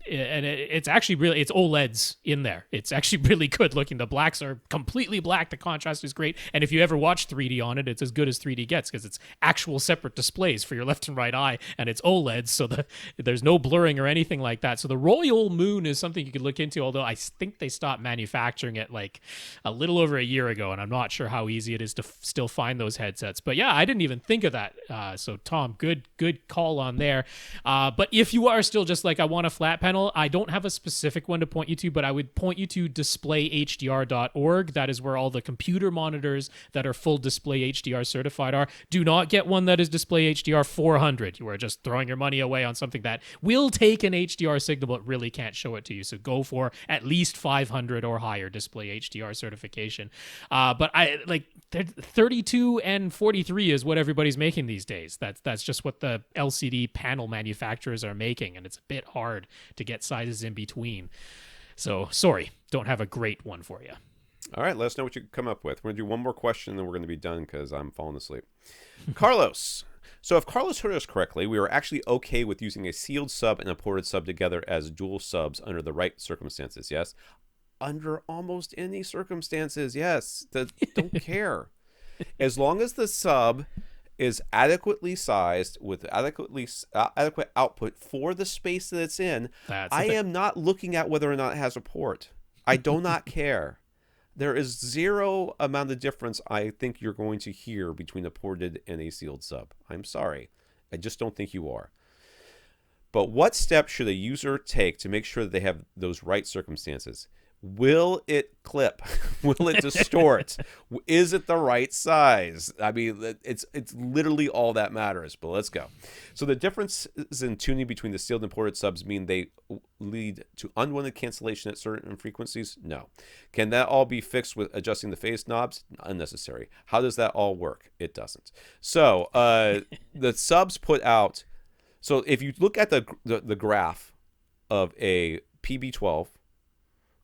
Speaker 2: it's actually really, it's OLEDs in there. It's actually really good looking. The blacks are completely black. The contrast is great. And if you ever watch 3D on it, it's as good as 3D gets because it's actual separate displays for your left and right eye, and it's OLEDs, so there's no blurring or anything like that. So the Royal Moon is something you could look into, although I think they stopped manufacturing it like a little over a year ago, and I'm not sure how easy it is to still find those headsets. But yeah, I didn't even think of that. So Tom, good call on there. But if you are still just like, I want a flat panel, I don't have a specific one to point you to, but I would point you to displayhdr.org. That is where all the computer monitors that are full display HDR certified are. Do not get one that is display HDR 400. You are just throwing your money away on something that will take an HDR signal but really can't show it to you. So go for at least 500 or higher display HDR certification. But I like 32 and 43 is what everybody's making these days. That's just what the LCD panel manufacturers are making, and it's a bit hard to get sizes in between. So sorry, don't have a great one for you.
Speaker 1: All right, let us know what you come up with. We're going to do one more question, and then we're going to be done because I'm falling asleep. Carlos. So if Carlos heard us correctly, we were actually okay with using a sealed sub and a ported sub together as dual subs under the right circumstances, yes? Under almost any circumstances, yes. Don't care. As long as the sub is adequately sized with adequate output for the space that it's in, I am not looking at whether or not it has a port. I do not care. There is zero amount of difference I think you're going to hear between a ported and a sealed sub. I'm sorry. I just don't think you are. But what steps should a user take to make sure that they have those right circumstances? Will it clip? Will it distort? Is it the right size? I mean, it's literally all that matters, but let's go. So the differences in tuning between the sealed and ported subs mean they lead to unwanted cancellation at certain frequencies? No. Can that all be fixed with adjusting the phase knobs? Unnecessary. How does that all work? It doesn't. So the subs put out, so if you look at the graph of a PB12,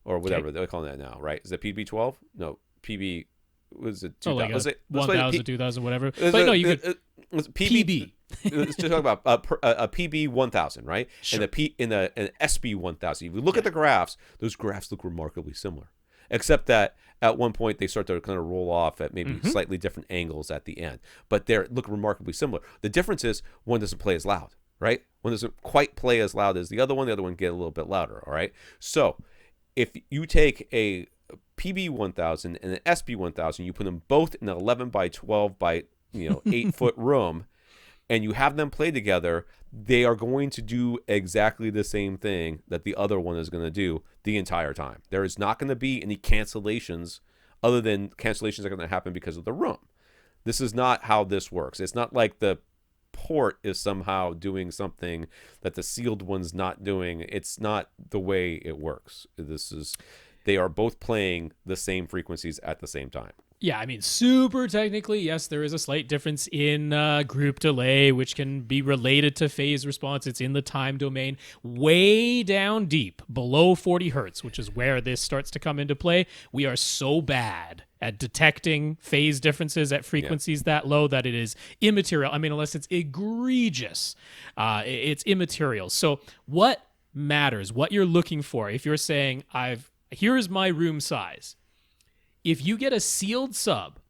Speaker 1: or whatever they're calling that now, right? Is it PB12? No, PB. Was it 2000?
Speaker 2: Like was it 1000, 2000, whatever? But no, you could
Speaker 1: PB. Let's just talk about a PB 1000, right? Sure. And an SB 1000. If you look at the graphs, those graphs look remarkably similar, except that at one point they start to kind of roll off at maybe slightly different angles at the end, but they look remarkably similar. The difference is one doesn't play as loud, right? One doesn't quite play as loud as the other one. The other one get a little bit louder. All right, so if you take a PB 1000 and an SB 1000, you put them both in an 11 by 12 by 8 foot room, and you have them play together, they are going to do exactly the same thing that the other one is going to do the entire time. There is not going to be any cancellations, other than cancellations are going to happen because of the room. This is not how this works. It's not like the port is somehow doing something that the sealed one's not doing. It's not the way it works. They are both playing the same frequencies at the same time.
Speaker 2: Yeah, I mean, super technically, yes, there is a slight difference in group delay, which can be related to phase response. It's in the time domain. Way down deep, below 40 hertz, which is where this starts to come into play, we are so bad at detecting phase differences at frequencies that low that it is immaterial. I mean, unless it's egregious, it's immaterial. So what matters, what you're looking for, if you're saying, here's my room size. If you get a sealed sub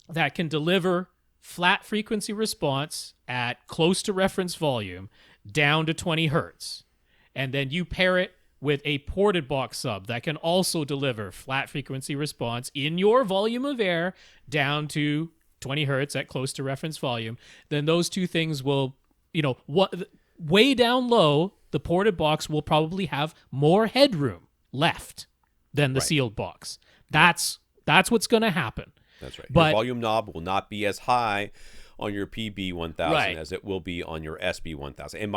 Speaker 2: that can deliver flat frequency response at close to reference volume down to 20 hertz, and then you pair it with a ported box sub that can also deliver flat frequency response in your volume of air down to 20 hertz at close to reference volume, then those two things will, way down low, the ported box will probably have more headroom left than the sealed box. That's what's going to happen.
Speaker 1: That's right. But your volume knob will not be as high on your PB 1000 as it will be on your SB 1000. It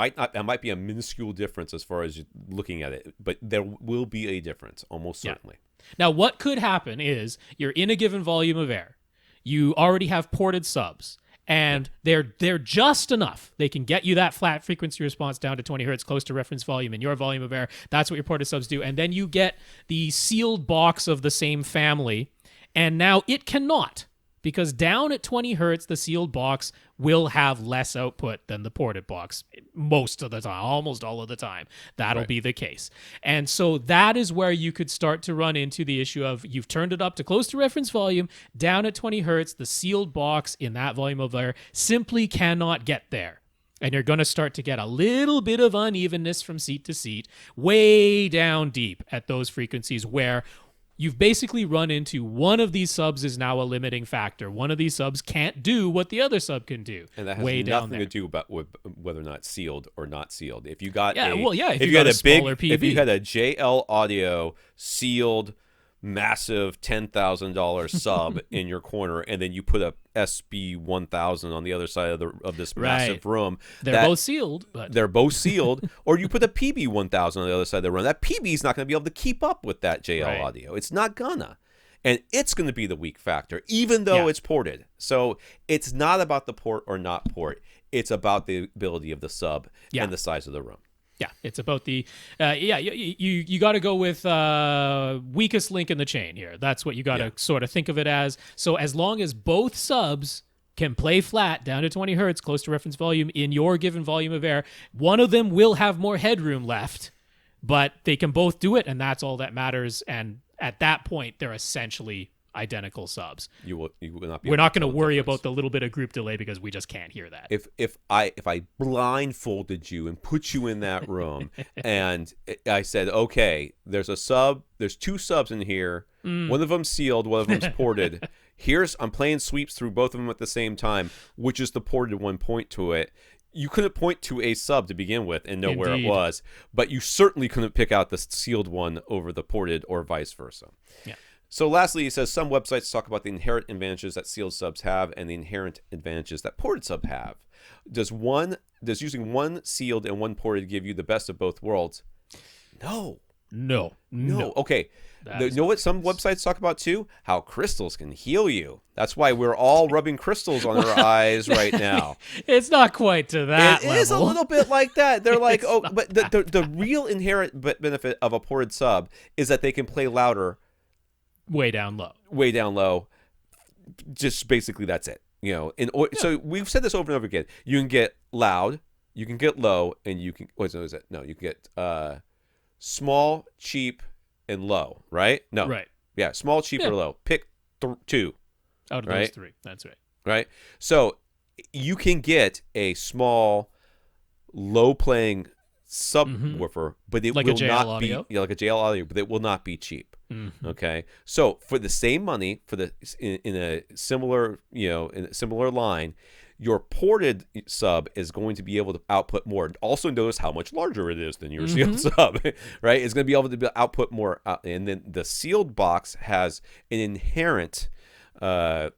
Speaker 1: might be a minuscule difference as far as looking at it, but there will be a difference, almost certainly.
Speaker 2: Now, what could happen is you're in a given volume of air. You already have ported subs, and they're just enough. They can get you that flat frequency response down to 20 hertz, close to reference volume in your volume of air. That's what your ported subs do. And then you get the sealed box of the same family, and now it cannot, because down at 20 hertz, the sealed box will have less output than the ported box most of the time, almost all of the time. That'll be the case. And so that is where you could start to run into the issue of you've turned it up to close to reference volume, down at 20 hertz, the sealed box in that volume of air simply cannot get there. And you're going to start to get a little bit of unevenness from seat to seat, way down deep at those frequencies where you've basically run into one of these subs is now a limiting factor. One of these subs can't do what the other sub can do.
Speaker 1: And that has nothing to do about whether or not sealed or not sealed. If you got
Speaker 2: if you had a smaller PV.
Speaker 1: If you had a JL Audio sealed massive $10,000 sub in your corner, and then you put a SB1000 on the other side of this massive room.
Speaker 2: They're both sealed.
Speaker 1: They're both sealed. Or you put a PB1000 on the other side of the room. That PB is not going to be able to keep up with that JL Audio. It's not gonna. And it's going to be the weak factor, even though it's ported. So it's not about the port or not port. It's about the ability of the sub and the size of the room.
Speaker 2: Yeah, it's about the you got to go with weakest link in the chain here. That's what you got to sort of think of it as. So as long as both subs can play flat down to 20 hertz, close to reference volume in your given volume of air, one of them will have more headroom left, but they can both do it, and that's all that matters. And at that point, they're essentially identical subs.
Speaker 1: You will not be.
Speaker 2: We're not going to worry about the little bit of group delay because we just can't hear that.
Speaker 1: If I blindfolded you and put you in that room and I said, okay, there's two subs in here. One of them's sealed, one of them's ported. I'm playing sweeps through both of them at the same time. Which is the ported one? Point to it. You couldn't point to a sub to begin with and know where it was, but you certainly couldn't pick out the sealed one over the ported or vice versa.
Speaker 2: Yeah.
Speaker 1: So lastly, he says some websites talk about the inherent advantages that sealed subs have and the inherent advantages that ported subs have. Does using one sealed and one ported give you the best of both worlds? No. Okay. You know what some websites talk about too? How crystals can heal you. That's why we're all rubbing crystals on our eyes right now.
Speaker 2: It's not quite to that level.
Speaker 1: It is a little bit like that. They're like, but the real inherent benefit of a ported sub is that they can play louder.
Speaker 2: Way down low. Just basically that's it. So we've said this over and over again. You can get loud, you can get low, and you can you can get small, cheap, and low, right? No. Right.
Speaker 1: Yeah, small, cheap, or low. Pick two.
Speaker 2: Out of those three. That's right.
Speaker 1: Right? So you can get a small, low playing subwoofer, but it will not be like a JL Audio, but it will not be cheap. Okay, so for the same money, in a similar line, your ported sub is going to be able to output more. Also, notice how much larger it is than your sealed sub, right? It's going to be able to output more, and then the sealed box has an inherent. The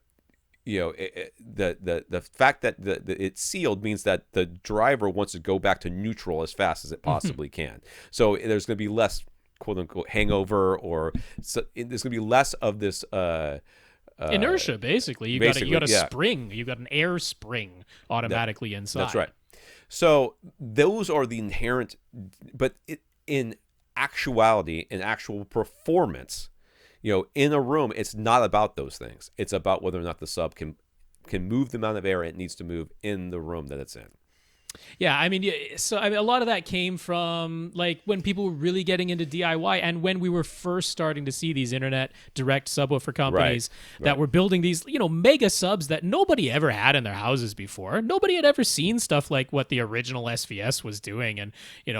Speaker 1: fact that it's sealed means that the driver wants to go back to neutral as fast as it possibly can. So there's going to be less quote unquote hangover, or there's going to be less of this
Speaker 2: inertia. Basically, you got a spring. You got an air spring automatically inside.
Speaker 1: That's right. So those are the inherent, but in actuality, in actual performance. In a room, it's not about those things. It's about whether or not the sub can move the amount of air it needs to move in the room that it's in.
Speaker 2: Yeah, a lot of that came from like when people were really getting into DIY, and when we were first starting to see these internet direct subwoofer companies that were building these, mega subs that nobody ever had in their houses before. Nobody had ever seen stuff like what the original SVS was doing, and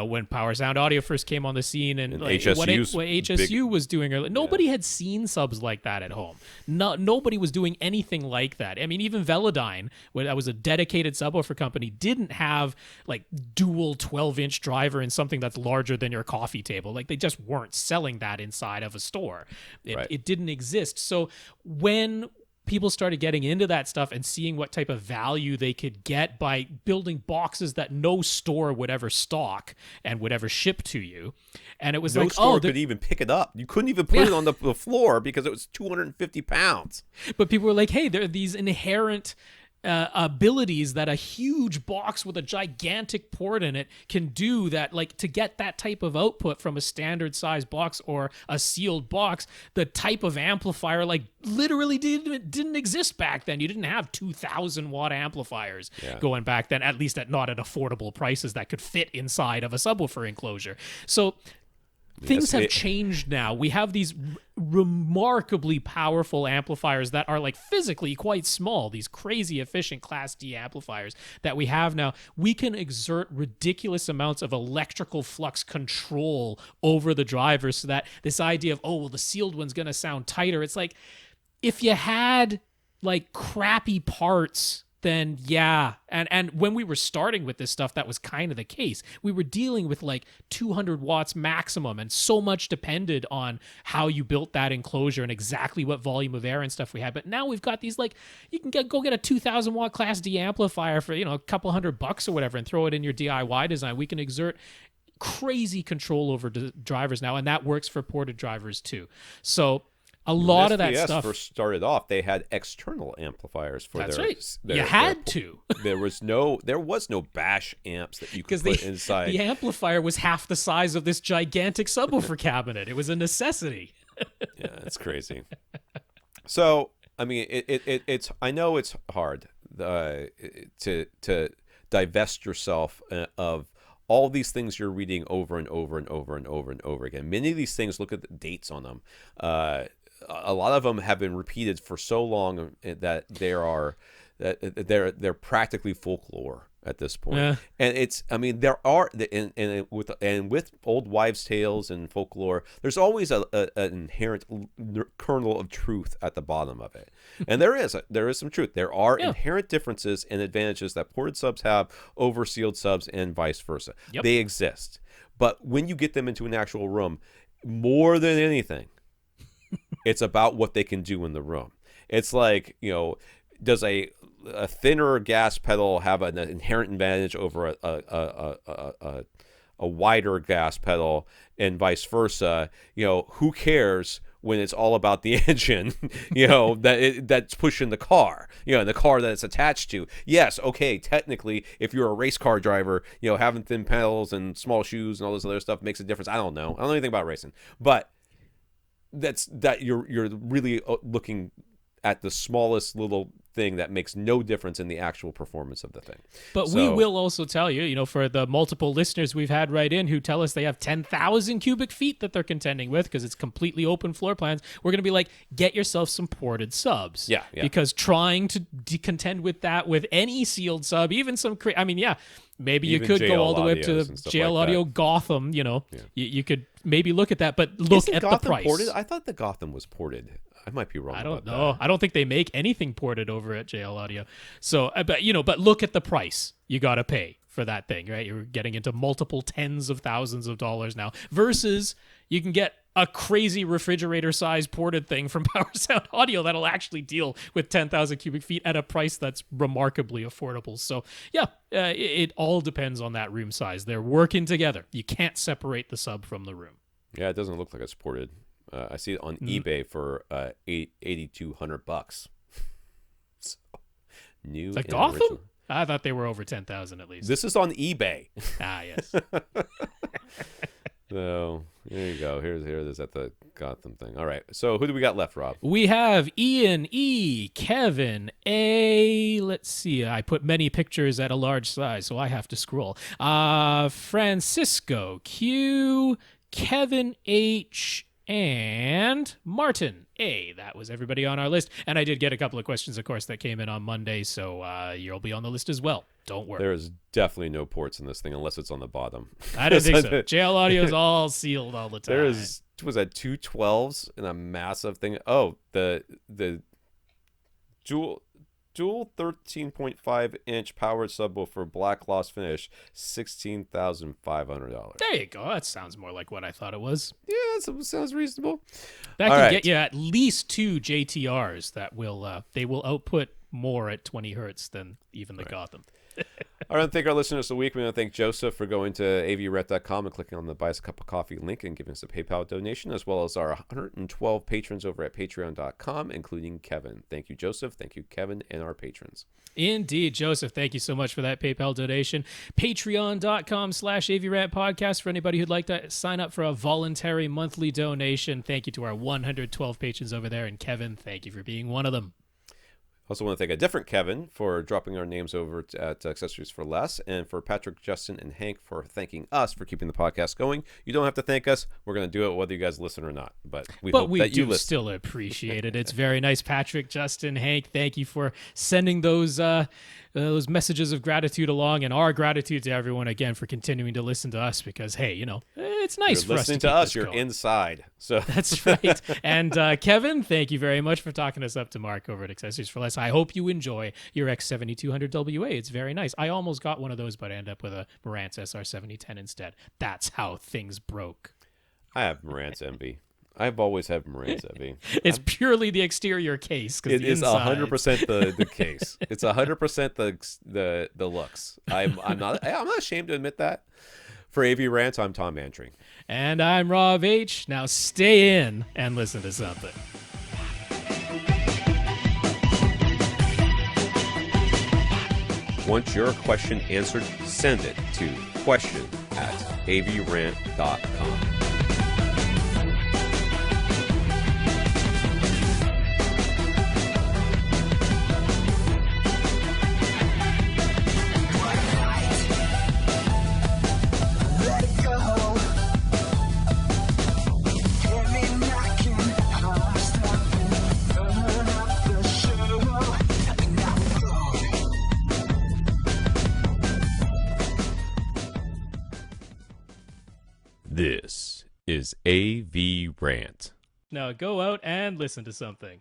Speaker 2: when Power Sound Audio first came on the scene, and like, what HSU was doing earlier. Nobody had seen subs like that at home. Nobody was doing anything like that. I mean, even Velodyne, that was a dedicated subwoofer company, didn't have like dual 12-inch driver in something that's larger than your coffee table. Like they just weren't selling that inside of a store. It didn't exist. So when people started getting into that stuff and seeing what type of value they could get by building boxes that no store would ever stock and would ever ship to you, and it was
Speaker 1: no store could even pick it up. You couldn't even put it on the floor because it was 250 pounds.
Speaker 2: But people were like, hey, there are these inherent abilities that a huge box with a gigantic port in it can do, that like to get that type of output from a standard size box or a sealed box, the type of amplifier like literally didn't exist back then. You didn't have 2,000 watt amplifiers going back then, at least not at affordable prices that could fit inside of a subwoofer enclosure. So things have changed now. We have these remarkably powerful amplifiers that are like physically quite small, these crazy efficient Class D amplifiers that we have now. We can exert ridiculous amounts of electrical flux control over the drivers, so that this idea of, oh, well, the sealed one's going to sound tighter. It's like, if you had like crappy parts, then yeah. And when we were starting with this stuff, that was kind of the case. We were dealing with like 200 watts maximum, and so much depended on how you built that enclosure and exactly what volume of air and stuff we had. But now we've got these, like, you can go get a 2,000 watt Class D amplifier for, a couple $100 or whatever and throw it in your DIY design. We can exert crazy control over drivers now, and that works for ported drivers too. So a lot of that stuff
Speaker 1: first started off, they had external amplifiers for
Speaker 2: That's right. You had to.
Speaker 1: There was no bash amps that you could put inside.
Speaker 2: The amplifier was half the size of this gigantic subwoofer cabinet. It was a necessity.
Speaker 1: Yeah, it's crazy. So, I mean, it's I know it's hard to divest yourself of all these things you're reading over and over and over and over and over again. Many of these things, look at the dates on them. A lot of them have been repeated for so long that they're practically folklore at this point. Yeah. And it's, I mean, there are with old wives' tales and folklore, there's always an inherent kernel of truth at the bottom of it. And there is some truth. There are inherent differences and advantages that ported subs have over sealed subs and vice versa. Yep. They exist. But when you get them into an actual room, more than anything, it's about what they can do in the room. It's like, does a thinner gas pedal have an inherent advantage over a wider gas pedal, and vice versa? Who cares when it's all about the engine, that's pushing the car, and the car that it's attached to. Yes, okay, technically, if you're a race car driver, having thin pedals and small shoes and all this other stuff makes a difference. I don't know anything about racing, but you're really looking at the smallest little thing that makes no difference in the actual performance of the thing.
Speaker 2: But we will also tell you, for the multiple listeners we've had right in who tell us they have 10,000 cubic feet that they're contending with because it's completely open floor plans, we're going to be like, get yourself some ported subs. Yeah. Because trying to contend with that with any sealed sub, even some, maybe you could go all the way up to JL Audio Gotham, you could maybe look at that, but look at the price.
Speaker 1: Ported? I thought the Gotham was ported. I might be wrong.
Speaker 2: I don't know. I don't think they make anything ported over at JL Audio. So, but look at the price you got to pay for that thing, right? You're getting into multiple tens of thousands of dollars now, versus you can get a crazy refrigerator-sized ported thing from Power Sound Audio that'll actually deal with 10,000 cubic feet at a price that's remarkably affordable. So, it all depends on that room size. They're working together. You can't separate the sub from the room.
Speaker 1: Yeah, it doesn't look like it's ported. I see it on eBay for $8,200. So, new.
Speaker 2: It's like Gotham? Original. I thought they were over 10,000 at least.
Speaker 1: This is on eBay.
Speaker 2: Yes.
Speaker 1: So there you go. Here it is at the Gotham thing. All right. So who do we got left, Rob?
Speaker 2: We have Ian E, Kevin A. Let's see. I put many pictures at a large size, so I have to scroll. Francisco Q, Kevin H, and Martin A. That was everybody on our list. And I did get a couple of questions, of course, that came in on Monday, so you'll be on the list as well. Don't worry.
Speaker 1: There's definitely no ports in this thing unless it's on the bottom.
Speaker 2: I don't think so. JL Audio is all sealed all the time.
Speaker 1: Was that 212s in a massive thing? Oh, the dual 13.5-inch powered subwoofer, black gloss finish, $16,500.
Speaker 2: There you go. That sounds more like what I thought it was.
Speaker 1: Yeah, that sounds reasonable.
Speaker 2: That can get you at least 2 JTRs that will output more at 20 hertz than even the Gotham.
Speaker 1: I want to thank our listeners of the week. We want to thank Joseph for going to avrant.com and clicking on the Buy Us a Cup of Coffee link and giving us a PayPal donation, as well as our 112 patrons over at patreon.com, including Kevin. Thank you, Joseph. Thank you, Kevin, and our patrons.
Speaker 2: Indeed, Joseph, thank you so much for that PayPal donation. Patreon.com/AVRant podcast for anybody who'd like to sign up for a voluntary monthly donation. Thank you to our 112 patrons over there. And Kevin, thank you for being one of them.
Speaker 1: Also want to thank a different Kevin for dropping our names over at Accessories for Less, and for Patrick, Justin, and Hank for thanking us for keeping the podcast going. You don't have to thank us. We're going to do it whether you guys listen or not. But we hope that you listen.
Speaker 2: Still appreciate it. It's very nice. Patrick, Justin, Hank, thank you for sending those messages of gratitude along, and our gratitude to everyone again for continuing to listen to us, because, hey, it's nice for us to keep
Speaker 1: listening to us.
Speaker 2: this
Speaker 1: You're
Speaker 2: going.
Speaker 1: Inside. So
Speaker 2: That's right. And Kevin, thank you very much for talking us up to Mark over at Accessories for Less. I hope you enjoy your X7200WA. It's very nice. I almost got one of those, but I ended up with a Marantz SR7010 instead. That's how things broke.
Speaker 1: I have Marantz envy. I've always had Marantz envy.
Speaker 2: It's purely the exterior case.
Speaker 1: It is 100% the case. It's 100% the looks. I'm not ashamed to admit that. For AVRant, I'm Tom Mantry.
Speaker 2: And I'm Rob H. Now stay in and listen to something.
Speaker 1: Want your question answered? Send it to question@avrant.com. This is AVRant.
Speaker 2: Now go out and listen to something.